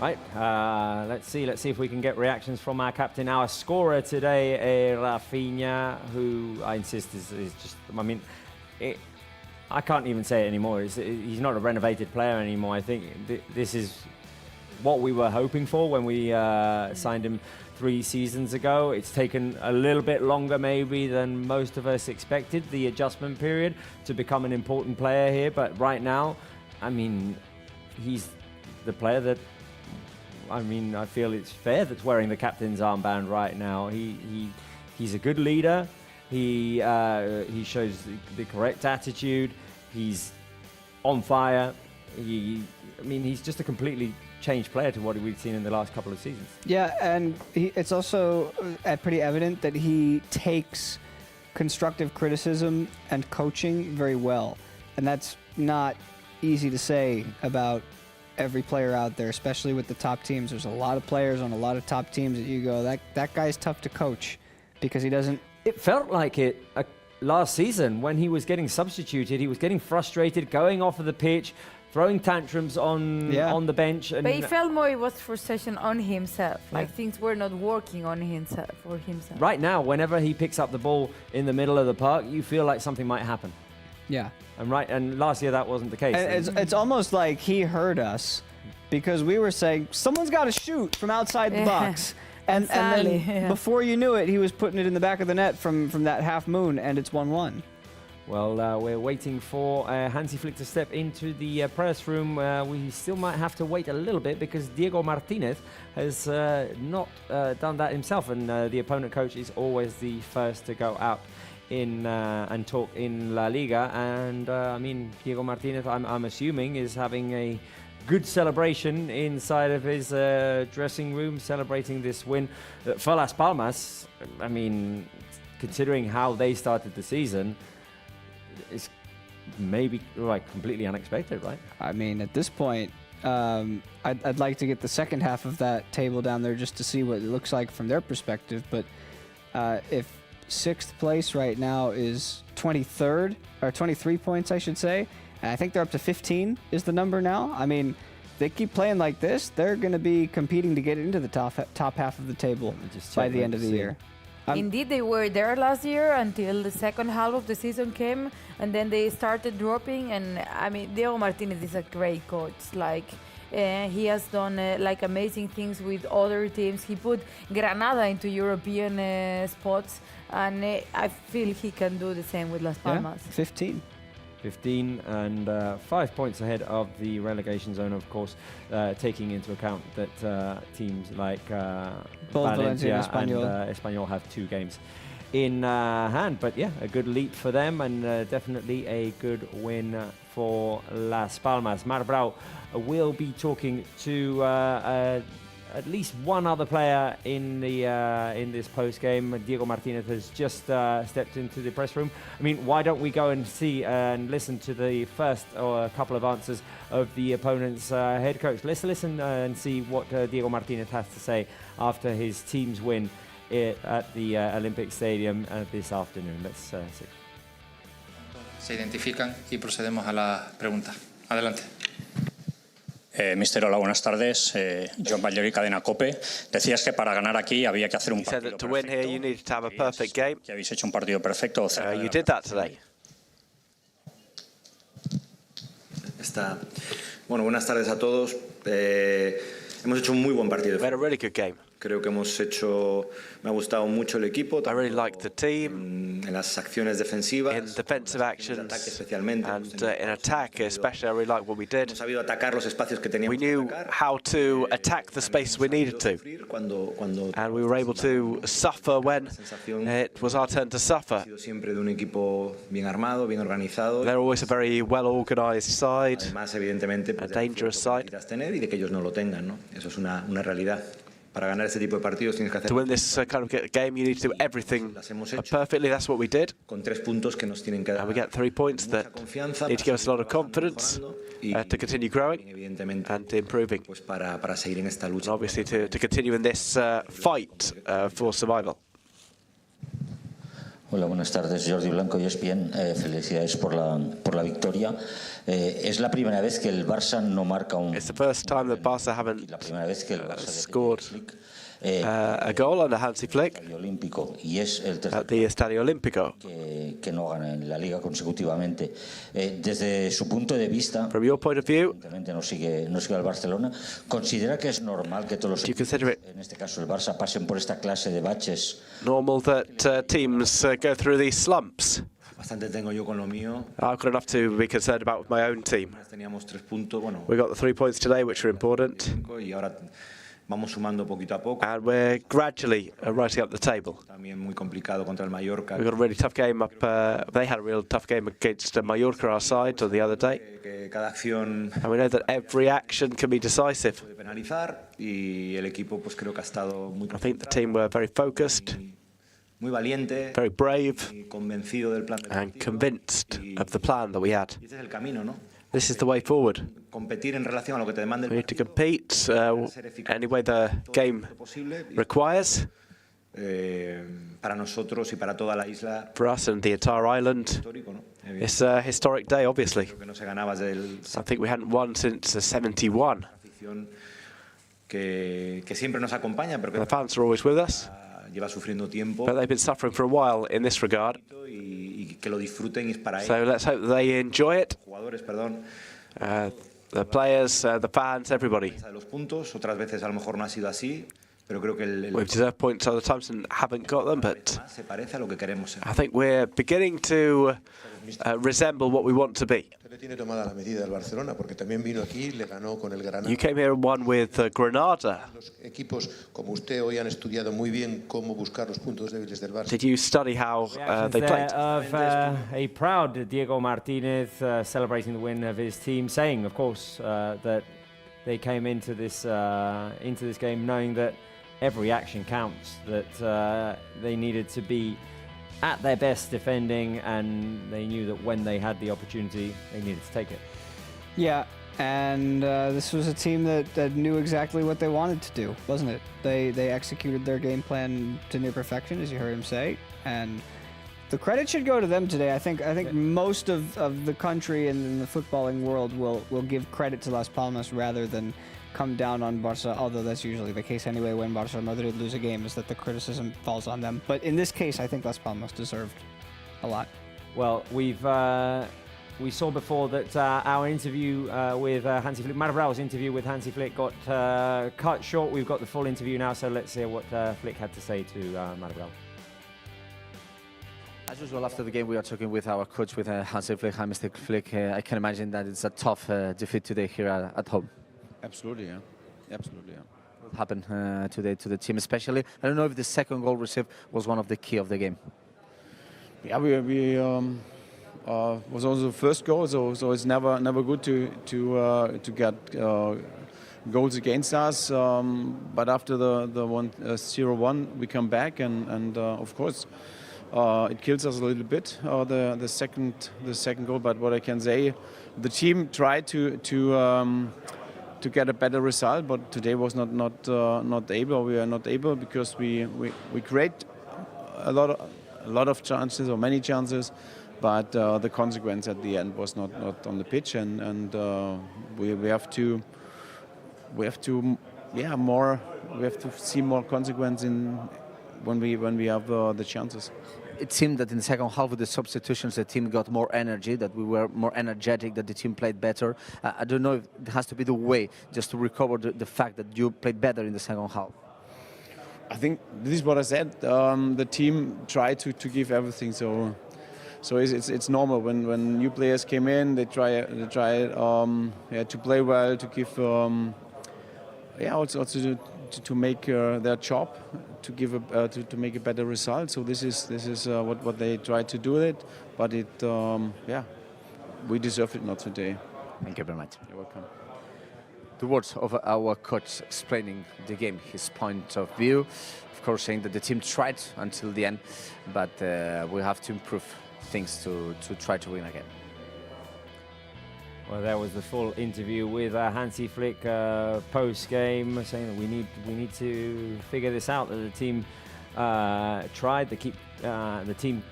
Right, let's see if we can get reactions from our captain. Our scorer today, Rafinha, who I insist is just, I mean, I can't even say it anymore. He's not a renovated player anymore. I think this is what we were hoping for when we signed him 3 seasons ago. It's taken a little bit longer maybe than most of us expected, the adjustment period, to become an important player here. But right now, I mean, he's the player that, I mean, I feel it's fair that's wearing the captain's armband right now. He's a good leader. He shows the correct attitude. He's on fire. I mean, he's just a completely changed player to what we've seen in the last couple of seasons. Yeah, and it's also pretty evident that he takes constructive criticism and coaching very well. And that's not easy to say about every player out there, especially with the top teams. There's a lot of players on a lot of top teams that you go, that guy's tough to coach because he doesn't... It felt like it last season when he was getting substituted. He was getting frustrated, going off of the pitch, throwing tantrums on the bench. And but he felt more it was frustration on himself. Like things were not working on himself for himself. Right now, whenever he picks up the ball in the middle of the park, you feel like something might happen. Yeah. And last year that wasn't the case. And it's almost like he heard us because we were saying someone's got to shoot from outside the box. And then before you knew it, he was putting it in the back of the net from that half moon, and it's 1-1. Well, we're waiting for Hansy Flick to step into the press room. We still might have to wait a little bit because Diego Martinez has not done that himself, and the opponent coach is always the first to go out in and talk in La Liga. And I mean, Diego Martinez, I'm assuming, is having a good celebration inside of his dressing room, celebrating this win for Las Palmas. I mean, considering how they started the season, it's maybe like completely unexpected, right? I mean, at this point, I'd like to get the second half of that table down there just to see what it looks like from their perspective. But if 6th place right now is 23rd, or 23 points, I should say, and I think they're up to 15 is the number now. I mean, they keep playing like this, they're going to be competing to get into the top half of the table by the end of the year. Indeed, they were there last year until the second half of the season came, and then they started dropping. And I mean, Diego Martinez is a great coach. Like, he has done like amazing things with other teams. He put Granada into European spots, and I feel he can do the same with Las Palmas. Yeah, 15 and 5 points ahead of the relegation zone, of course, taking into account that teams like Valencia and Espanyol have 2 games in hand. But yeah, a good leap for them, and definitely a good win for Las Palmas. Mar Brau will be talking to at least one other player in the in this post game. Diego Martinez has just stepped into the press room. I mean, why don't we go and see and listen to the first or a couple of answers of the opponent's head coach? Let's listen and see what Diego Martinez has to say after his team's win at the Olympic Stadium this afternoon. Let's see. Se identifican y procedemos a la pregunta. Adelante. Mister, hola, buenas tardes. John Valleri, Cadena COPE. Decías que para ganar aquí había que hacer un partido to win here, you needed to have a perfect game. Que habéis hecho un partido perfecto. You did that today. Bueno, buenas tardes a todos. Hemos hecho un muy buen partido. We had a really good game. Creo que hemos hecho, me ha gustado mucho el equipo. I really liked the team. En las acciones defensivas. In defensive actions. And in attack, especially, I really liked what we did. Hemos sabido atacar los espacios que teníamos. We knew how to attack the space we needed to. And we were able to suffer when it was our turn to suffer. Siempre de un equipo bien armado, bien organizado. They're always a very well-organized side. Además, evidentemente, a dangerous side. Tener y de que ellos no lo tengan, ¿no? Eso es una realidad. Para ganar este tipo de partidos tienes que hacer. To win this kind of game, you need to do everything perfectly. That's what we did. Con 3 puntos que nos tienen que dar. And we get 3 points that need to give us a lot of confidence to continue growing and improving. Pues para seguir en esta lucha. And obviously, to continue in this fight for survival. Hola, buenas tardes. Jordi Blanco y ESPN. Felicidades por la victoria. Es la primera vez que el Barça no marca un. It's the first time that Barca haven't scored a goal under Hansy Flick at the Estadio Olímpico. Que no gana en la Liga consecutivamente. Desde su punto de vista, from your point of view, no sigue al Barcelona. ¿Considera que es normal que todos los equipos, en este caso el Barça, pasen por esta clase de baches? Normal that teams go through these slumps. Bastante tengo yo con lo mío. I've got enough to be concerned about with my own team. Teníamos 3 puntos, bueno. We got the 3 points today, which are important. Y ahora vamos sumando poquito a poco. And we're gradually rising up the table. También muy complicado contra el Mallorca. We got a really tough game up. They had a real tough game against Mallorca, our side, on the other day. Cada acción. And we know that every action can be decisive. Penalizar y el equipo, pues creo que ha estado muy. I think the team were very focused. Muy valiente, very brave, convencido del plan and convinced of the plan that we had. Este es el camino, ¿no? This is the way forward. Competir en relación a lo que te demanda el we need to compete any way the game requires. Para nosotros y para toda la isla. For us and the entire island, it's a historic day, obviously. Creo que no se ganaba desde el. I think we hadn't won since '71. Que siempre nos acompaña, pero que the fans are always with us. Lleva sufriendo tiempo. But they've been suffering for a while in this regard. Y que lo disfruten y es para so let's hope that they enjoy it. Jugadores, perdón. The players, the fans, everybody. De los puntos, otras veces a lo mejor no ha sido así. We've deserved points other times and haven't got them, but I think we're beginning to resemble what we want to be. You came here and won with Granada. Did you study how they played? Of a proud Diego Martinez celebrating the win of his team, saying, of course, that they came into this game knowing that every action counts, that they needed to be at their best defending, and they knew that when they had the opportunity, they needed to take it. Yeah, and this was a team that knew exactly what they wanted to do, wasn't it? They executed their game plan to near perfection, as you heard him say, and the credit should go to them today. I think most of the country and the footballing world will give credit to Las Palmas rather than come down on Barça, although that's usually the case anyway when Barça or Madrid lose a game, is that the criticism falls on them. But in this case, I think Las Palmas deserved a lot. Well, we saw before that our interview with Hansy Flick, Marabral's interview with Hansy Flick got cut short. We've got the full interview now, so let's hear what Flick had to say to Marabral. As usual, after the game, we are talking with our coach, with Hansy Flick. Hi, Mr. Flick. I can imagine that it's a tough defeat today here at home. Absolutely, yeah. Absolutely, yeah. What happened today to the team, especially? I don't know if the second goal received was one of the key of the game. Yeah, we was also the first goal, so it's never good to get goals against us. But after the 0-1, we come back, and of course it kills us a little bit, the second goal. But what I can say, the team tried to get a better result, but today was not able. We are not able because we create a lot of chances, or many chances, but the consequence at the end was not on the pitch, and we have to see more consequence in when we have the chances. It seemed that in the second half with the substitutions, the team got more energy, that we were more energetic, that the team played better. I don't know if it has to be the way just to recover the fact that you played better in the second half. I think this is what I said. The team tried to give everything, so it's normal when new players came in. They try to play well, to give also to make their job, to give to make a better result. So this is what they tried to do it, but we deserve it not today. Thank you very much. You're welcome. The words of our coach explaining the game, his point of view, of course saying that the team tried until the end, but we have to improve things to try to win again. Well, that was the full interview with Hansy Flick post-game, saying that we need to figure this out. That the team tried. The team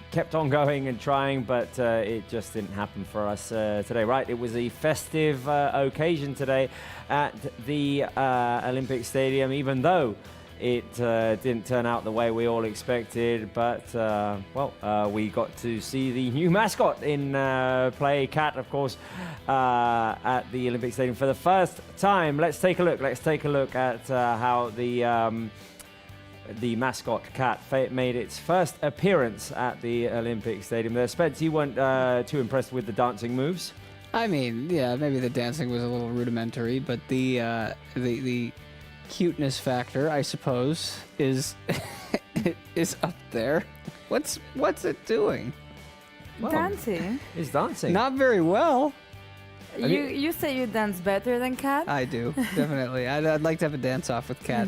kept on going and trying, but it just didn't happen for us today. Right? It was a festive occasion today at the Olympic Stadium, even though it didn't turn out the way we all expected, but we got to see the new mascot in play, Cat, of course, at the Olympic Stadium for the first time. Let's take a look. Let's take a look at how the mascot Cat made its first appearance at the Olympic Stadium. Spence, you weren't too impressed with the dancing moves? I mean, yeah, maybe the dancing was a little rudimentary, but the cuteness factor, I suppose, is is up there. What's it doing? Well, dancing. It's dancing. Not very well. You say you dance better than Cat? I do, definitely. I'd like to have a dance off with Cat.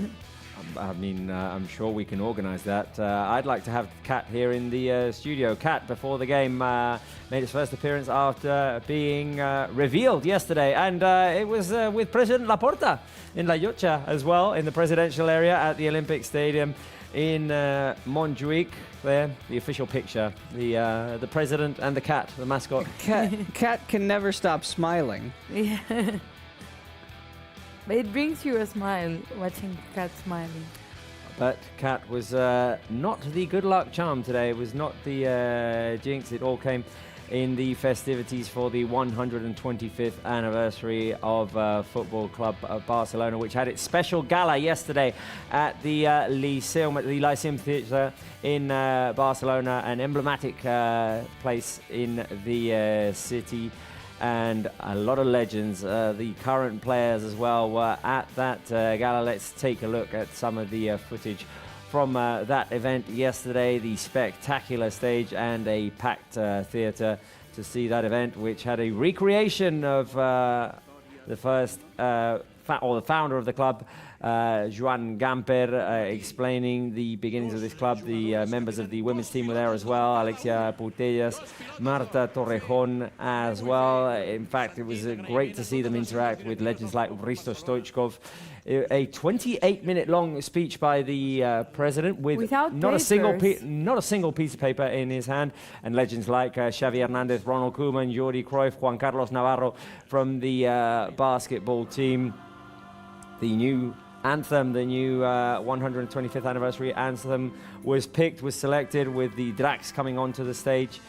I mean, I'm sure we can organize that. I'd like to have Cat here in the studio. Cat, before the game, made its first appearance after being revealed yesterday. And it was with President Laporta in La Llotja as well, in the presidential area at the Olympic Stadium in Montjuic. There, the official picture. The president and the cat, the mascot. Cat can never stop smiling. Yeah. But it brings you a smile, watching Cat smiling. But Cat was not the good luck charm today. It was not the jinx. It all came in the festivities for the 125th anniversary of Football Club Barcelona, which had its special gala yesterday at the Lyceum Theatre in Barcelona, an emblematic place in the city. And a lot of legends, the current players as well, were at that gala. Let's take a look at some of the footage from that event yesterday, the spectacular stage and a packed theatre to see that event, which had a recreation of the first, or the founder of the club, Joan Gamper, explaining the beginnings of this club. The members of the women's team were there as well, Alexia Putellas, Marta Torrejón as well. In fact, it was great to see them interact with legends like Risto Stoichkov. A 28-minute long speech by the president with not a single piece of paper in his hand, and legends like Xavi Hernandez, Ronald Koeman, Jordi Cruyff, Juan Carlos Navarro from the basketball team. The new anthem, the new 125th anniversary anthem was selected, with the Dracs coming onto the stage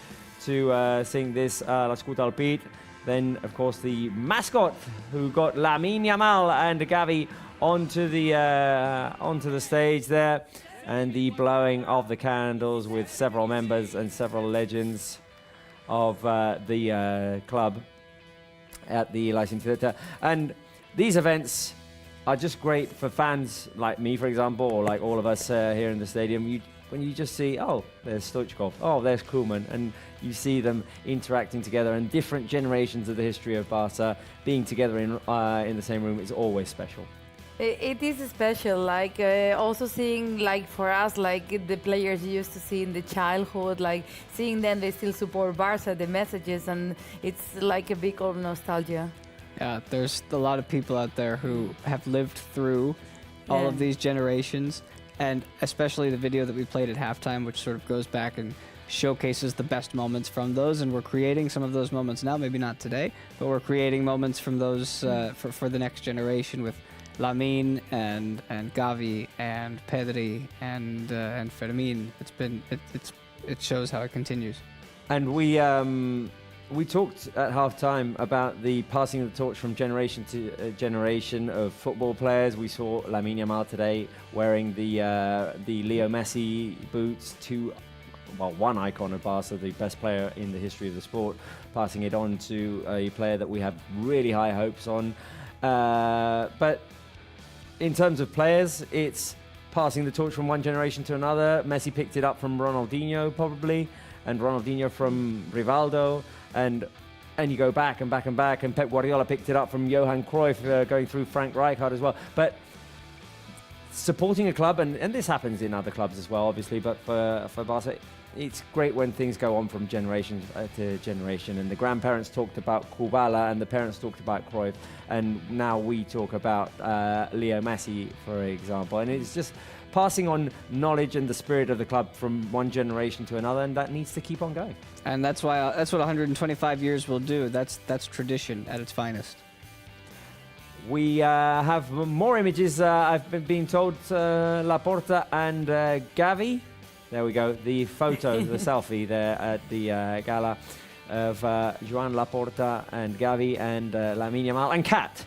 to sing this, L'Ascut al Pit. Then, of course, the mascot, who got Lamine Yamal and Gavi onto the stage there, and the blowing of the candles with several members and several legends of the club at the Lyceum Theatre. And these events are just great for fans like me, for example, or like all of us here in the stadium. When you just see, oh, there's Stoichkov, oh, there's Koeman, and you see them interacting together, and different generations of the history of Barca being together in the same room is always special. It is special, like also seeing, like for us, like the players you used to see in the childhood, like seeing them, they still support Barca, the messages, and it's like a big old nostalgia. Yeah, there's a lot of people out there who have lived through all of these generations, and especially the video that we played at halftime, which sort of goes back and showcases the best moments from those, and we're creating some of those moments now, maybe not today, but we're creating moments from those for the next generation with Lamine and Gavi and Pedri and Fermin. It shows how it continues. And we talked at half-time about the passing of the torch from generation to generation of football players. We saw Lamine Yamal today wearing the Leo Messi boots to, well, one icon of Barca, the best player in the history of the sport, passing it on to a player that we have really high hopes on. But in terms of players, it's passing the torch from one generation to another. Messi picked it up from Ronaldinho, probably, and Ronaldinho from Rivaldo. And you go back and back and back, and Pep Guardiola picked it up from Johan Cruyff, going through Frank Rijkaard as well. But supporting a club, and this happens in other clubs as well, obviously, but for Barca, it's great when things go on from generation to generation. And the grandparents talked about Kubala, and the parents talked about Cruyff, and now we talk about Leo Messi, for example. And it's just passing on knowledge and the spirit of the club from one generation to another, and that needs to keep on going. And that's why that's what 125 years will do. That's tradition at its finest. We have more images. I've been told Laporta and Gavi. There we go. The photo, the selfie there at the gala of Joan Laporta and Gavi and Lamine Yamal and Kat.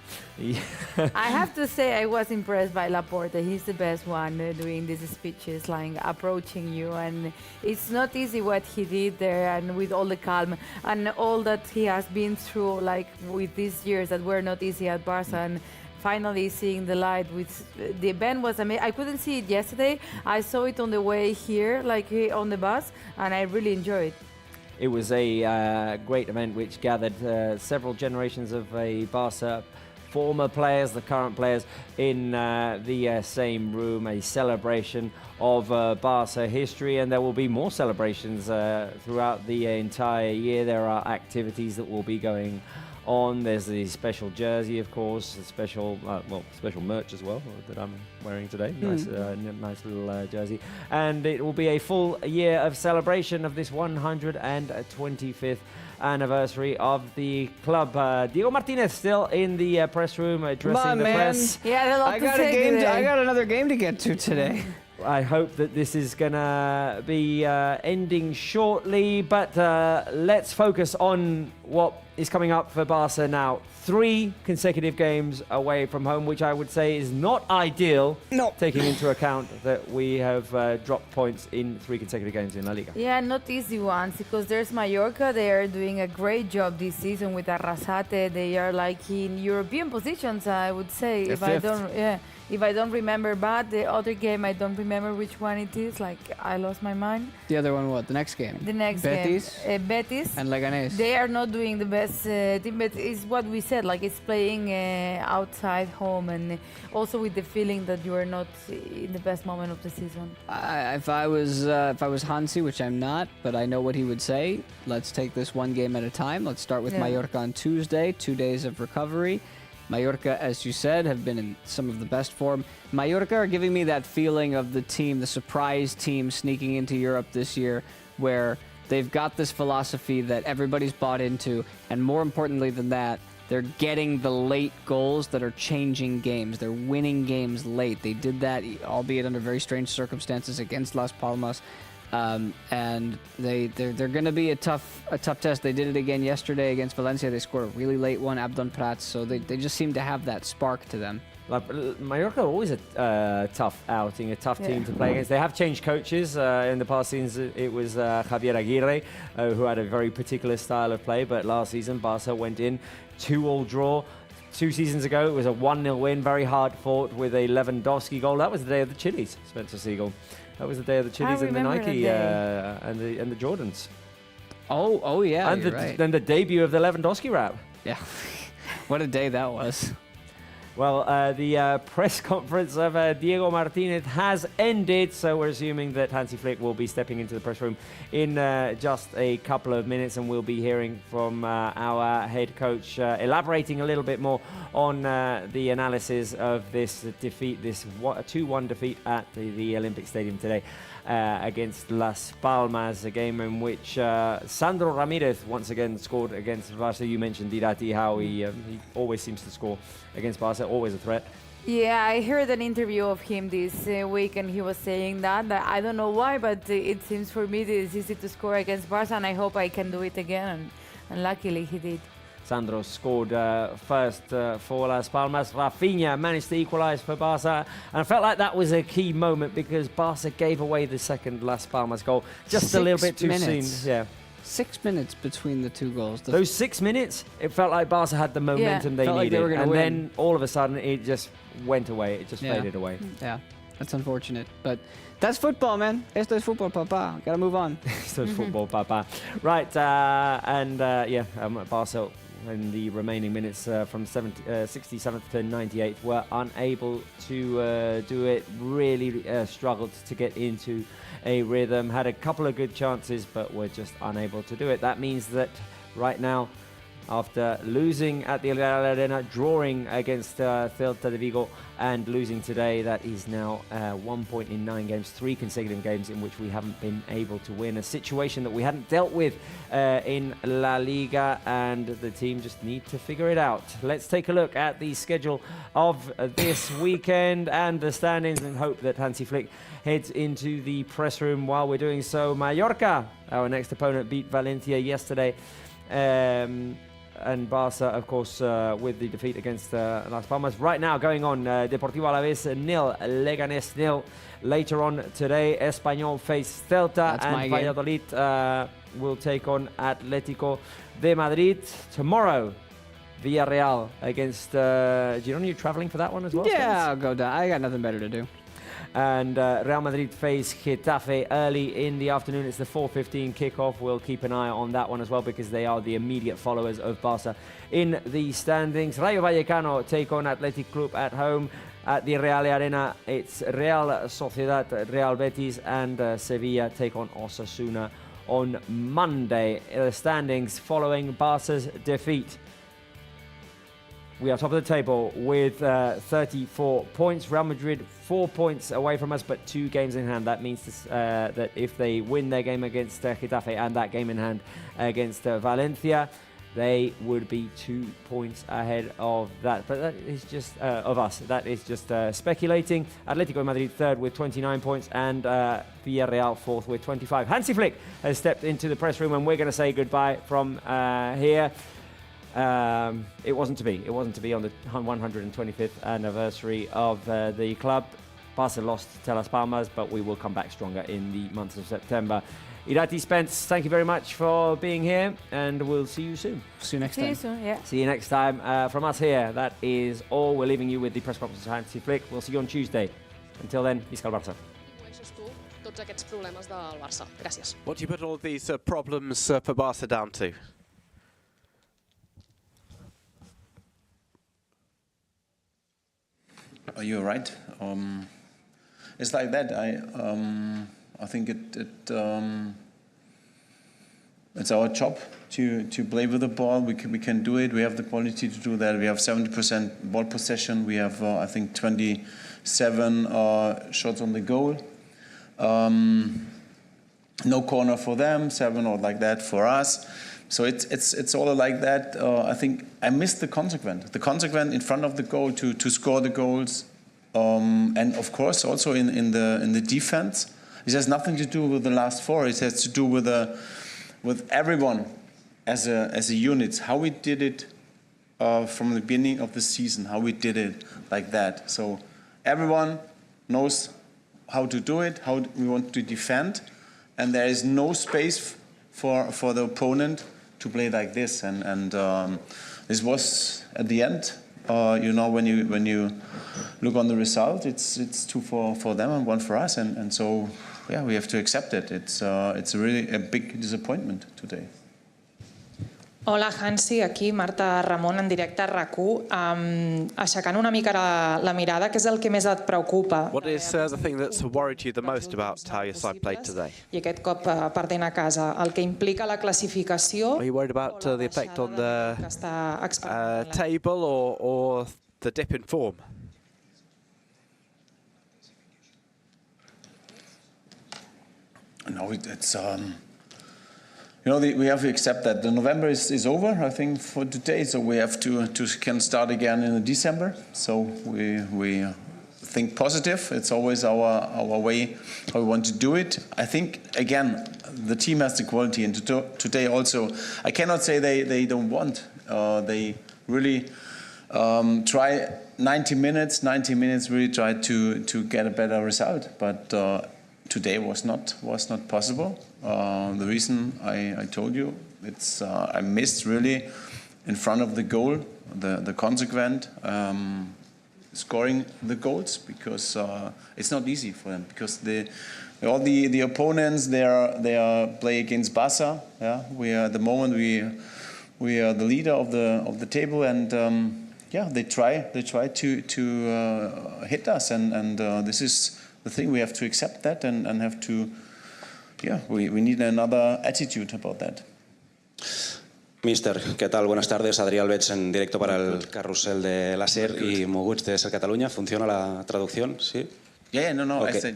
I have to say I was impressed by Laporta. He's the best one doing these speeches, like approaching you, and it's not easy what he did there, and with all the calm and all that he has been through, like with these years that were not easy at Barca, and finally seeing the light. With the event was amazing. I couldn't see it yesterday. I saw it on the way here, like on the bus, and I really enjoyed it. It was a great event which gathered several generations of Barca former players, the current players, in the same room, a celebration of Barca history, and there will be more celebrations throughout the entire year. There are activities that will be going on. There's the special jersey, of course, the special special merch as well that I'm wearing today. Nice little jersey, and it will be a full year of celebration of this 125th anniversary of the club. Diego Martinez still in the press room addressing the press. Yeah, I got another game to get to today. I hope that this is going to be ending shortly, but let's focus on what is coming up for Barca now. 3 consecutive games away from home, which I would say is not ideal, taking into account that we have dropped points in 3 consecutive games in La Liga. Yeah, not easy ones, because there's Mallorca. They are doing a great job this season with Arrasate. They are like in European positions, I would say. If I don't remember bad, the other game, I don't remember which one it is. Like, I lost my mind. The other one, what? The next game? The next Betis? game. Betis. And Leganés. They are not doing the best team, but it's what we said. Like, it's playing outside home, and also with the feeling that you are not in the best moment of the season. If I was Hansy, which I'm not, but I know what he would say, let's take this one game at a time. Let's start with Mallorca on Tuesday, 2 days of recovery. Mallorca, as you said, have been in some of the best form. Mallorca are giving me that feeling of the team, the surprise team sneaking into Europe this year, where they've got this philosophy that everybody's bought into, and more importantly than that, they're getting the late goals that are changing games. They're winning games late. They did that, albeit under very strange circumstances, against Las Palmas. And they're going to be a tough test. They did it again yesterday against Valencia. They scored a really late one, Abdon Prats. So they just seem to have that spark to them. Like, Mallorca are always a tough outing, a tough team to play against. They have changed coaches in the past seasons. It was Javier Aguirre, who had a very particular style of play. But last season, Barca went in 2-2 draw. 2 seasons ago, it was a 1-0 win, very hard fought with a Lewandowski goal. That was the day of the Chili's, Spencer Siegel. That was the day of the Chili's and the Nike and the Jordans. Oh yeah, and you're right. Then the debut of the Lewandowski wrap. Yeah, what a day that was. Well, the press conference of Diego Martinez has ended, so we're assuming that Hansy Flick will be stepping into the press room in just a couple of minutes, and we'll be hearing from our head coach elaborating a little bit more on the analysis of this defeat, this 2-1 defeat at the Olympic Stadium today against Las Palmas, a game in which Sandro Ramirez once again scored against Barça. You mentioned, Dirati, how he always seems to score against Barça, always a threat. Yeah, I heard an interview of him this week, and he was saying that. I don't know why, but it seems for me it's easy to score against Barça, and I hope I can do it again, and luckily he did. Sandro scored first for Las Palmas. Rafinha managed to equalise for Barca, and I felt like that was a key moment because Barca gave away the second Las Palmas goal just a little bit too soon. Yeah. 6 minutes between the 2 goals. Those 6 minutes, it felt like Barca had the momentum they needed, like they were gonna and win. Then all of a sudden it just went away. It just faded away. Yeah, that's unfortunate, but that's football, man. Esto es fútbol, papá. Gotta move on. Esto es football, papá. Right, Barca in the remaining minutes from 67th to 98th were unable to do it. Really struggled to get into a rhythm. Had a couple of good chances, but were just unable to do it. That means that right now, after losing at the Real Arena, drawing against Celta de Vigo, and losing today, that is now 1 point in 9 games, 3 consecutive games in which we haven't been able to win. A situation that we hadn't dealt with in La Liga, and the team just need to figure it out. Let's take a look at the schedule of this weekend and the standings, and hope that Hansy Flick heads into the press room while we're doing so. Mallorca, our next opponent, beat Valencia yesterday. And Barca, of course, with the defeat against Las Palmas. Right now, going on, Deportivo Alavés 0, Leganés 0. Later on today, Espanyol face Celta, and Valladolid will take on Atlético de Madrid. Tomorrow, Villarreal against Girona. You travelling for that one as well? Yeah, I'll go down. I got nothing better to do. And Real Madrid face Getafe early in the afternoon. It's the 4:15 kickoff. We'll keep an eye on that one as well because they are the immediate followers of Barca in the standings. Rayo Vallecano take on Athletic Club at home at the Real Arena. It's Real Sociedad, Real Betis, and Sevilla take on Osasuna on Monday. The standings following Barca's defeat. We are top of the table with 34 points. Real Madrid 4 points away from us, but 2 games in hand. That means that if they win their game against Getafe and that game in hand against Valencia, they would be 2 points ahead of that. But that is just of us. That is just speculating. Atletico Madrid third with 29 points and Villarreal fourth with 25. Hansy Flick has stepped into the press room and we're going to say goodbye from here. It wasn't to be. It wasn't to be on the 125th anniversary of the club. Barça lost to Las Palmas, but we will come back stronger in the month of September. Irati, Spence, thank you very much for being here, and we'll see you soon. See you next time. See you soon, yeah. See you next time. From us here, that is all. We're leaving you with the press conference of Hansy Flick. We'll see you on Tuesday. Until then, visca el Barça. Tots aquests problemes del Barça. Gràcies. What do you put all of these problems for Barca down to? You're right. It's like that. I think it's our job to play with the ball. We can do it. We have the quality to do that. We have 70% ball possession. We have I think 27 shots on the goal. No corner for them, 7 or like that for us. So it's all like that. I think I missed the consequent in front of the goal to score the goals, and of course also in the defense. It has nothing to do with the last 4. It has to do with everyone as a unit. How we did it from the beginning of the season. How we did it like that. So everyone knows how to do it. How we want to defend, and there is no space for the opponent to play like this. And this was at the end. When you look on the result, it's 2 for them and 1 for us, and so. Yeah, we have to accept it. It's really a big disappointment today. Hola, Hansy, aquí Marta Ramon en directe a RAC1. Aixecant una mica la mirada, què és el que més et preocupa? What is the thing that's worried you the most about how your side played today? I aquest cop perdent a casa, el que implica la classificació. Are you worried about the effect on the table or the dip in form? No, it's we have to accept that the November is over, I think, for today. So we have to can start again in December. So we think positive. It's always our way how we want to do it. I think again the team has the quality, and today also I cannot say they don't want. They really try 90 minutes. 90 minutes really try to get a better result, but. Today was not possible. The reason I told you, it's I missed really in front of the goal the consequent scoring the goals, because it's not easy for them, because all the opponents they are play against Barça. Yeah, we are at the moment we are the leader of the table, and they try to hit us, and this is. The thing we have to accept that and have to, we need another attitude about that. Mister, ¿qué tal? Buenas tardes. Adrià Albeig en directo para el carrusel de la SER y Moguts de SER Cataluña. ¿Funciona la traducción? ¿Sí? No. Okay. I said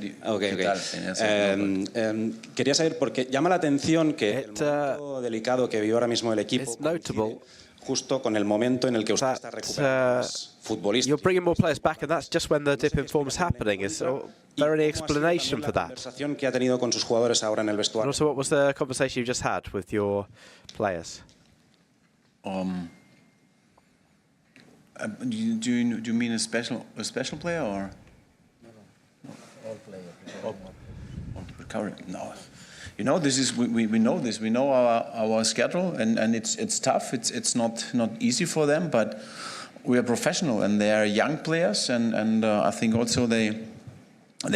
quería saber, porque llama la atención que el momento delicado que vive ahora mismo el equipo justo con el momento en el que usted está recuperando futbolistas. You're bringing more players back, and that's just when the dip in form is happening. Is there any explanation for that? Conversación que ha tenido con sus jugadores ahora en el vestuario. And also, what was the conversation you just had with your players? Do you mean a special player or? No. All players. Recovery. No. This is we know this. We know our schedule, and it's tough. It's not easy for them, but we are professional, and they are young players, and I think also they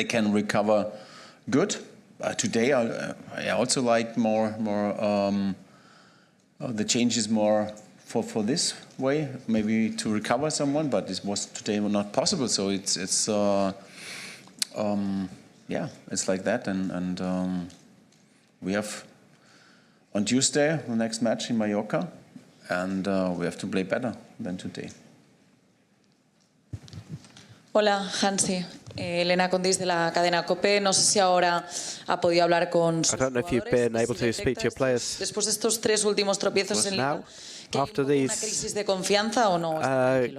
can recover good. Today I also like more the changes more for this way, maybe to recover someone, but this was today not possible. So it's like that, and we have on Tuesday the next match in Mallorca, and we have to play better than today. Hola, Hansy. Elena Condis de la cadena COPE. No sé si ahora ha podido hablar con sus I don't know if you've been able to speak to your players después de estos 3 últimos tropiezos en Liga. after ¿Una crisis de confianza o no?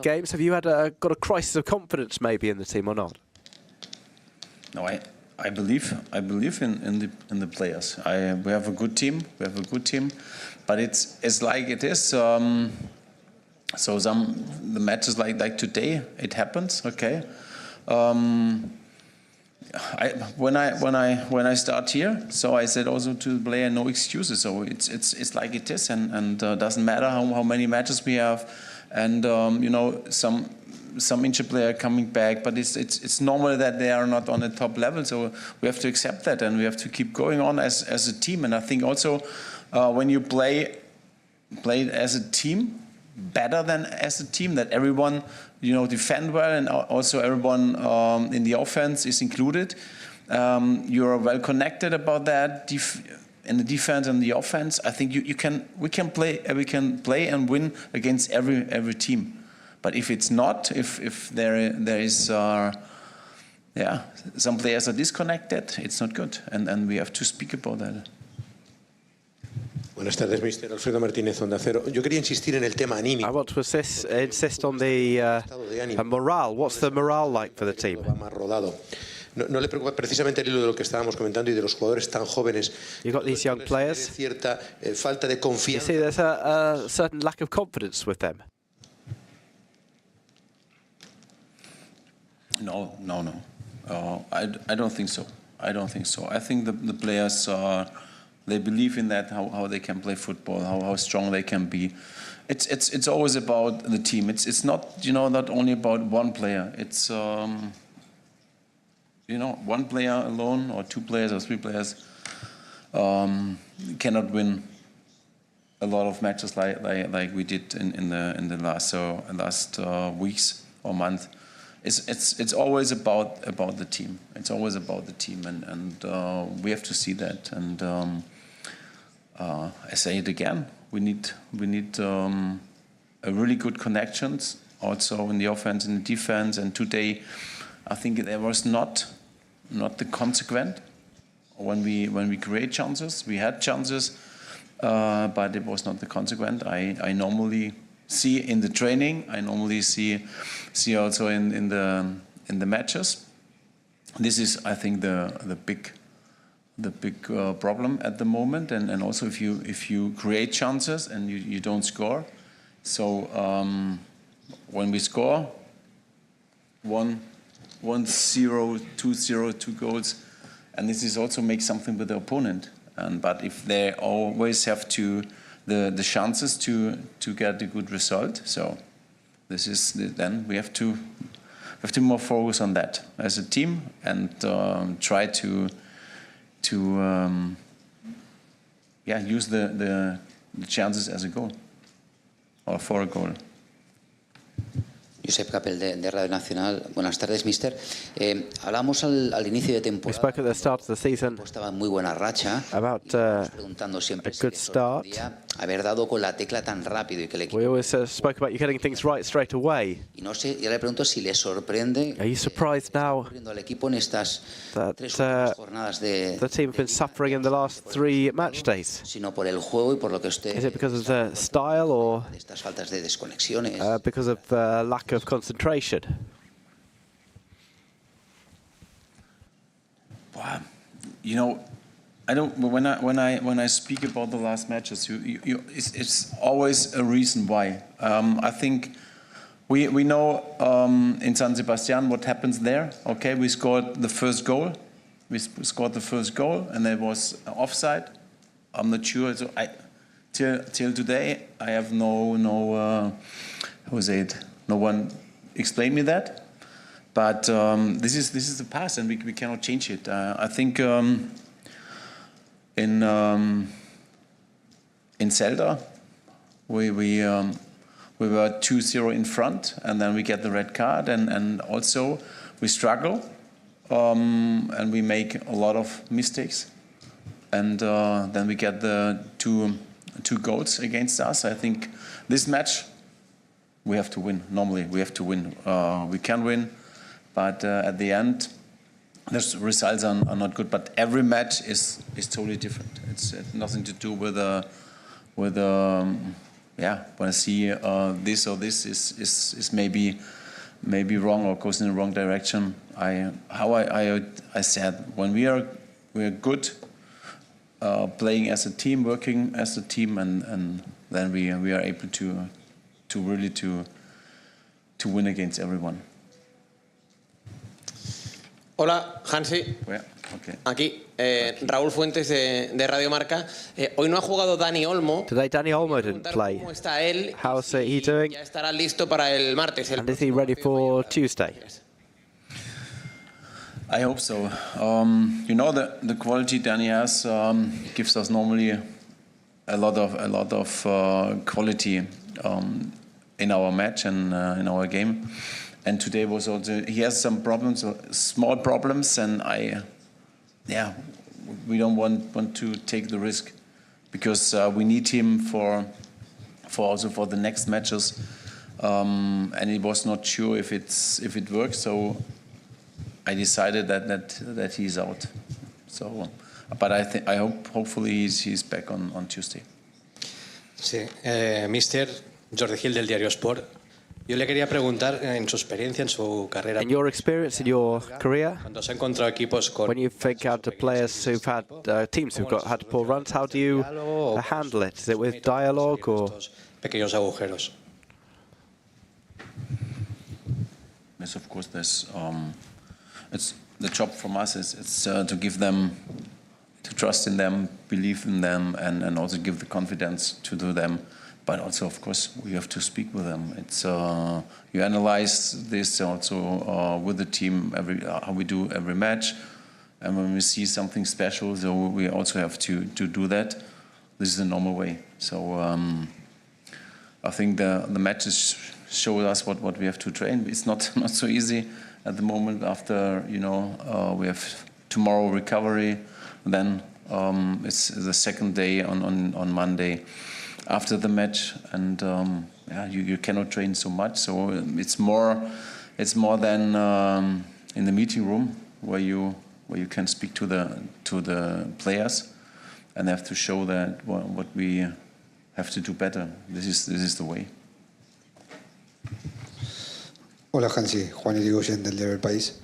games. Have you had got a crisis of confidence maybe in the team or not? No, I believe in the players. We have a good team. But it's like it is. So the matches like today, it happens. Okay. When I start here, so I said also to the player, no excuses. So it's like it is, and doesn't matter how many matches we have, and some injured player coming back, but it's normal that they are not on the top level. So we have to accept that, and we have to keep going on as a team. And I think also when you play as a team, better than as a team, that everyone defend well, and also everyone in the offense is included. You are well connected about that in the defense and the offense. I think we can play and win against every team. But if it's not, if there is some players are disconnected, it's not good, and we have to speak about that. Buenas tardes, Mr. Alfredo Martínez, Onda Cero. Yo quería insistir en el tema anímico. I want to insist on the morale. What's the morale like for the team? Más rodado. No le preocupa precisamente el hilo de lo que estábamos comentando y de los jugadores tan jóvenes. You got these young players. Cierta falta de confianza. You see, there's a certain lack of confidence with them. No. I don't think so. I think the players they believe in that, how they can play football, how strong they can be. It's always about the team. It's not not only about one player. It's one player alone or 2 players or 3 players cannot win a lot of matches like we did in the last weeks or month. It's always about the team. It's always about the team, and we have to see that. And I say it again: we need a really good connections also in the offense and the defense. And today, I think there was not the consequent when we create chances. We had chances, but it was not the consequent. I normally see in the training. I normally see also in the matches. This is, I think, the big problem at the moment. And also if you create chances and you don't score. So when we score 1-0, 2-0, 2 goals, and this is also make something with the opponent. But if they always have the chances to get a good result, so this is then we have to more focus on that as a team and try to use the chances as a goal or for a goal. Josep Capel de Radio Nacional. Buenas tardes, mister. Hablamos al inicio de temporada. We spoke at the start of the season estaba en muy buena racha. About preguntando siempre a good start. Haber dado con la tecla tan rápido y que el equipo. We always spoke about you getting things right straight away. Y no sé, ya le pregunto si le sorprende. Are you surprised now al equipo en estas that 3 jornadas de the team have been suffering in the last 3 match days? Sino por el juego y por lo que usted. Is it because of the style or estas faltas de desconexiones? Because of lack of concentration? Wow. I don't. When I speak about the last matches, it's always a reason why. I think we know in San Sebastian what happens there. Okay, we scored the first goal. And there was offside. I'm not sure. So till today I have no one explain me that. But this is the past, and we cannot change it. I think in Celta we were 2-0 in front, and then we get the red card, and also we struggle, and we make a lot of mistakes, and then we get the two goals against us. I think this match we have to win. Normally we have to win. We can win. but at the end, the results are not good. But every match is totally different. It's nothing to do with when I see this or this is maybe wrong or goes in the wrong direction. I said when we are good, playing as a team, working as a team, and then we are able to really win against everyone. Hola, Hansy. Okay. Aquí, Raúl Fuentes de Radio Marca. Hoy no ha jugado Dani Olmo. Today, Dani Olmo didn't play. ¿Cómo está él? How's he doing? Ya estará listo para el martes. And is he ready for Tuesday? I hope so. The quality Dani has gives us normally a lot of quality in our match and in our game. And today was also, he has some problems, small problems, and we don't want to take the risk because we need him for the next matches, and he was not sure if it works, so I decided that he's out. So, but I hope hopefully he's back on Tuesday. Sí, Mister Jordi Gil del Diario Sport. Yo le quería preguntar en su experiencia, en su carrera. In your experience, in your career, Cuando se ha encontrado equipos con when you think out to players who've had teams who've had poor runs, how do you handle it? Is it with dialogue or pequeños agujeros? Yes, of course. There's it's the job from us is to give them, to trust in them, believe in them, and also give the confidence to do them. But also, of course, we have to speak with them. It's you analyze this also with the team how we do every match, and when we see something special, so we also have to do that. This is the normal way. So I think the matches show us what we have to train. It's not so easy at the moment. After we have tomorrow recovery, then it's the second day on Monday after the match, and you cannot train so much. So it's more than in the meeting room where you can speak to the players and have to show that what we have to do better. This is the way. Hola Hansy, Juan Irigoyen del Diario El País.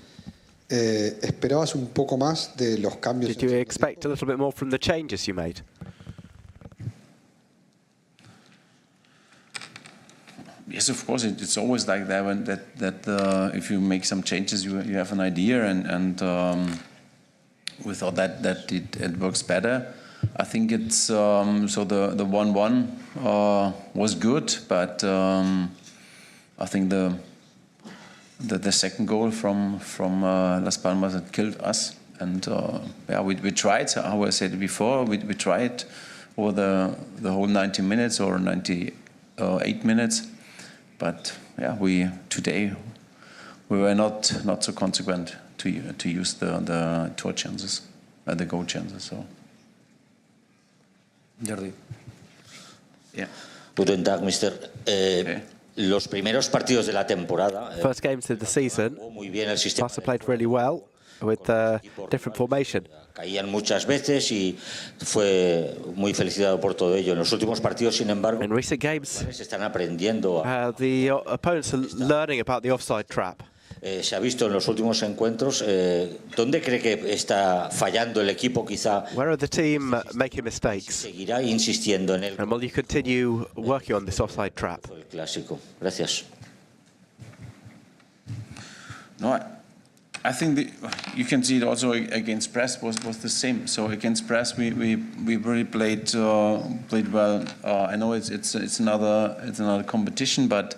¿Esperabas un poco más de los cambios? Did you expect a little bit more from the changes you made? Yes, of course. It's always like that. If you make some changes, you have an idea, and we thought that it works better. I think it's so the 1-1 was good, but I think the second goal from Las Palmas had killed us, and we tried. How I said before, we tried over the whole 90 minutes or 98 minutes. But today we were not so consequent to use the goal chances. So. Jordi. Yeah. Guten Tag, Mister. Los primeros partidos de la temporada. First games of the season, muy bien el sistema. Barça played really well with a different formation. Caían muchas veces y fue muy felicitado por todo ello. En los últimos partidos, sin embargo, in recent games, se están aprendiendo. The opponents are learning about the offside trap. Se ha visto en los últimos encuentros. ¿Dónde cree que está fallando el equipo? Quizá. Where are the team making mistakes? Seguirá insistiendo en él. And will you continue working on this offside trap? El clásico. Gracias. No, I think you can see it also against press was the same. So against press we really played well. I know it's another competition, but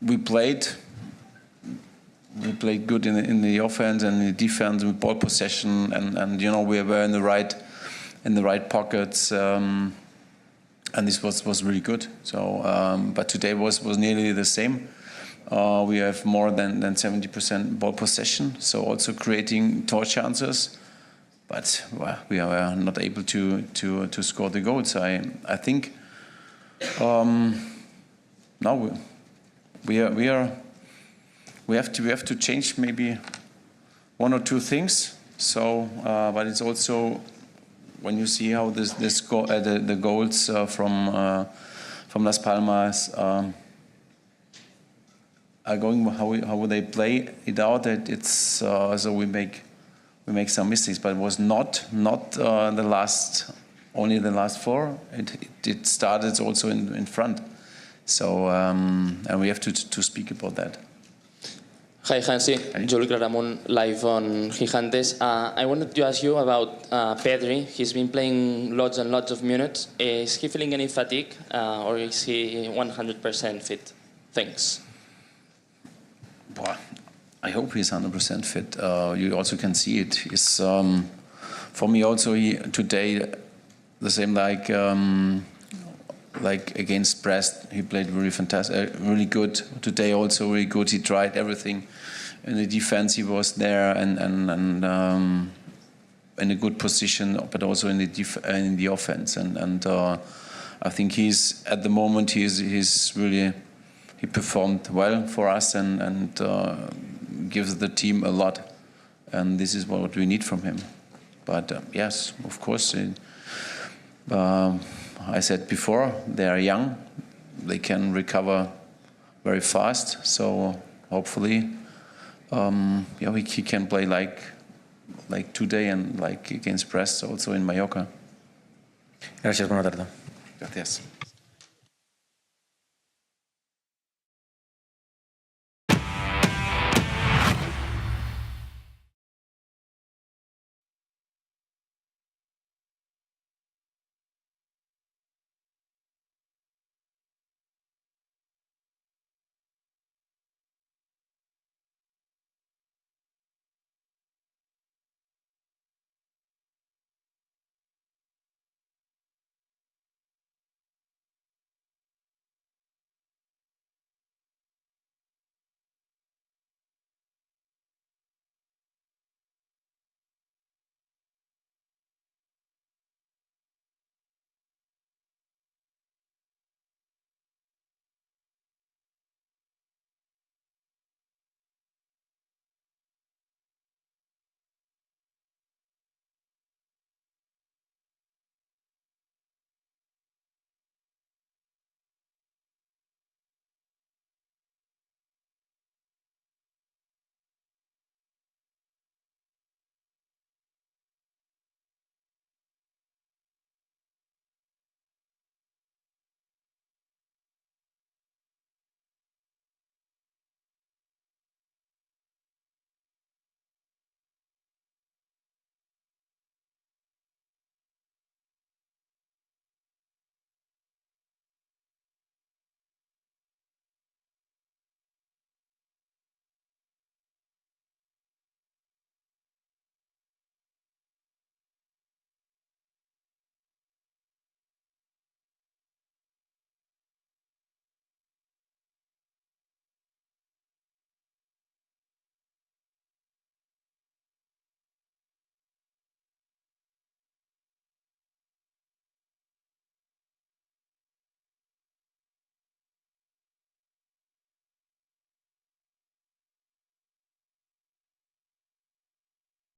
we played good in the offense and the defense with ball possession, and we were in the right pockets, and this was really good. So but today was nearly the same. We have more than 70% ball possession, so also creating torch chances, but we are not able to score the goals. I think now we are we have to change maybe one or two things. So, but it's also when you see how the goals from Las Palmas are going, how they play it out. It's so we make some mistakes, but it was not only the last four. It started also in front. So and we have to speak about that. Hi, Hansy. Jules Ramon, live on Gigantes. I wanted to ask you about Pedri. He's been playing lots and lots of minutes. Is he feeling any fatigue, or is he 100% fit? Thanks. Well, I hope he's 100% fit. You also can see it. It's, for me also, today, the same like against Brest, he played really fantastic, really good. Today also really good. He tried everything. In the defense, he was there and in a good position, but also in the offense. And I think he's at the moment he's really he performed well for us and gives the team a lot. And this is what we need from him. But yes, of course. I said before, they are young, they can recover very fast, so hopefully he can play like today and like against Brest, also in Mallorca. Gracias, buena tarde. Gracias.